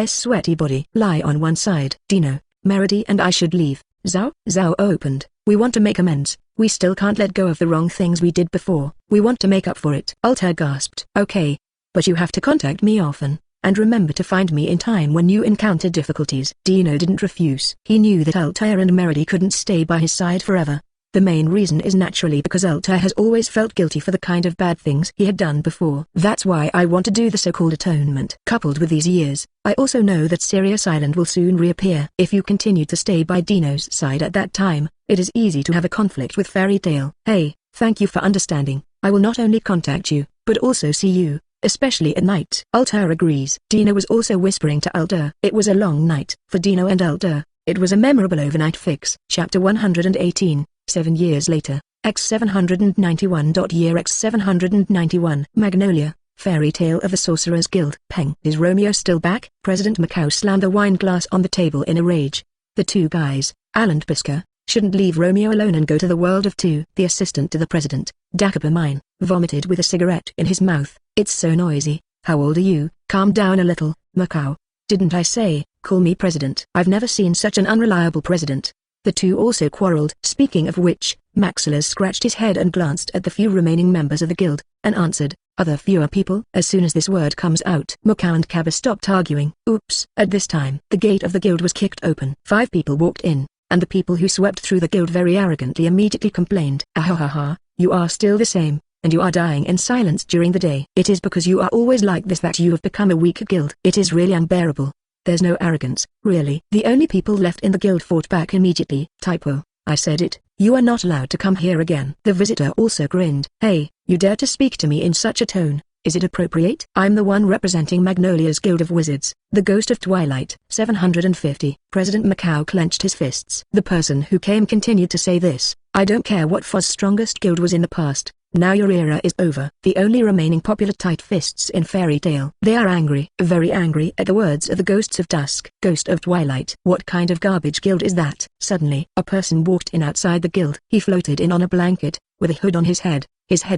sweaty body. Lie on one side. Dino, Meredy and I should leave. Zhao opened. We want to make amends. We still can't let go of the wrong things we did before. We want to make up for it. Ultear gasped. Okay. But you have to contact me often. And remember to find me in time when you encounter difficulties. Dino didn't refuse. He knew that Ultear and Meredy couldn't stay by his side forever. The main reason is naturally because Ultear has always felt guilty for the kind of bad things he had done before. That's why I want to do the so-called atonement. Coupled with these years, I also know that Sirius Island will soon reappear. If you continue to stay by Dino's side at that time, it is easy to have a conflict with Fairy Tail. Hey, thank you for understanding. I will not only contact you, but also see you, especially at night. Ultear agrees. Dino was also whispering to Ultear. It was a long night. For Dino and Ultear, it was a memorable overnight fix. Chapter 118, 7 years later, X791.Year X791. Magnolia, Fairy Tale of the Sorcerer's Guild. Peng. Is Romeo still back? President Macau slammed a wine glass on the table in a rage. The two guys, Al and Bisker, shouldn't leave Romeo alone and go to the world of two. The assistant to the president, Dakapamine, vomited with a cigarette in his mouth. It's so noisy. How old are you? Calm down a little, Macau. Didn't I say, call me president? I've never seen such an unreliable president. The two also quarreled. Speaking of which, Maxilas scratched his head and glanced at the few remaining members of the guild, and answered, "Other fewer people?" As soon as this word comes out, Macau and Kaba stopped arguing. Oops. At this time, the gate of the guild was kicked open. 5 people walked in, and the people who swept through the guild very arrogantly immediately complained. "Ahahaha, you are still the same. and you are dying in silence during the day. It is because you are always like this that you have become a weak guild. It is really unbearable. There's no arrogance, really. The only people left in the guild fought back immediately. Typo, I said it. You are not allowed to come here again. The visitor also grinned. Hey, you dare to speak to me in such a tone? Is it appropriate? I'm the one representing Magnolia's Guild of Wizards, the Ghost of Twilight. 750. President Macau clenched his fists. The person who came continued to say this. I don't care what Foz's strongest guild was in the past. Now your era is over. The only remaining popular tight fists in Fairy Tail. They are angry, very angry at the words of the Ghosts of Dusk. Ghost of Twilight. What kind of garbage guild is that? Suddenly, a person walked in outside the guild. He floated in on a blanket, with a hood on his head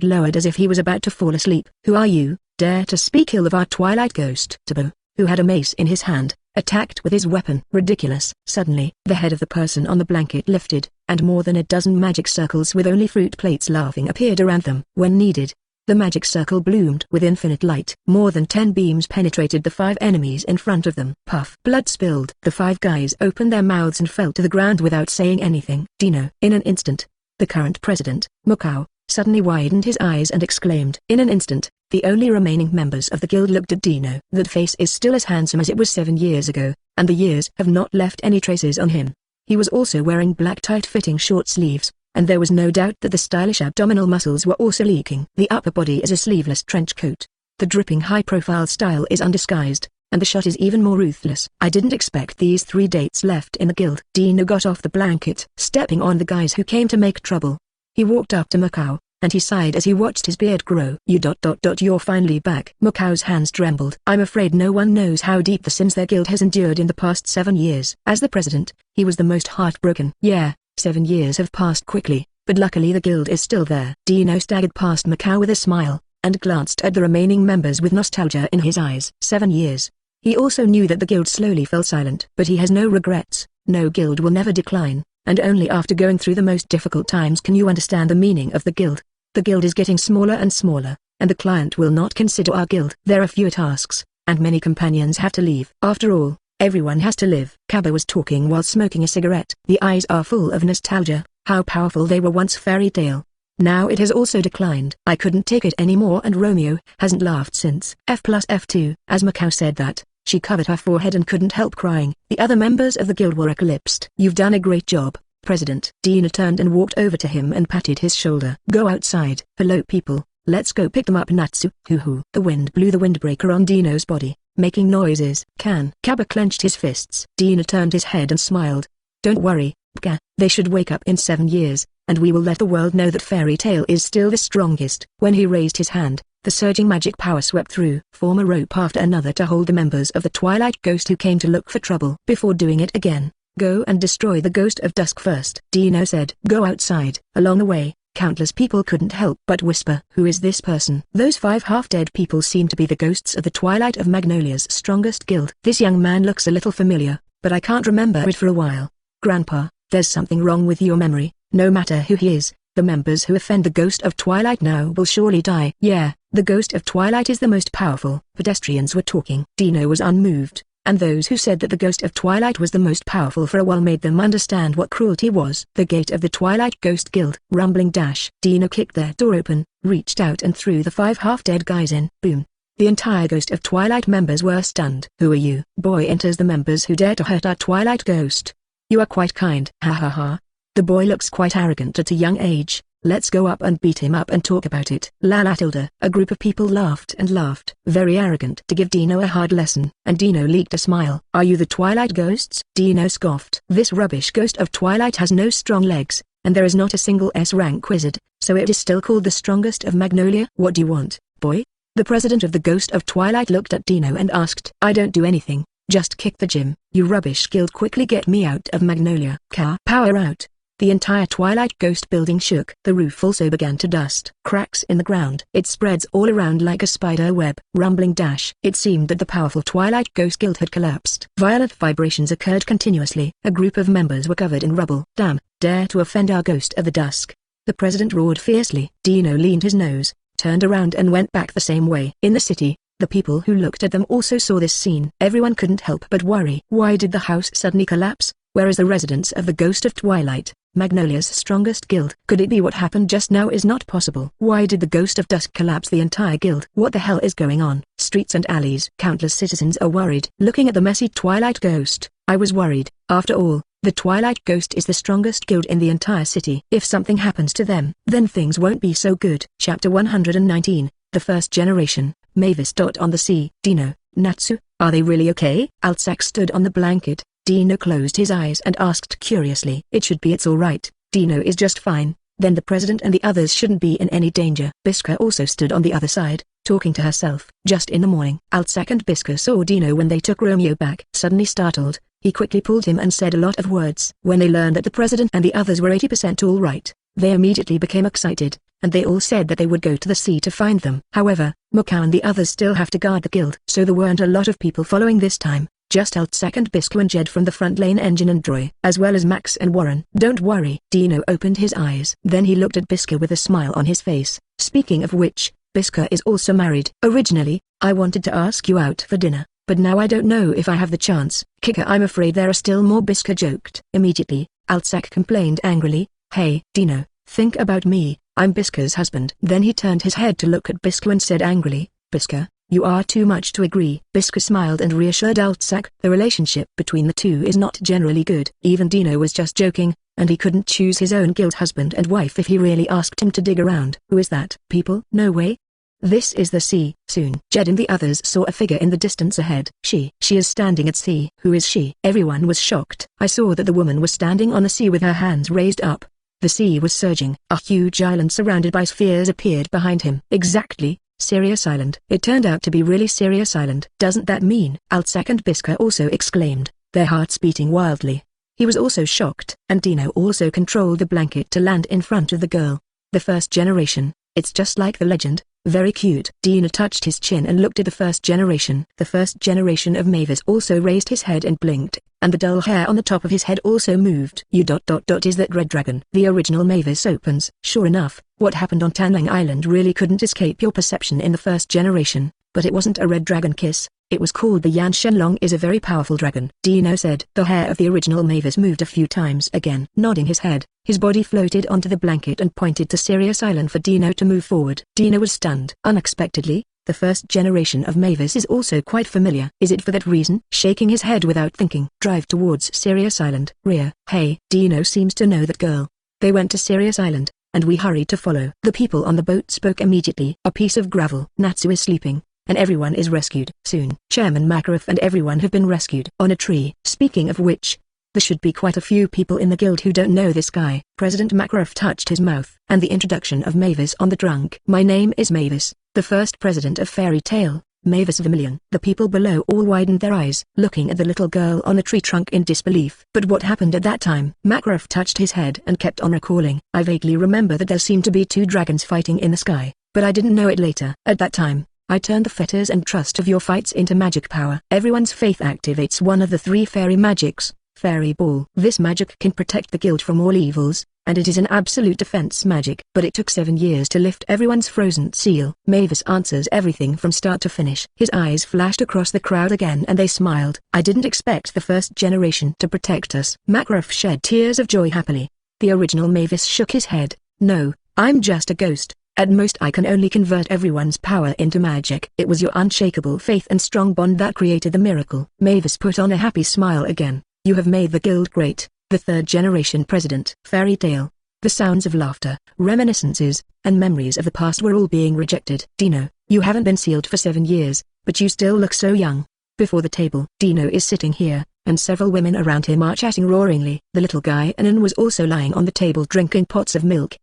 lowered as if he was about to fall asleep. Who are you? Dare to speak ill of our Twilight Ghost? Taboo, who had a mace in his hand, attacked with his weapon. Ridiculous. Suddenly, the head of the person on the blanket lifted, and more than a dozen magic circles with only fruit plates laughing appeared around them. When needed, the magic circle bloomed with infinite light. More than 10 beams penetrated the 5 enemies in front of them. Puff. Blood spilled. The 5 guys opened their mouths and fell to the ground without saying anything. Dino. In an instant, the current president, Macau, suddenly widened his eyes and exclaimed. In an instant, the only remaining members of the guild looked at Dino. That face is still as handsome as it was 7 years ago, and the years have not left any traces on him. He was also wearing black tight-fitting short sleeves, and there was no doubt that the stylish abdominal muscles were also leaking. The upper body is a sleeveless trench coat. The dripping high-profile style is undisguised, and the shot is even more ruthless. I didn't expect these 3 dates left in the guild. Dino got off the blanket, stepping on the guys who came to make trouble. He walked up to Macau, and he sighed as he watched his beard grow. You're finally back. Macau's hands trembled. I'm afraid no one knows how deep the sins their guild has endured in the past 7 years. As the president, he was the most heartbroken. Yeah, 7 years have passed quickly, but luckily the guild is still there. Dino staggered past Macau with a smile, and glanced at the remaining members with nostalgia in his eyes. 7 years. He also knew that the guild slowly fell silent. But he has no regrets. No guild will never decline, and only after going through the most difficult times can you understand the meaning of the guild. The guild is getting smaller and smaller, and the client will not consider our guild. There are fewer tasks, and many companions have to leave. After all, everyone has to live. Kaba was talking while smoking a cigarette. The eyes are full of nostalgia. How powerful they were once. Fairy Tail. Now it has also declined. I couldn't take it anymore, and Romeo hasn't laughed since F+F2. As Macau said that, she covered her forehead and couldn't help crying. The other members of the guild were eclipsed. You've done a great job, President. Dino turned and walked over to him and patted his shoulder. Go outside. Hello people, let's go pick them up. Natsu. Hoo-hoo. The wind blew the windbreaker on Dino's body, making noises. Kaba clenched his fists. Dino turned his head and smiled. Don't worry, Pka. They should wake up in 7 years, and we will let the world know that Fairy Tail is still the strongest. When he raised his hand, the surging magic power swept through, form a rope after another to hold the members of the Twilight Ghost who came to look for trouble. Before doing it again, go and destroy the Ghost of Dusk first. Dino said. Go outside. Along the way, countless people couldn't help but whisper. Who is this person? Those 5 half-dead people seem to be the ghosts of the Twilight of Magnolia's strongest guild. This young man looks a little familiar, but I can't remember it for a while. Grandpa, there's something wrong with your memory. No matter who he is, the members who offend the Ghost of Twilight now will surely die. Yeah, the Ghost of Twilight is the most powerful. Pedestrians were talking. Dino was unmoved, and those who said that the Ghost of Twilight was the most powerful for a while made them understand what cruelty was. The gate of the Twilight Ghost Guild. Rumbling dash. Dino kicked their door open, reached out and threw the 5 half-dead guys in. Boom. The entire Ghost of Twilight members were stunned. Who are you? Boy enters the members who dare to hurt our Twilight Ghost. You are quite kind. Ha ha ha. The boy looks quite arrogant at a young age. Let's go up and beat him up and talk about it. La la Tilda. A group of people laughed and laughed. Very arrogant to give Dino a hard lesson. And Dino leaked a smile. Are you the Twilight Ghosts? Dino scoffed. This rubbish Ghost of Twilight has no strong legs, and there is not a single S-rank wizard, so it is still called the strongest of Magnolia. What do you want, boy? The president of the Ghost of Twilight looked at Dino and asked. I don't do anything, just kick the gym. You rubbish guild, quickly get me out of Magnolia. Power out. The entire Twilight Ghost building shook. The roof also began to dust. Cracks in the ground. It spreads all around like a spider web. Rumbling dash. It seemed that the powerful Twilight Ghost Guild had collapsed. Violent vibrations occurred continuously. A group of members were covered in rubble. Damn, dare to offend our Ghost of the Dusk. The president roared fiercely. Dino leaned his nose, turned around and went back the same way. In the city, the people who looked at them also saw this scene. Everyone couldn't help but worry. Why did the house suddenly collapse? Where is the residence of the Ghost of Twilight? Magnolia's strongest guild. Could it be what happened just now is not possible? Why did the Ghost of Dusk collapse the entire guild? What the hell is going on? Streets and alleys. Countless citizens are worried. Looking at the messy Twilight Ghost, I was worried. After all, the Twilight Ghost is the strongest guild in the entire city. If something happens to them, then things won't be so good. Chapter 119, The First Generation, Mavis.on the sea. Dino, Natsu, are they really okay? Altsak stood on the blanket. Dino closed his eyes and asked curiously. It's all right. Dino is just fine. Then the president and the others shouldn't be in any danger. Biska also stood on the other side, talking to herself. Just in the morning, Altsak and Biska saw Dino when they took Romeo back. Suddenly startled, he quickly pulled him and said a lot of words. When they learned that the president and the others were 80% all right, they immediately became excited, and they all said that they would go to the sea to find them. However, Mokau and the others still have to guard the guild. So there weren't a lot of people following this time. Just Altsak and Biska and Jed from the front lane engine and Droy, as well as Max and Warren. Don't worry. Dino opened his eyes. Then he looked at Biska with a smile on his face. Speaking of which, Biska is also married. Originally, I wanted to ask you out for dinner, but now I don't know if I have the chance. Kicker, I'm afraid there are still more. Biska joked. Immediately, Altsak complained angrily, Hey, Dino, think about me, I'm Biska's husband. Then he turned his head to look at Biska and said angrily, Biska, you are too much to agree. Biska smiled and reassured Altsak. The relationship between the two is not generally good. Even Dino was just joking, and he couldn't choose his own guild husband and wife if he really asked him to dig around. Who is that? People? No way. This is the sea. Soon, Jed and the others saw a figure in the distance ahead. She is standing at sea. Who is she? Everyone was shocked. I saw that the woman was standing on the sea with her hands raised up. The sea was surging. A huge island surrounded by spheres appeared behind him. Exactly. Sirius Island. It turned out to be really Sirius Island. Doesn't that mean? Altsak and Biska also exclaimed, their hearts beating wildly. He was also shocked. And Dino also controlled the blanket to land in front of the girl. The first generation. It's just like the legend. Very cute. Dino touched his chin and looked at the first generation. The first generation of Mavis also raised his head and blinked, and the dull hair on the top of his head also moved. Is that red dragon? The original Mavis opens. Sure enough, what happened on Tanlang Island really couldn't escape your perception in the first generation, but it wasn't a red dragon kiss. It was called the Yan. Shuanglong is a very powerful dragon. Dino said. The hair of the original Mavis moved a few times again. Nodding his head, his body floated onto the blanket and pointed to Sirius Island for Dino to move forward. Dino was stunned. Unexpectedly, the first generation of Mavis is also quite familiar. Is it for that reason? Shaking his head without thinking. Drive towards Sirius Island. Rear. Hey, Dino seems to know that girl. They went to Sirius Island, and we hurried to follow. The people on the boat spoke immediately. A piece of gravel. Natsu is sleeping, and everyone is rescued. Soon, Chairman Makarov and everyone have been rescued. On a tree. Speaking of which, there should be quite a few people in the guild who don't know this guy. President Makarov touched his mouth. And the introduction of Mavis on the trunk. My name is Mavis, the first president of Fairy Tale, Mavis Vermilion. The people below all widened their eyes, looking at the little girl on the tree trunk in disbelief. But what happened at that time? Makarov touched his head and kept on recalling. I vaguely remember that there seemed to be two dragons fighting in the sky, but I didn't know it later. At that time, I turned the fetters and trust of your fights into magic power. Everyone's faith activates one of the three fairy magics, Fairy Ball. This magic can protect the guild from all evils, and it is an absolute defense magic. But it took 7 years to lift everyone's frozen seal. Mavis answers everything from start to finish. His eyes flashed across the crowd again and they smiled. I didn't expect the first generation to protect us. Makarov shed tears of joy happily. The original Mavis shook his head. No, I'm just a ghost. At most I can only convert everyone's power into magic. It was your unshakable faith and strong bond that created the miracle. Mavis put on a happy smile again. You have made the guild great. The third generation president. Fairy Tale. The sounds of laughter, reminiscences, and memories of the past were all being rejected. Dino, you haven't been sealed for 7 years, but you still look so young. Before the table, Dino is sitting here, and several women around him are chatting roaringly. The little guy Anon was also lying on the table drinking pots of milk.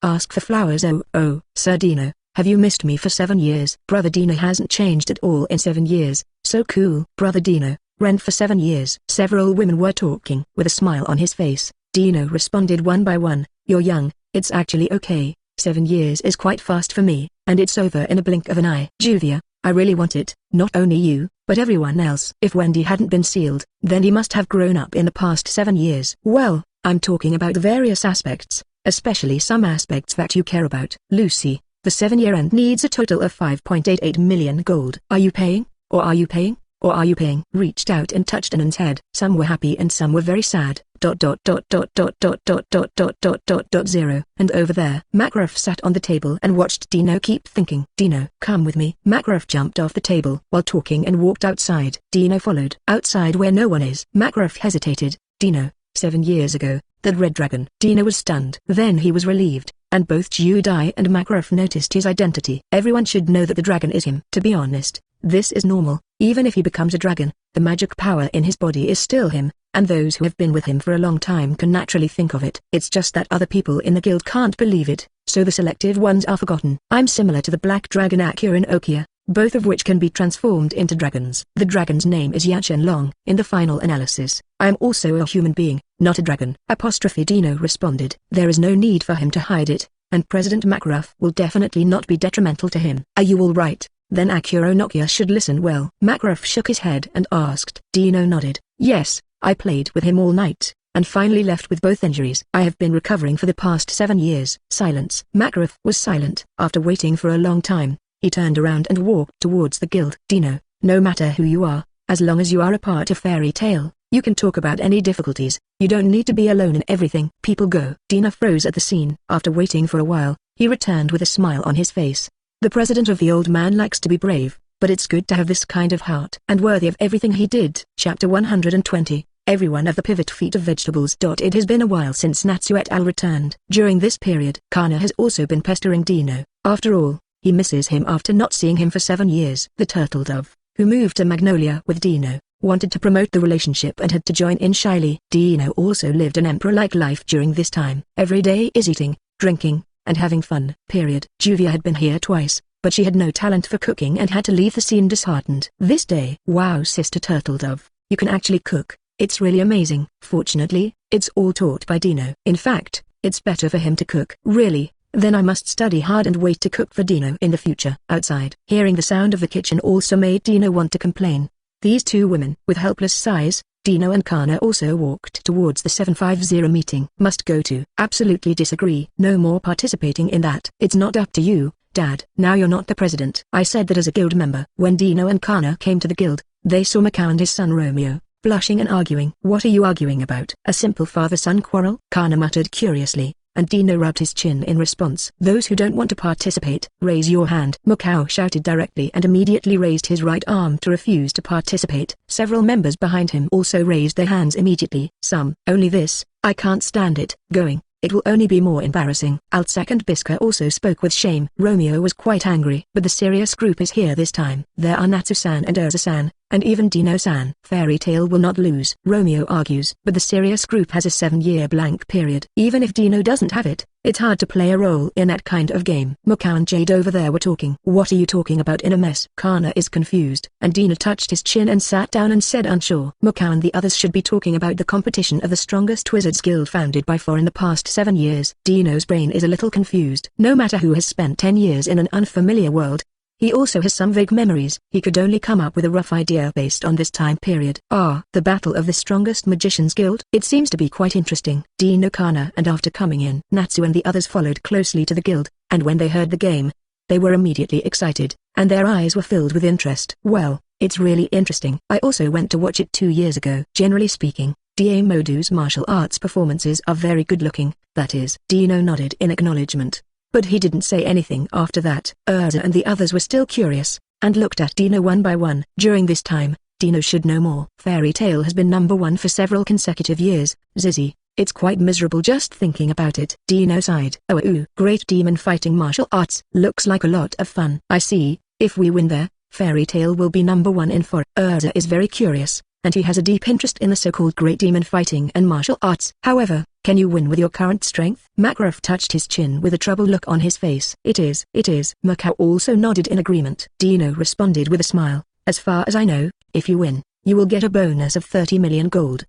Ask for flowers. Oh, Sir Dino, have you missed me for 7 years? Brother Dino hasn't changed at all in 7 years. So cool. Brother Dino, rent for 7 years. Several women were talking. With a smile on his face, Dino responded one by one. You're young, it's actually okay. 7 years is quite fast for me, and it's over in a blink of an eye. Juvia, I really want it, not only you, but everyone else. If Wendy hadn't been sealed, then he must have grown up in the past 7 years. Well, I'm talking about the various aspects, especially some aspects that you care about. Lucy, the 7-year end needs a total of 5.88 million gold. Are you paying? Or are you paying? Or are you paying? Reached out and touched Anon's head. Some were happy and some were very sad. 0. And over there, Makarov sat on the table and watched Dino keep thinking. Dino, come with me. Makarov jumped off the table while talking and walked outside. Dino followed. Outside where no one is, Makarov hesitated. Dino, 7 years ago, that red dragon. Dino was stunned. Then he was relieved, and both Judai and Makarov noticed his identity. Everyone should know that the dragon is him. To be honest, this is normal. Even if he becomes a dragon, the magic power in his body is still him, and those who have been with him for a long time can naturally think of it. It's just that other people in the guild can't believe it, so the selected ones are forgotten. I'm similar to the black dragon Acura and Ultear, both of which can be transformed into dragons. The dragon's name is Shuanglong. In the final analysis, I am also a human being, not a dragon. Dino responded. There is no need for him to hide it, and President Makarov will definitely not be detrimental to him. Are you all right? Then Acnologia should listen well. Makarov shook his head and asked. Dino nodded. Yes, I played with him all night, and finally left with both injuries. I have been recovering for the past 7 years. Silence. Makarov was silent. After waiting for a long time, he turned around and walked towards the guild. Dino, no matter who you are, as long as you are a part of Fairy Tail, you can talk about any difficulties. You don't need to be alone in everything. People go. Dino froze at the scene. After waiting for a while, he returned with a smile on his face. The president of the old man likes to be brave, but it's good to have this kind of heart. And worthy of everything he did. Chapter 120. Everyone of the pivot feet of vegetables.It has been a while since Natsu et al. Returned. During this period, Kana has also been pestering Dino. After all, he misses him after not seeing him for 7 years. The turtle dove, who moved to Magnolia with Dino, wanted to promote the relationship and had to join in shyly. Dino also lived an emperor-like life during this time. Every day is eating, drinking, and having fun. Juvia had been here twice, but she had no talent for cooking and had to leave the scene disheartened. This day, wow, Sister Turtle Dove, you can actually cook. It's really amazing. Fortunately, it's all taught by Dino. In fact, it's better for him to cook. Really? Then I must study hard and wait to cook for Dino in the future. Outside, hearing the sound of the kitchen also made Dino want to complain. These two women, with helpless sighs, Dino and Kana also walked towards the 750 meeting. Must go to. Absolutely disagree. No more participating in that. It's not up to you, Dad. Now you're not the president. I said that as a guild member. When Dino and Kana came to the guild, they saw Macau and his son Romeo, blushing and arguing. What are you arguing about? A simple father-son quarrel? Kana muttered curiously, and Dino rubbed his chin in response. Those who don't want to participate, raise your hand. Macau shouted directly and immediately raised his right arm to refuse to participate. Several members behind him also raised their hands immediately. Some, only this, I can't stand it. Going, it will only be more embarrassing. Altsak and Biska also spoke with shame. Romeo was quite angry. But the serious group is here this time. There are Natsu-san and Urza-san, and even Dino-san. Fairy Tail will not lose, Romeo argues. But the serious group has a 7-year blank period. Even if Dino doesn't have it, it's hard to play a role in that kind of game. Macau and Jade over there were talking. What are you talking about in a mess? Kana is confused, and Dino touched his chin and sat down and said unsure. Macau and the others should be talking about the competition of the strongest wizards guild founded by 4 in the past 7 years. Dino's brain is a little confused. No matter who has spent 10 years in an unfamiliar world, he also has some vague memories. He could only come up with a rough idea based on this time period. The battle of the strongest magicians guild? It seems to be quite interesting. Dino, Kana, and after coming in, Natsu and the others followed closely to the guild, and when they heard the game, they were immediately excited, and their eyes were filled with interest. Well, it's really interesting. I also went to watch it 2 years ago. Generally speaking, Da Modu's martial arts performances are very good looking, that is. Dino nodded in acknowledgement, but he didn't say anything after that. Urza and the others were still curious, and looked at Dino one by one. During this time, Dino should know more. Fairy Tail has been #1 for several consecutive years. Zizzy, it's quite miserable just thinking about it. Dino sighed. Great demon fighting martial arts. Looks like a lot of fun. I see, if we win there, Fairy Tail will be #1 in 4. Urza is very curious, and he has a deep interest in the so-called great demon fighting and martial arts. However, can you win with your current strength? Makarov touched his chin with a troubled look on his face. It is. Macau also nodded in agreement. Dino responded with a smile. As far as I know, if you win, you will get a bonus of 30 million gold.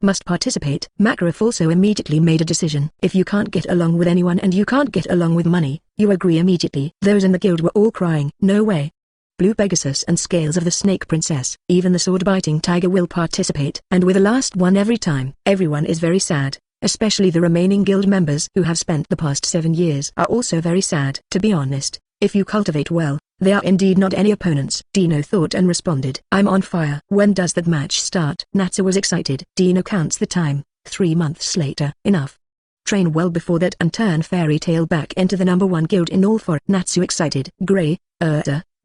Must participate. Makarov also immediately made a decision. If you can't get along with anyone and you can't get along with money, you agree immediately. Those in the guild were all crying. No way. Blue Pegasus and Scales of the Snake Princess. Even the sword-biting tiger will participate. And with the last one every time. Everyone is very sad, especially the remaining guild members who have spent the past 7 years are also very sad. To be honest, if you cultivate well, they are indeed not any opponents. Dino thought and responded. I'm on fire. When does that match start? Natsu was excited. Dino counts the time. 3 months later. Enough. Train well before that and turn Fairy Tail back into the #1 guild in all for Natsu excited. Gray,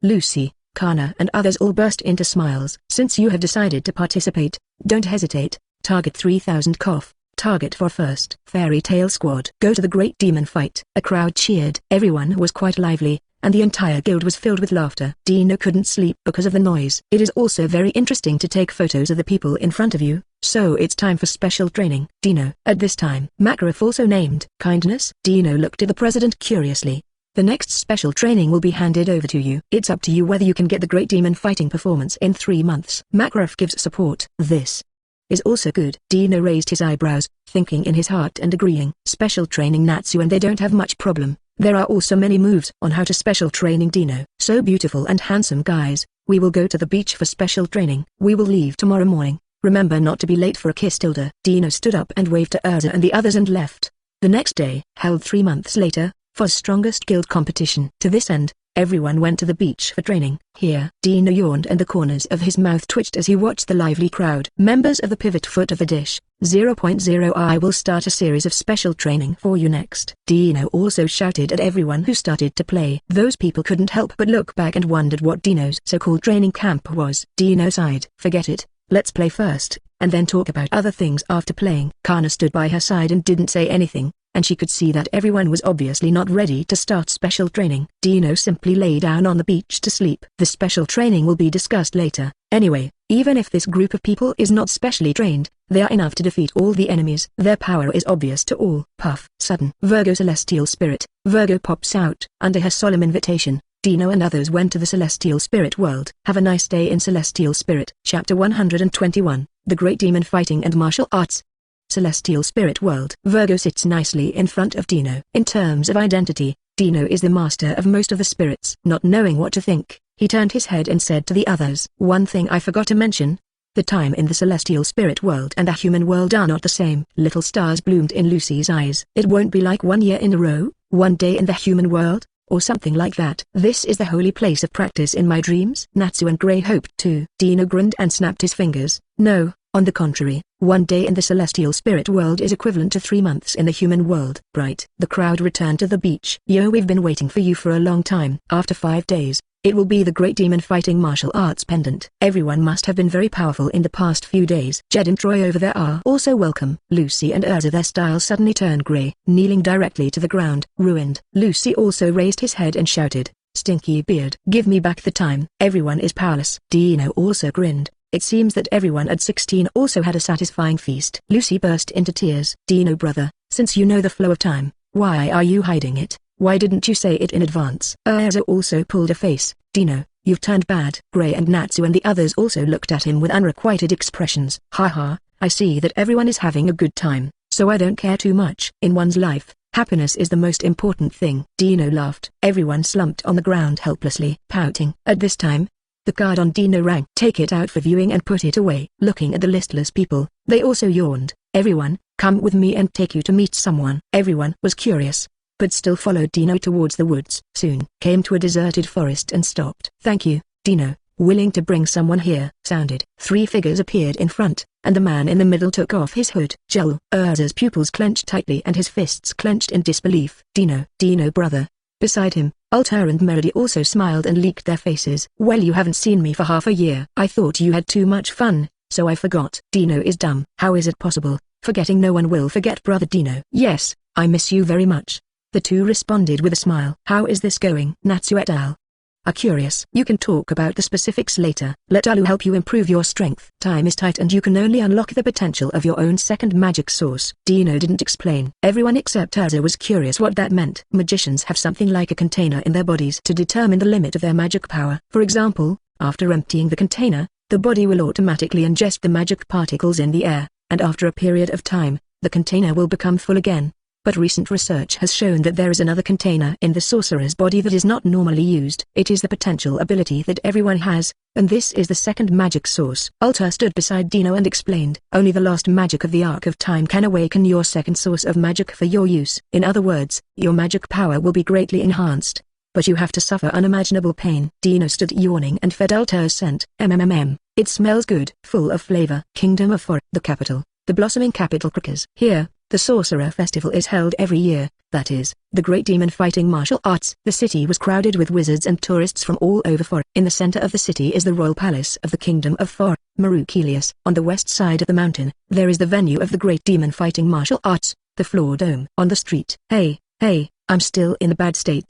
Lucy, Kana and others all burst into smiles. Since you have decided to participate, don't hesitate. Target 3000 cough. Target for first. Fairy Tail squad. Go to the great demon fight. A crowd cheered. Everyone was quite lively, and the entire guild was filled with laughter. Dino couldn't sleep because of the noise. It is also very interesting to take photos of the people in front of you, so it's time for special training. Dino. At this time, Makarov also named Kindness. Dino looked at the president curiously. The next special training will be handed over to you. It's up to you whether you can get the great demon fighting performance in 3 months. Makarov gives support. This is also good. Dino raised his eyebrows, thinking in his heart and agreeing. Special training Natsu and they don't have much problem. There are also many moves on how to special training Dino. So beautiful and handsome guys, we will go to the beach for special training. We will leave tomorrow morning. Remember not to be late for a kiss. Dino stood up and waved to Urza and the others and left. The next day, held 3 months later, was strongest guild competition. To this end, everyone went to the beach for training. Here, Dino yawned and the corners of his mouth twitched as he watched the lively crowd. Members of the pivot foot of the dish, 0.0 I will start a series of special training for you next. Dino also shouted at everyone who started to play. Those people couldn't help but look back and wondered what Dino's so-called training camp was. Dino sighed. Forget it, let's play first, and then talk about other things after playing. Kana stood by her side and didn't say anything, and she could see that everyone was obviously not ready to start special training. Dino simply lay down on the beach to sleep. The special training will be discussed later. Anyway, even if this group of people is not specially trained, they are enough to defeat all the enemies. Their power is obvious to all. Puff. Sudden. Virgo Celestial Spirit. Virgo pops out. Under her solemn invitation, Dino and others went to the Celestial Spirit world. Have a nice day in Celestial Spirit. Chapter 121. The Great Demon Fighting and Martial Arts. Celestial Spirit World. Virgo sits nicely in front of Dino. In terms of identity, Dino is the master of most of the spirits. Not knowing what to think, he turned his head and said to the others, one thing I forgot to mention. The time in the Celestial Spirit World and the human world are not the same. Little stars bloomed in Lucy's eyes. It won't be like 1 year in a row, 1 day in the human world, or something like that. This is the holy place of practice in my dreams. Natsu and Gray hoped too. Dino grinned and snapped his fingers. No. On the contrary, 1 day in the Celestial Spirit World is equivalent to 3 months in the human world. Right. The crowd returned to the beach. Yo, we've been waiting for you for a long time. After 5 days, it will be the Great Demon Fighting Martial Arts Pendant. Everyone must have been very powerful in the past few days. Jed and Troy over there are also welcome. Lucy and Urza, their style suddenly turned gray, kneeling directly to the ground. Ruined. Lucy also raised his head and shouted, Stinky beard. Give me back the time. Everyone is powerless. Dino also grinned. It seems that everyone at 16 also had a satisfying feast. Lucy burst into tears. Dino brother, since you know the flow of time, why are you hiding it? Why didn't you say it in advance? Urza also pulled a face. Dino, you've turned bad. Gray and Natsu and the others also looked at him with unrequited expressions. Haha, I see that everyone is having a good time, so I don't care too much. In one's life, happiness is the most important thing. Dino laughed. Everyone slumped on the ground helplessly, pouting. At this time, the card on Dino rang. Take it out for viewing and put it away. Looking at the listless people, they also yawned. Everyone, come with me and take you to meet someone. Everyone was curious, but still followed Dino towards the woods. Soon, came to a deserted forest and stopped. Thank you, Dino, willing to bring someone here. Sounded. 3 figures appeared in front, and the man in the middle took off his hood. Joel. Urza's pupils clenched tightly and his fists clenched in disbelief. Dino brother. Beside him, Ultear and Meredy also smiled and leaked their faces. Well, you haven't seen me for half a year. I thought you had too much fun, so I forgot. Dino is dumb. How is it possible? Forgetting no one will forget brother Dino. Yes, I miss you very much. The two responded with a smile. How is this going? Natsu et al. Are curious. You can talk about the specifics later. Let Olu help you improve your strength. Time is tight and you can only unlock the potential of your own second magic source. Dino didn't explain. Everyone except Urza was curious what that meant. Magicians have something like a container in their bodies to determine the limit of their magic power. For example, after emptying the container, the body will automatically ingest the magic particles in the air, and after a period of time, the container will become full again. But recent research has shown that there is another container in the sorcerer's body that is not normally used. It is the potential ability that everyone has, and this is the second magic source. Ultear stood beside Dino and explained, only the last magic of the Arc of Time can awaken your second source of magic for your use. In other words, your magic power will be greatly enhanced, but you have to suffer unimaginable pain. Dino stood yawning and fed Ultear's scent. It smells good, full of flavor. Kingdom of For, the capital. the blossoming capital Crickers. Here, the Sorcerer Festival is held every year, that is, the great demon fighting martial arts. The city was crowded with wizards and tourists from all over For. In the center of the city is the royal palace of the kingdom of For, Marukelius. On the west side of the mountain, there is the venue of the great demon fighting martial arts, the floor dome. On the street. Hey, I'm still in a bad state.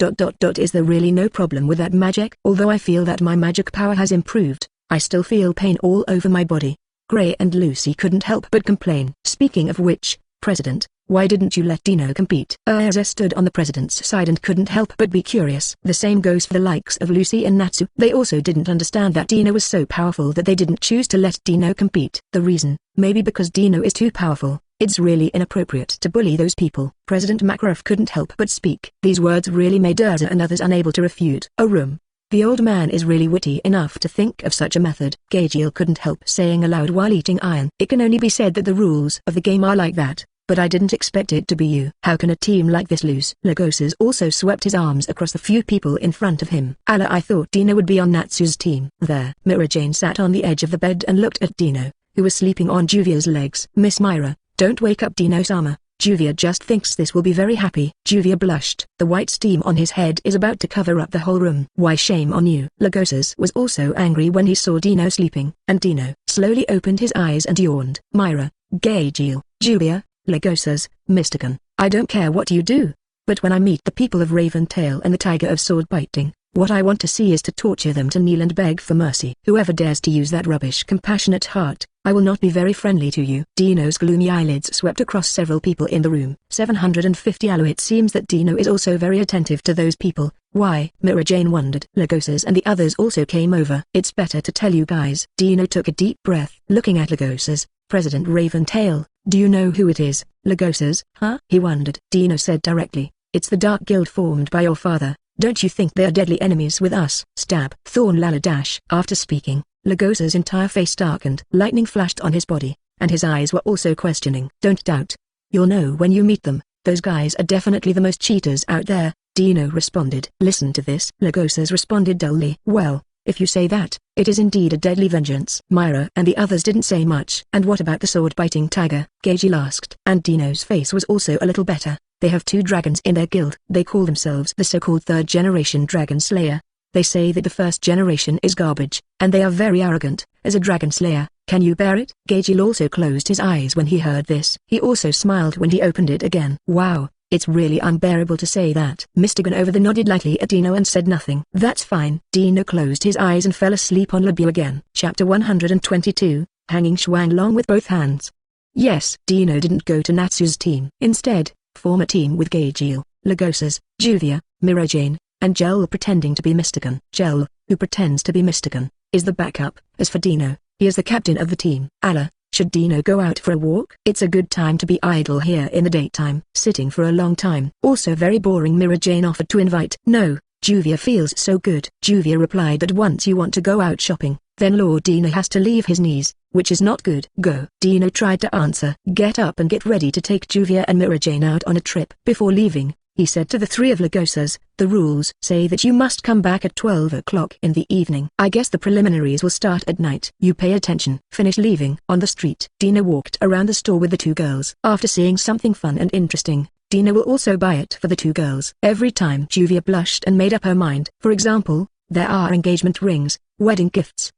Is there really no problem with that magic? Although I feel that my magic power has improved, I still feel pain all over my body. Gray and Lucy couldn't help but complain. Speaking of which, President, why didn't you let Dino compete? Erza stood on the president's side and couldn't help but be curious. The same goes for the likes of Lucy and Natsu. They also didn't understand that Dino was so powerful that they didn't choose to let Dino compete. The reason, maybe because Dino is too powerful. It's really inappropriate to bully those people. President Makarov couldn't help but speak. These words really made Erza and others unable to refute. A room. The old man is really witty enough to think of such a method. Gagiel couldn't help saying aloud while eating iron. It can only be said that the rules of the game are like that, but I didn't expect it to be you. How can a team like this lose? Lagosas also swept his arms across the few people in front of him. Allah, I thought Dino would be on Natsu's team. There. Mira Jane sat on the edge of the bed and looked at Dino, who was sleeping on Juvia's legs. Miss Myra, don't wake up Dino-sama. Juvia just thinks this will be very happy. Juvia blushed. The white steam on his head is about to cover up the whole room. Why, shame on you. Lagosas was also angry when he saw Dino sleeping, and Dino slowly opened his eyes and yawned. Myra, Gagiel, Juvia, Lagosas, Mystican, I don't care what you do, but when I meet the people of Raventail and the Tiger of Sword Biting, what I want to see is to torture them to kneel and beg for mercy. Whoever dares to use that rubbish compassionate heart, I will not be very friendly to you. Dino's gloomy eyelids swept across several people in the room. 750 Alo. It seems that Dino is also very attentive to those people. Why? Mira Jane wondered. Lagosas and the others also came over. It's better to tell you guys. Dino took a deep breath. Looking at Lagosas, President Raventail, do you know who it is? Lagosas, huh? He wondered. Dino said directly, it's the Dark Guild formed by your father. Don't you think they are deadly enemies with us? Stab. Thorn Lala dash. After speaking, Lagosas' entire face darkened. Lightning flashed on his body, and his eyes were also questioning. Don't doubt. You'll know when you meet them. Those guys are definitely the most cheaters out there, Dino responded. Listen to this. Lagosas responded dully. Well, if you say that, it is indeed a deadly vengeance. Myra and the others didn't say much. And what about the sword-biting tiger? Gagiel asked. And Dino's face was also a little better. They have 2 dragons in their guild. They call themselves the so-called 3rd generation dragon slayer. They say that the 1st generation is garbage, and they are very arrogant. As a dragon slayer, can you bear it? Gagiel also closed his eyes when he heard this. He also smiled when he opened it again. Wow, it's really unbearable to say that. Mr. Gun over the nodded lightly at Dino and said nothing. That's fine. Dino closed his eyes and fell asleep on Labu again. Chapter 122, Hanging Shuanglong with both hands. Yes, Dino didn't go to Natsu's team. Instead, form a team with Gagiel, Lagosas, Juvia, Mira Jane, and Jel pretending to be Mystican. Jel, who pretends to be Mystican, is the backup. As for Dino, he is the captain of the team. Allah, should Dino go out for a walk? It's a good time to be idle here in the daytime. Sitting for a long time. Also very boring. Mira Jane offered to invite. No, Juvia feels so good. Juvia replied that once you want to go out shopping, then Lord Dino has to leave his knees, which is not good. Go. Dino tried to answer. Get up and get ready to take Juvia and Mira Jane out on a trip. Before leaving, he said to the 3 of Lagosas, the rules say that you must come back at 12 o'clock in the evening. I guess the preliminaries will start at night. You pay attention. Finish leaving. On the street, Dino walked around the store with the 2 girls. After seeing something fun and interesting, Dino will also buy it for the 2 girls. Every time Juvia blushed and made up her mind. For example, there are engagement rings, wedding gifts,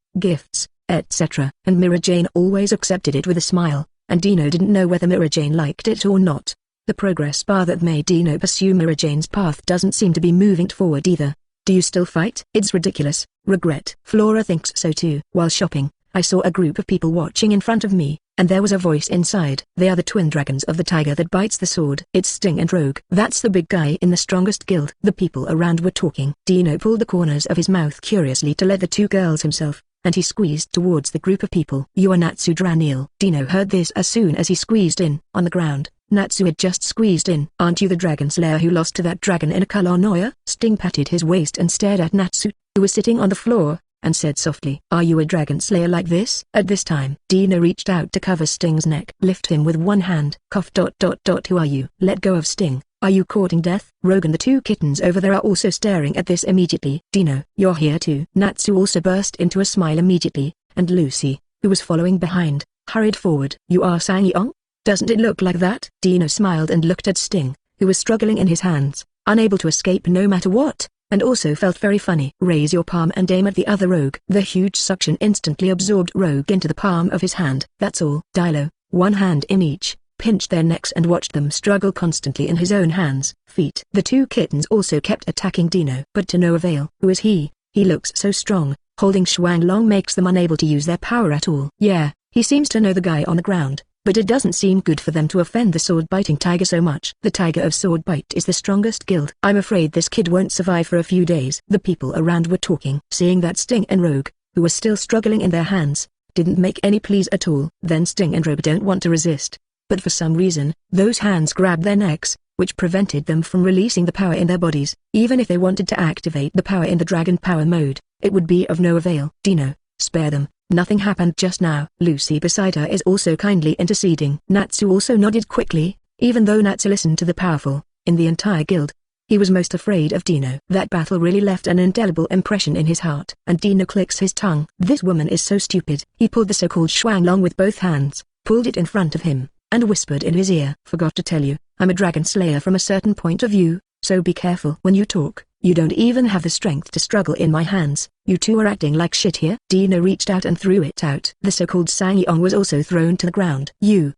etc. And Mira Jane always accepted it with a smile, and Dino didn't know whether Mira Jane liked it or not. The progress bar that made Dino pursue Mira Jane's path doesn't seem to be moving forward either. Do you still fight? It's ridiculous. Regret. Flora thinks so too. While shopping, I saw a group of people watching in front of me, and there was a voice inside. They are the twin dragons of the tiger that bites the sword. It's Sting and Rogue. That's the big guy in the strongest guild. The people around were talking. Dino pulled the corners of his mouth curiously to let the 2 girls himself, and he squeezed towards the group of people. You are Natsu Dranil. Dino heard this as soon as he squeezed in. On the ground, Natsu had just squeezed in. Aren't you the dragon slayer who lost to that dragon in Acnologia? Sting patted his waist and stared at Natsu, who was sitting on the floor, and said softly, are you a dragon slayer like this? At this time, Dino reached out to cover Sting's neck. Lift him with one hand. Cough. Who are you? Let go of Sting. Are you courting death? Rogue and the 2 kittens over there are also staring at this immediately. Dino, you're here too. Natsu also burst into a smile immediately, and Lucy, who was following behind, hurried forward. "You are Ssangyong? Doesn't it look like that?" Dino smiled and looked at Sting, who was struggling in his hands, unable to escape no matter what, and also felt very funny. "Raise your palm and aim at the other rogue." The huge suction instantly absorbed rogue into the palm of his hand. "That's all." Dilo, one hand in each, pinched their necks and watched them struggle constantly in his own hands, feet. The two kittens also kept attacking Dino, but to no avail. "Who is he? He looks so strong." Holding Shuanglong makes them unable to use their power at all. "Yeah, he seems to know the guy on the ground, but it doesn't seem good for them to offend the sword-biting tiger so much." "The tiger of sword-bite is the strongest guild. I'm afraid this kid won't survive for a few days." The people around were talking. Seeing that Sting and Rogue, who were still struggling in their hands, didn't make any pleas at all. Then Sting and Rogue don't want to resist, but for some reason, those hands grabbed their necks, which prevented them from releasing the power in their bodies. Even if they wanted to activate the power in the dragon power mode, it would be of no avail. "Dino, spare them. Nothing happened just now." Lucy beside her is also kindly interceding. Natsu also nodded quickly, even though Natsu listened to the powerful, in the entire guild. He was most afraid of Dino. That battle really left an indelible impression in his heart. And Dino clicks his tongue. "This woman is so stupid." He pulled the so-called Shuanglong with both hands, pulled it in front of him, and whispered in his ear. "Forgot to tell you, I'm a dragon slayer from a certain point of view, so be careful when you talk. You don't even have the strength to struggle in my hands. You two are acting like shit here." Dino reached out and threw it out. The so-called Ssangyong was also thrown to the ground. "You!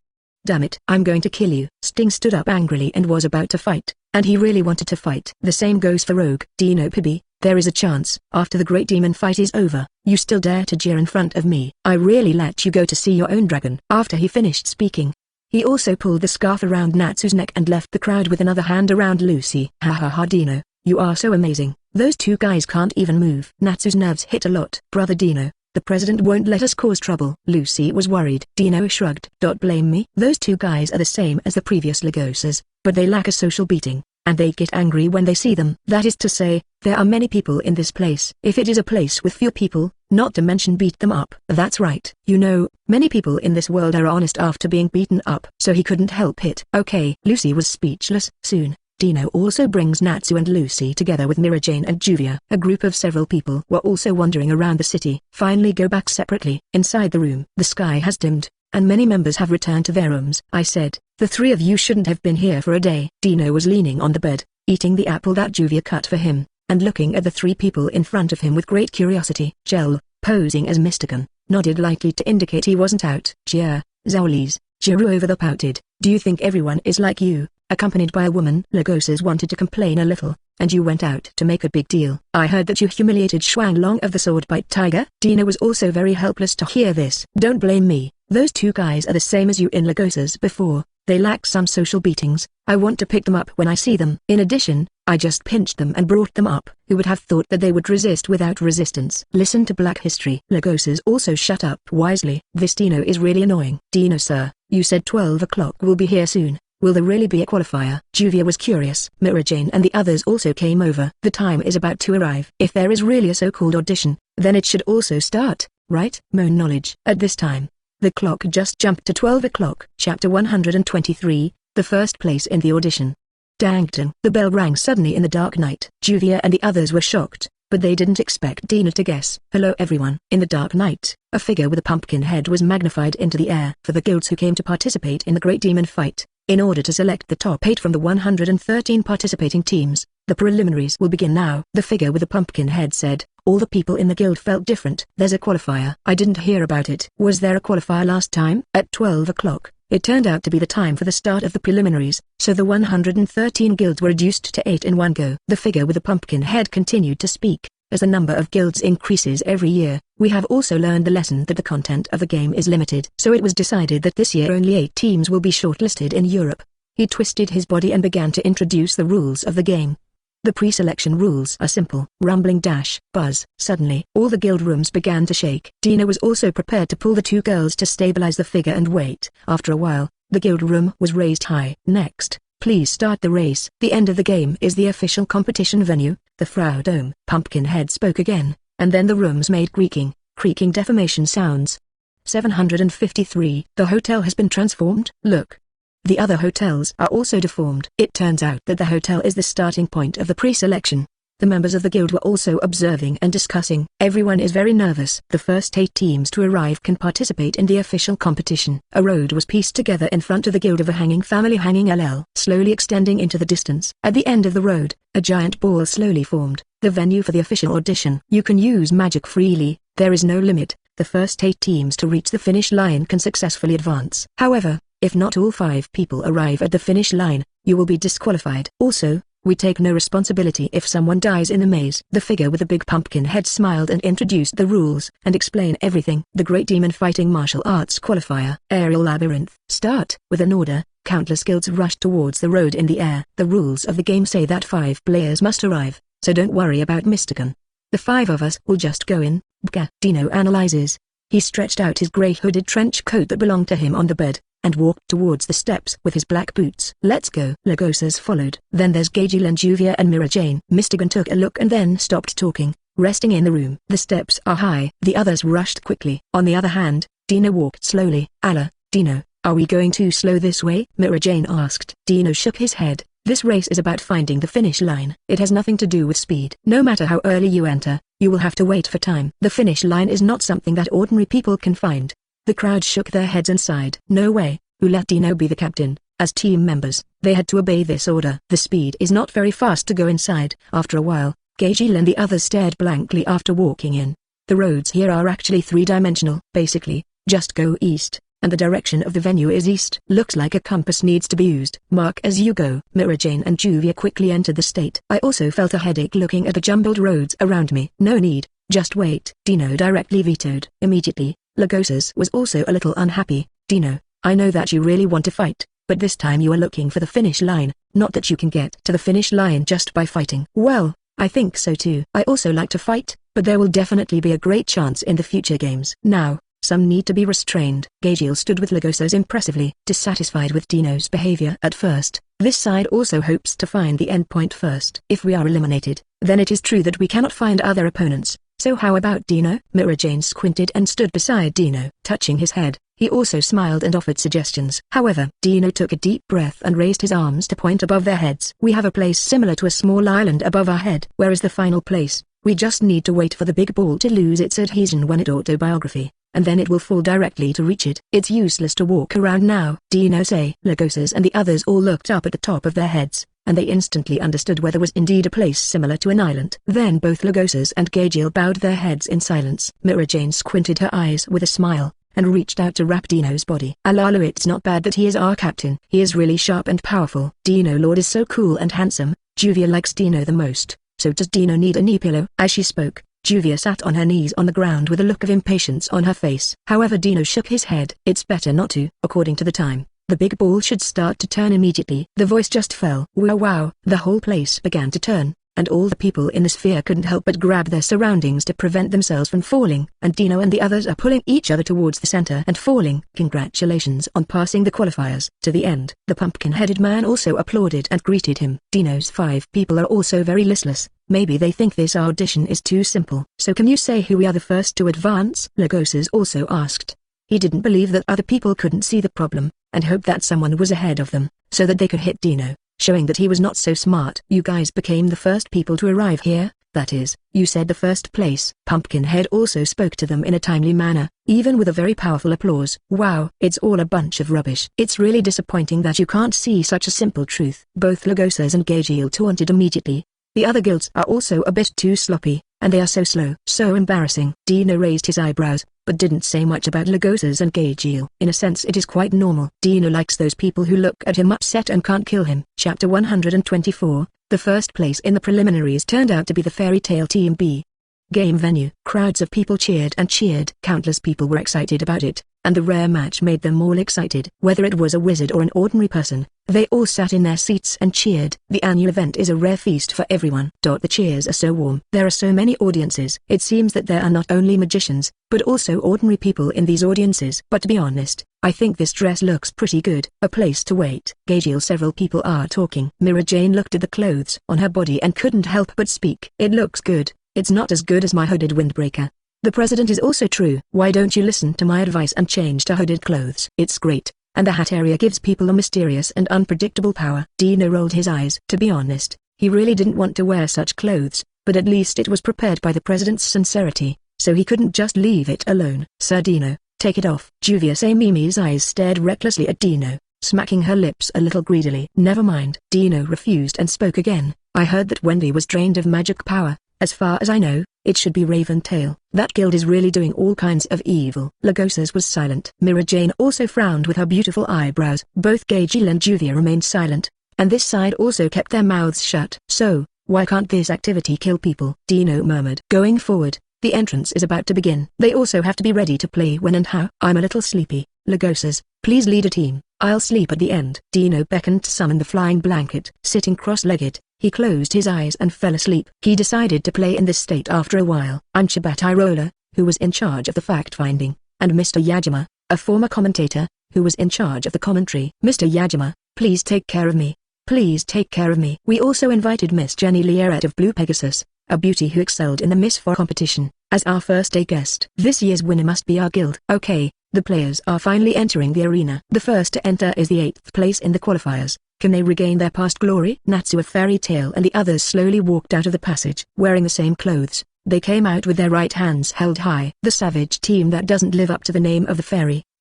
Damn it, I'm going to kill you." Sting stood up angrily and was about to fight, and he really wanted to fight. The same goes for Rogue. "Dino Pibi, there is a chance. After the great demon fight is over, you still dare to jeer in front of me. I really let you go to see your own dragon." After he finished speaking, he also pulled the scarf around Natsu's neck and left the crowd with another hand around Lucy. "Ha ha ha Dino, you are so amazing. Those two guys can't even move." Natsu's nerves hit a lot. "Brother Dino, the president won't let us cause trouble." Lucy was worried. Dino shrugged. "Don't blame me. Those two guys are the same as the previous Lagosas, but they lack a social beating, and they get angry when they see them. That is to say, there are many people in this place. If it is a place with few people, not to mention beat them up." "That's right. You know, many people in this world are honest after being beaten up." So he couldn't help it. "Okay." Lucy was speechless. Soon, Dino also brings Natsu and Lucy together with Mira Jane and Juvia. A group of several people were also wandering around the city. Finally go back separately. Inside the room, the sky has dimmed, and many members have returned to their rooms. "I said, the three of you shouldn't have been here for a day." Dino was leaning on the bed, eating the apple that Juvia cut for him, and looking at the three people in front of him with great curiosity. Gel, posing as Mr. Gun, nodded lightly to indicate he wasn't out. "Jia, Zhao Jiru over the pouted. "Do you think everyone is like you, accompanied by a woman?" Lagosas wanted to complain a little, and you went out to make a big deal. "I heard that you humiliated Shuanglong of the sword-bite tiger." Dino was also very helpless to hear this. "Don't blame me. Those two guys are the same as you in Lagosas before. They lack some social beatings. I want to pick them up when I see them. In addition, I just pinched them and brought them up." Who would have thought that they would resist without resistance? Listen to Black History. Lagosas also shut up wisely. "This Dino is really annoying." "Dino sir, you said 12 o'clock will be here soon. Will there really be a qualifier?" Juvia was curious. Mira Jane and the others also came over. "The time is about to arrive. If there is really a so-called audition, then it should also start, right?" Moan knowledge. At this time, the clock just jumped to 12 o'clock. Chapter 123, the first place in the audition. Dangdang. The bell rang suddenly in the dark night. Juvia and the others were shocked, but they didn't expect Dino to guess. "Hello everyone." In the dark night, a figure with a pumpkin head was magnified into the air. For the guilds who came to participate in the Great Demon fight, in order to select the top 8 from the 113 participating teams, the preliminaries will begin now. The figure with the pumpkin head said, "All the people in the guild felt different." "There's a qualifier. I didn't hear about it." "Was there a qualifier last time?" At 12 o'clock, it turned out to be the time for the start of the preliminaries, so the 113 guilds were reduced to 8 in one go. The figure with the pumpkin head continued to speak. "As the number of guilds increases every year, we have also learned the lesson that the content of the game is limited. So it was decided that this year only 8 teams will be shortlisted in Europe." He twisted his body and began to introduce the rules of the game. The pre-selection rules are simple. Rumbling dash, buzz. Suddenly, all the guild rooms began to shake. Dino was also prepared to pull the 2 girls to stabilize the figure and wait. After a while, the guild room was raised high. "Next, please start the race. The end of the game is the official competition venue, the Frau Dome." Pumpkinhead spoke again, and then the rooms made creaking deformation sounds. 753. The hotel has been transformed. Look. The other hotels are also deformed. It turns out that the hotel is the starting point of the pre-selection. The members of the guild were also observing and discussing. Everyone is very nervous. The first 8 teams to arrive can participate in the official competition. A road was pieced together in front of the guild of a hanging family hanging LL, slowly extending into the distance. At the end of the road, a giant ball slowly formed, the venue for the official audition. You can use magic freely, there is no limit. The first 8 teams to reach the finish line can successfully advance. However, if not all 5 people arrive at the finish line, you will be disqualified. Also, we take no responsibility if someone dies in the maze. The figure with the big pumpkin head smiled and introduced the rules and explained everything. The Great Demon Fighting Martial Arts Qualifier. Aerial Labyrinth. Start. With an order, countless guilds rushed towards the road in the air. The rules of the game say that 5 players must arrive, so don't worry about Mr. Gun. The 5 of us will just go in. Bga. Dino analyzes. He stretched out his grey hooded trench coat that belonged to him on the bed, and walked towards the steps with his black boots. Let's go. Lagosas followed. Then there's Gagil and Juvia and Mira Jane. Mr. Gun took a look and then stopped talking, resting in the room. The steps are high. The others rushed quickly. On the other hand, Dino walked slowly. Allah, Dino, are we going too slow this way? Mira Jane asked. Dino shook his head. This race is about finding the finish line. It has nothing to do with speed. No matter how early you enter, you will have to wait for time. The finish line is not something that ordinary people can find. The crowd shook their heads and sighed. No way. Who let Dino be the captain? As team members, they had to obey this order. The speed is not very fast to go inside. After a while, Gagil and the others stared blankly after walking in. The roads here are actually 3-dimensional. Basically, just go east, and the direction of the venue is east. Looks like a compass needs to be used. Mark as you go. Mira Jane and Juvia quickly entered the state. I also felt a headache looking at the jumbled roads around me. No need, just wait. Dino directly vetoed. Immediately, Lagosas was also a little unhappy. Dino, I know that you really want to fight, but this time you are looking for the finish line, not that you can get to the finish line just by fighting. Well, I think so too. I also like to fight, but there will definitely be a great chance in the future games. Now, some need to be restrained. Gagil stood with Lagosas impressively, dissatisfied with Dino's behavior at first. This side also hopes to find the endpoint first. If we are eliminated, then it is true that we cannot find other opponents. So how about Dino? Mira Jane squinted and stood beside Dino, touching his head. He also smiled and offered suggestions. However, Dino took a deep breath and raised his arms to point above their heads. We have a place similar to a small island above our head. Where is the final place? We just need to wait for the big ball to lose its adhesion when it autobiography, and then it will fall directly to reach it. It's useless to walk around now. Dino say. Lagosas and the others all looked up at the top of their heads, and they instantly understood where there was indeed a place similar to an island. Then both Lagosas and Gagil bowed their heads in silence. Mira Jane squinted her eyes with a smile, and reached out to wrap Dino's body. Alala, it's not bad that he is our captain. He is really sharp and powerful. Dino Lord is so cool and handsome. Juvia likes Dino the most. So does Dino need a knee pillow? As she spoke, Juvia sat on her knees on the ground with a look of impatience on her face. However, Dino shook his head. It's better not to. According to the time, the big ball should start to turn immediately. The voice just fell. Wow wow, the whole place began to turn, and all the people in the sphere couldn't help but grab their surroundings to prevent themselves from falling. And Dino and the others are pulling each other towards the center and falling. Congratulations on passing the qualifiers to the end. The pumpkin-headed man also applauded and greeted him. Dino's 5 people are also very listless. Maybe they think this audition is too simple. So can you say who we are the first to advance? Lagosas also asked. He didn't believe that other people couldn't see the problem, and hoped that someone was ahead of them, so that they could hit Dino, showing that he was not so smart. You guys became the first people to arrive here, that is, you said the first place. Pumpkinhead also spoke to them in a timely manner, even with a very powerful applause. Wow, it's all a bunch of rubbish. It's really disappointing that you can't see such a simple truth. Both Lagosas and Gagil taunted immediately. The other guilds are also a bit too sloppy, and they are so slow. So embarrassing. Dino raised his eyebrows, but didn't say much about Lagosas and Gagil. In a sense it is quite normal. Dino likes those people who look at him upset and can't kill him. Chapter 124, the first place in the preliminaries turned out to be the Fairy Tale Team B. Game venue. Crowds of people cheered and cheered. Countless people were excited about it, and the rare match made them all excited. Whether it was a wizard or an ordinary person, they all sat in their seats and cheered. The annual event is a rare feast for everyone. The cheers are so warm. There are so many audiences. It seems that there are not only magicians, but also ordinary people in these audiences. But to be honest, I think this dress looks pretty good. A place to wait. Gagil, several people are talking. Mira Jane looked at the clothes on her body and couldn't help but speak. It looks good. It's not as good as my hooded windbreaker. The president is also true. Why don't you listen to my advice and change to hooded clothes? It's great, and the hat area gives people a mysterious and unpredictable power. Dino rolled his eyes. To be honest, he really didn't want to wear such clothes, but at least it was prepared by the president's sincerity, so he couldn't just leave it alone. Sir Dino, take it off. Dubious Mimi's eyes stared recklessly at Dino, smacking her lips a little greedily. Never mind. Dino refused and spoke again. I heard that Wendy was drained of magic power. As far as I know, it should be Raventail. That guild is really doing all kinds of evil. Lagosas was silent. Mira Jane also frowned with her beautiful eyebrows. Both Gagil and Juvia remained silent, and this side also kept their mouths shut. So, why can't this activity kill people? Dino murmured. Going forward, the entrance is about to begin. They also have to be ready to play when and how. I'm a little sleepy. Lagosas, please lead a team. I'll sleep at the end. Dino beckoned to summon the flying blanket. Sitting cross-legged, he closed his eyes and fell asleep. He decided to play in this state after a while. I'm Chibatai, who was in charge of the fact-finding, and Mr. Yajima, a former commentator, who was in charge of the commentary. Mr. Yajima, please take care of me. Please take care of me. We also invited Miss Jenny Lieret of Blue Pegasus, a beauty who excelled in the Miss For competition, as our first day guest. This year's winner must be our guild. Okay, the players are finally entering the arena. The first to enter is the 8th place in the qualifiers. Can they regain their past glory? Natsu of Fairy Tail and the others slowly walked out of the passage. Wearing the same clothes, they came out with their right hands held high. The savage team that doesn't live up to the name of the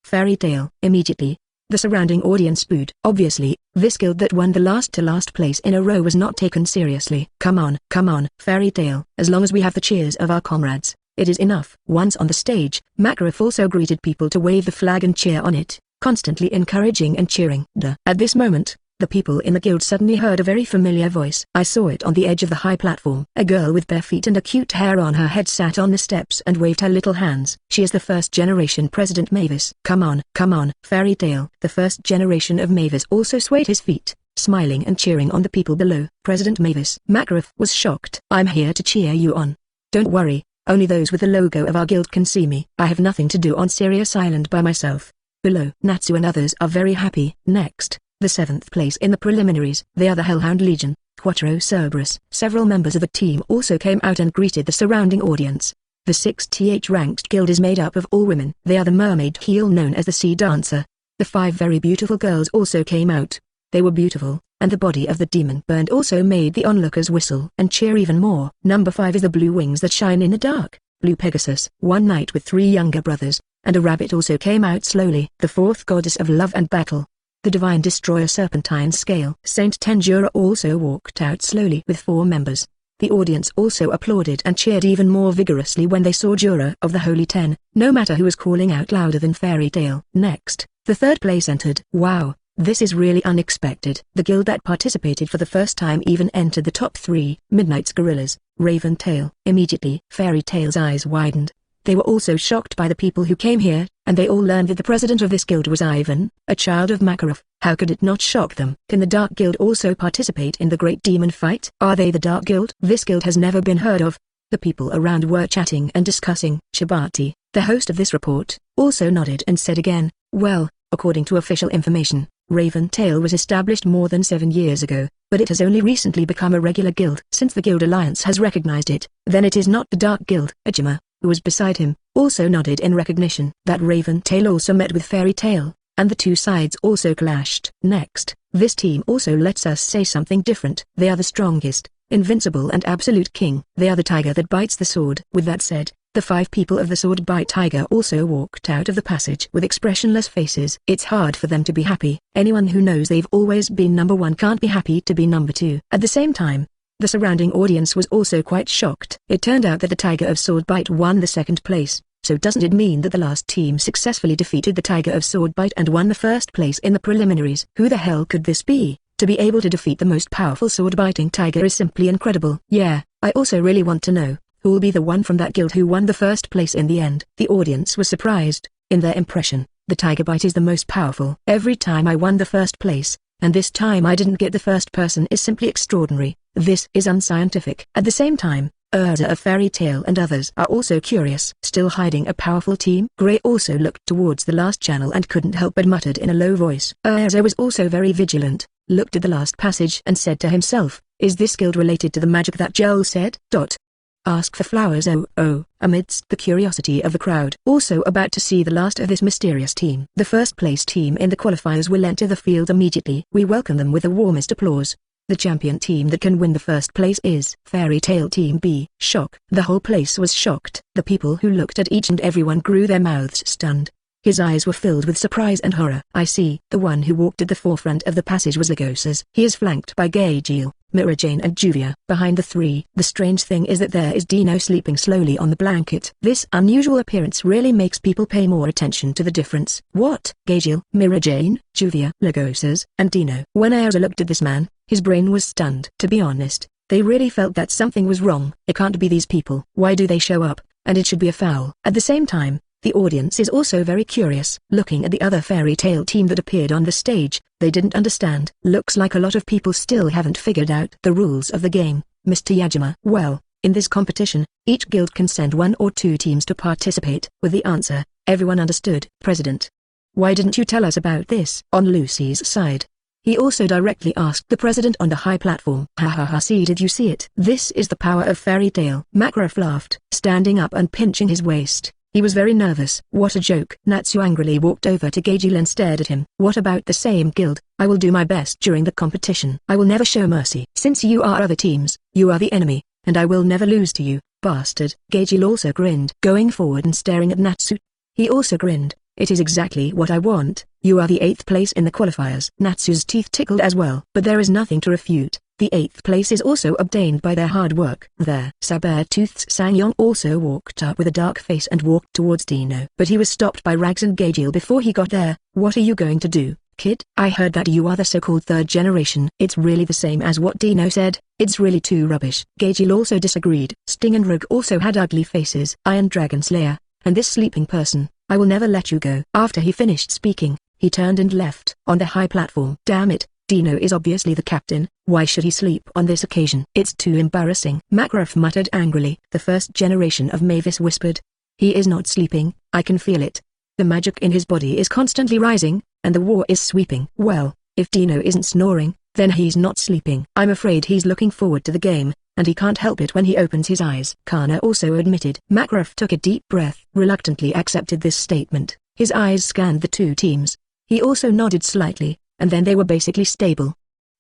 Fairy Tail. Immediately, the surrounding audience booed. Obviously, this guild that won the last place in a row was not taken seriously. Come on, Fairy Tail. As long as we have the cheers of our comrades, it is enough. Once on the stage, Makarov also greeted people to wave the flag and cheer on it, constantly encouraging and cheering. At this moment, the people in the guild suddenly heard a very familiar voice. I saw it on the edge of the high platform. A girl with bare feet and a cute hair on her head sat on the steps and waved her little hands. She is the first generation President Mavis. Come on, Fairy Tail. The first generation of Mavis also swayed his feet, smiling and cheering on the people below. President Mavis. Makarov was shocked. I'm here to cheer you on. Don't worry, only those with the logo of our guild can see me. I have nothing to do on Sirius Island by myself. Below. Natsu and others are very happy. Next, the 7th place in the preliminaries. They are the Hellhound Legion, Quattro Cerberus. Several members of the team also came out and greeted the surrounding audience. The 6th ranked guild is made up of all women. They are the Mermaid Heel known as the Sea Dancer. The 5 very beautiful girls also came out. They were beautiful, and the body of the demon burned also made the onlookers whistle and cheer even more. Number 5 is the Blue Wings that shine in the dark, Blue Pegasus. One night with 3 younger brothers, and a rabbit also came out slowly. The 4th goddess of love and battle, the Divine Destroyer Serpentine Scale. Saint Tenjura also walked out slowly with 4 members. The audience also applauded and cheered even more vigorously when they saw Jura of the Holy Ten, no matter who was calling out louder than Fairy Tail. Next, the 3rd place entered. Wow, this is really unexpected. The guild that participated for the first time even entered the top 3. Midnight's Gorillas, Raventail. Immediately, Fairy Tail's eyes widened. They were also shocked by the people who came here, and they all learned that the president of this guild was Ivan, a child of Makarov. How could it not shock them? Can the Dark Guild also participate in the Great Demon Fight? Are they the Dark Guild? This guild has never been heard of. The people around were chatting and discussing. Shibati, the host of this report, also nodded and said again, well, according to official information, Raventail was established more than 7 years ago, but it has only recently become a regular guild. Since the Guild Alliance has recognized it, then it is not the Dark Guild. Ajima, who was beside him, also nodded in recognition. That Raventail also met with Fairy Tail, and the 2 sides also clashed. Next, this team also lets us say something different. They are the strongest, Invincible and Absolute King. They are the tiger that bites the sword. With that said, the 5 people of the Sword Bite Tiger also walked out of the passage with expressionless faces. It's hard for them to be happy. Anyone who knows they've always been number 1 can't be happy to be number 2. At the same time, the surrounding audience was also quite shocked. It turned out that the Tiger of Swordbite won the 2nd place, so doesn't it mean that the last team successfully defeated the Tiger of Swordbite and won the 1st place in the preliminaries? Who the hell could this be? To be able to defeat the most powerful sword-biting tiger is simply incredible. Yeah, I also really want to know, who will be the one from that guild who won the 1st place in the end? The audience was surprised. In their impression, the tiger bite is the most powerful. Every time I won the 1st place, and this time I didn't get the 1st person is simply extraordinary. This is unscientific. At the same time, Urza of Fairy Tail and others are also curious. Still hiding a powerful team? Gray also looked towards the last channel and couldn't help but muttered in a low voice. Urza was also very vigilant, looked at the last passage and said to himself, is this guild related to the magic that Joel said? Ask for flowers amidst the curiosity of the crowd. Also about to see the last of this mysterious team. The 1st place team in the qualifiers will enter the field immediately. We welcome them with the warmest applause. The champion team that can win the first place is Fairy Tail Team B. Shock. The whole place was shocked. The people who looked at each and everyone grew their mouths stunned. His eyes were filled with surprise and horror. I see. The one who walked at the forefront of the passage was Lagos's. He is flanked by Gageel, Mirajane and Juvia. Behind the three, the strange thing is that there is Dino sleeping slowly on the blanket. This unusual appearance really makes people pay more attention to the difference. What? Gageel, Mirajane, Juvia, Lagos's, and Dino. When Aoza looked at this man, his brain was stunned. To be honest, they really felt that something was wrong. It can't be these people. Why do they show up? And it should be a foul. At the same time, the audience is also very curious. Looking at the other fairy tale team that appeared on the stage, they didn't understand. Looks like a lot of people still haven't figured out the rules of the game, Mr. Yajima. Well, in this competition, each guild can send 1 or 2 teams to participate. With the answer, everyone understood. President, why didn't you tell us about this? On Lucy's side, he also directly asked the president on the high platform. Ha ha ha, see, did you see it? This is the power of fairy tale. Makarov laughed, standing up and pinching his waist. He was very nervous. What a joke. Natsu angrily walked over to Gageel and stared at him. What about the same guild? I will do my best during the competition. I will never show mercy. Since you are other teams, you are the enemy, and I will never lose to you, bastard. Gageel also grinned, going forward and staring at Natsu. He also grinned. It is exactly what I want. You are the 8th place in the qualifiers. Natsu's teeth tickled as well. But there is nothing to refute. The 8th place is also obtained by their hard work. There. Saber-toothed Sangyong also walked up with a dark face and walked towards Dino. But he was stopped by Rags and Gageel before he got there. What are you going to do, kid? I heard that you are the so-called 3rd generation. It's really the same as what Dino said. It's really too rubbish. Gageel also disagreed. Sting and Rogue also had ugly faces. Iron Dragon Slayer, and this sleeping person, I will never let you go. After he finished speaking, he turned and left. On the high platform. Damn it. Dino is obviously the captain. Why should he sleep on this occasion? It's too embarrassing. Makarov muttered angrily. The 1st generation of Mavis whispered. He is not sleeping, I can feel it. The magic in his body is constantly rising, and the war is sweeping. Well, if Dino isn't snoring, then he's not sleeping. I'm afraid he's looking forward to the game, and he can't help it when he opens his eyes. Kana also admitted. Makarov took a deep breath, reluctantly accepted this statement. His eyes scanned the 2 teams. He also nodded slightly, and then they were basically stable.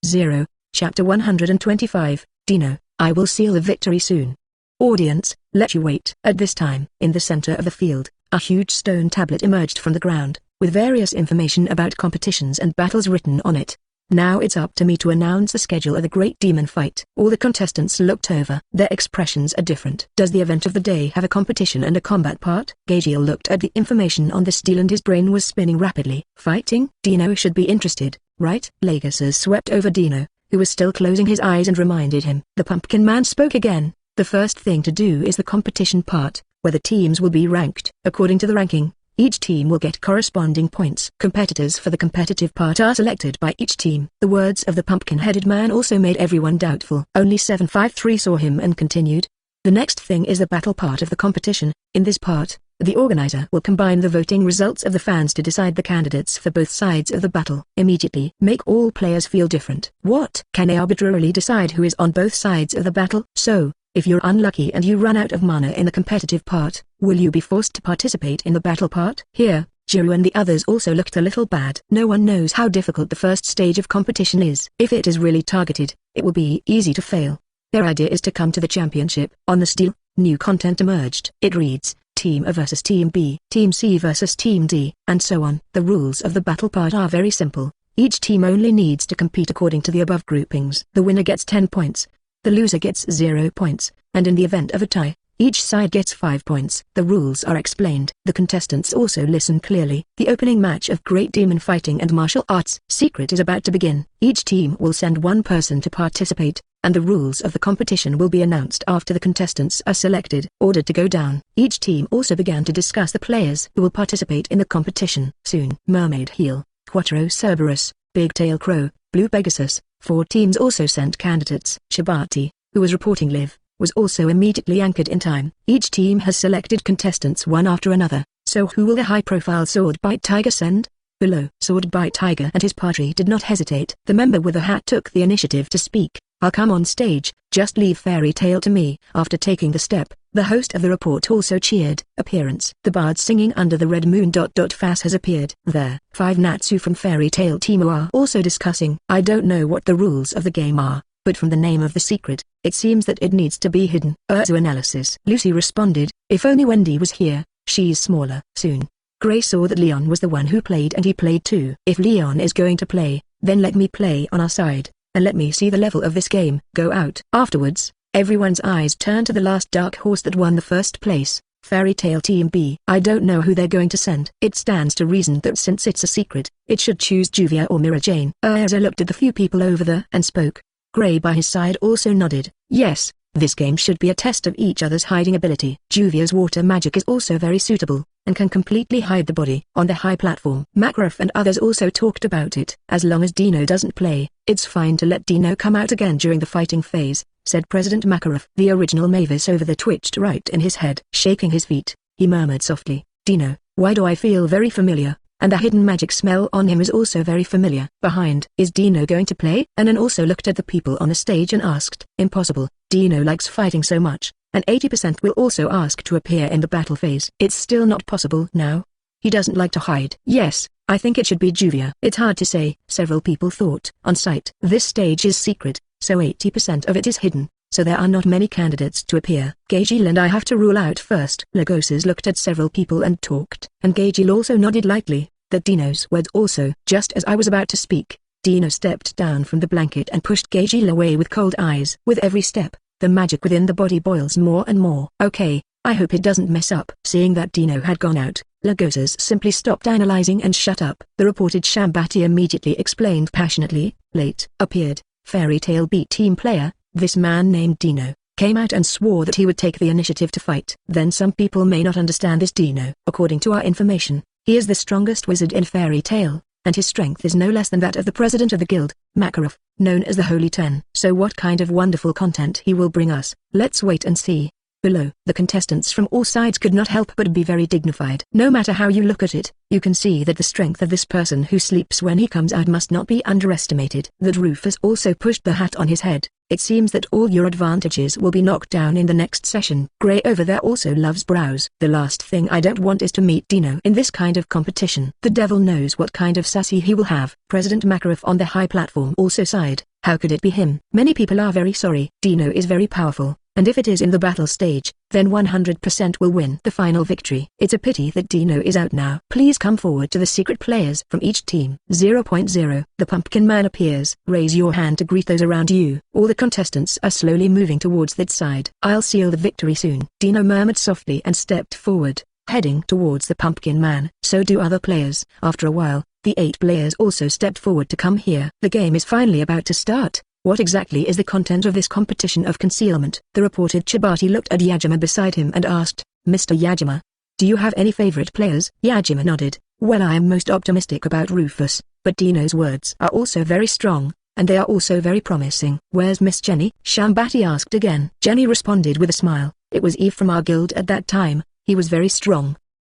0. Chapter 125, Dino, I will seal the victory soon. Audience, let you wait. At this time, in the center of the field, a huge stone tablet emerged from the ground, with various information about competitions and battles written on it. Now it's up to me to announce the schedule of the great demon fight. All the contestants looked over. Their expressions are different. Does the event of the day have a competition and a combat part? Gageel looked at the information on the steel and his brain was spinning rapidly. Fighting? Dino should be interested, right? Lagos swept over Dino, who was still closing his eyes, and reminded him. The Pumpkin Man spoke again. The first thing to do is the competition part, where the teams will be ranked. According to the ranking, each team will get corresponding points. Competitors for the competitive part are selected by each team. The words of the pumpkin-headed man also made everyone doubtful. Only 753 saw him and continued. The next thing is the battle part of the competition. In this part, the organizer will combine the voting results of the fans to decide the candidates for both sides of the battle. Immediately make all players feel different. What? Can they arbitrarily decide who is on both sides of the battle? So, if you're unlucky and you run out of mana in the competitive part, will you be forced to participate in the battle part? Here, Jiru and the others also looked a little bad. No one knows how difficult the first stage of competition is. If it is really targeted, it will be easy to fail. Their idea is to come to the championship. On the steel, new content emerged. It reads, Team A versus Team B, Team C versus Team D, and so on. The rules of the battle part are very simple. Each team only needs to compete according to the above groupings. The winner gets 10 points. The loser gets 0 points, and in the event of a tie, each side gets 5 points. The rules are explained. The contestants also listen clearly. The opening match of Great Demon Fighting and Martial Arts Secret is about to begin. Each team will send one person to participate, and the rules of the competition will be announced after the contestants are selected. Ordered to go down. Each team also began to discuss the players who will participate in the competition. Soon, Mermaid Heel, Quattro Cerberus, Big Tail Crow, Blue Pegasus, 4 teams also sent candidates. Shibati, who was reporting live, was also immediately anchored in time. Each team has selected contestants one after another, so who will the high-profile Swordbite Tiger send? Below. Swordbite Tiger and his party did not hesitate. The member with a hat took the initiative to speak. I'll come on stage, just leave Fairy Tail to me. After taking the step, The host of the report also cheered. Appearance. The bard singing under the red moon. Fass has appeared. There. 5 Natsu from Fairy Tail Team are also discussing. I don't know what the rules of the game are, but from the name of the secret, it seems that it needs to be hidden. Analysis. Lucy responded, if only Wendy was here, she's smaller. Soon. Gray saw that Leon was the one who played and he played too. If Leon is going to play, then let me play on our side, and let me see the level of this game. Go out. Afterwards, everyone's eyes turned to the last dark horse that won the first place, Fairy Tail Team B. I don't know who they're going to send. It stands to reason that since it's a secret, it should choose Juvia or Mira Jane. Urza looked at the few people over there and spoke. Gray by his side also nodded. Yes, this game should be a test of each other's hiding ability. Juvia's water magic is also very suitable, and can completely hide the body. On the high platform, Makarov and others also talked about it. As long as Dino doesn't play, it's fine to let Dino come out again during the fighting phase, said President Makarov. The original Mavis over there twitched right in his head. Shaking his feet, he murmured softly, Dino, why do I feel very familiar? And the hidden magic smell on him is also very familiar. Behind. Is Dino going to play? Anan also looked at the people on the stage and asked. Impossible. Dino likes fighting so much, and 80% will also ask to appear in the battle phase. It's still not possible now. He doesn't like to hide. Yes, I think it should be Juvia. It's hard to say, several people thought. On site. This stage is secret, so 80% of it is hidden, so there are not many candidates to appear. Gagil and I have to rule out first. Lagoses looked at several people and talked. And Gagil also nodded lightly, that Dino's words also. Just as I was about to speak, Dino stepped down from the blanket and pushed Gagil away with cold eyes. With every step, the magic within the body boils more and more. Okay, I hope it doesn't mess up. Seeing that Dino had gone out, Lagoses simply stopped analyzing and shut up. The reported Shambati immediately explained passionately. Late appeared, Fairy Tail B team player, this man named Dino, came out and swore that he would take the initiative to fight. Then some people may not understand this Dino. According to our information, he is the strongest wizard in Fairy Tail, and his strength is no less than that of the president of the guild, Makarov, known as the Holy Ten. So what kind of wonderful content he will bring us, let's wait and see. Below, the contestants from all sides could not help but be very dignified. No matter how you look at it, you can see that the strength of this person who sleeps when he comes out must not be underestimated. That Rufus also pushed the hat on his head. It seems that all your advantages will be knocked down in the next session. Gray over there also loves brows. The last thing I don't want is to meet Dino in this kind of competition. The devil knows what kind of sassy he will have. President Makarov on the high platform also sighed. How could it be him? Many people are very sorry. Dino is very powerful, and if it is in the battle stage, then 100% will win the final victory. It's a pity that Dino is out now. Please come forward to the secret players from each team. 0.0. The Pumpkin Man appears. Raise your hand to greet those around you. All the contestants are slowly moving towards that side. I'll seal the victory soon. Dino murmured softly and stepped forward, heading towards the Pumpkin Man. So do other players. After a while, the 8 players also stepped forward to come here. The game is finally about to start. What exactly is the content of this competition of concealment? The reported Chibati looked at Yajima beside him and asked, Mr. Yajima, do you have any favorite players? Yajima nodded. Well, I am most optimistic about Rufus, but Dino's words are also very strong, and they are also very promising. Where's Miss Jenny? Shambati asked again. Jenny responded with a smile. It was Eve from our guild at that time. He was very strong,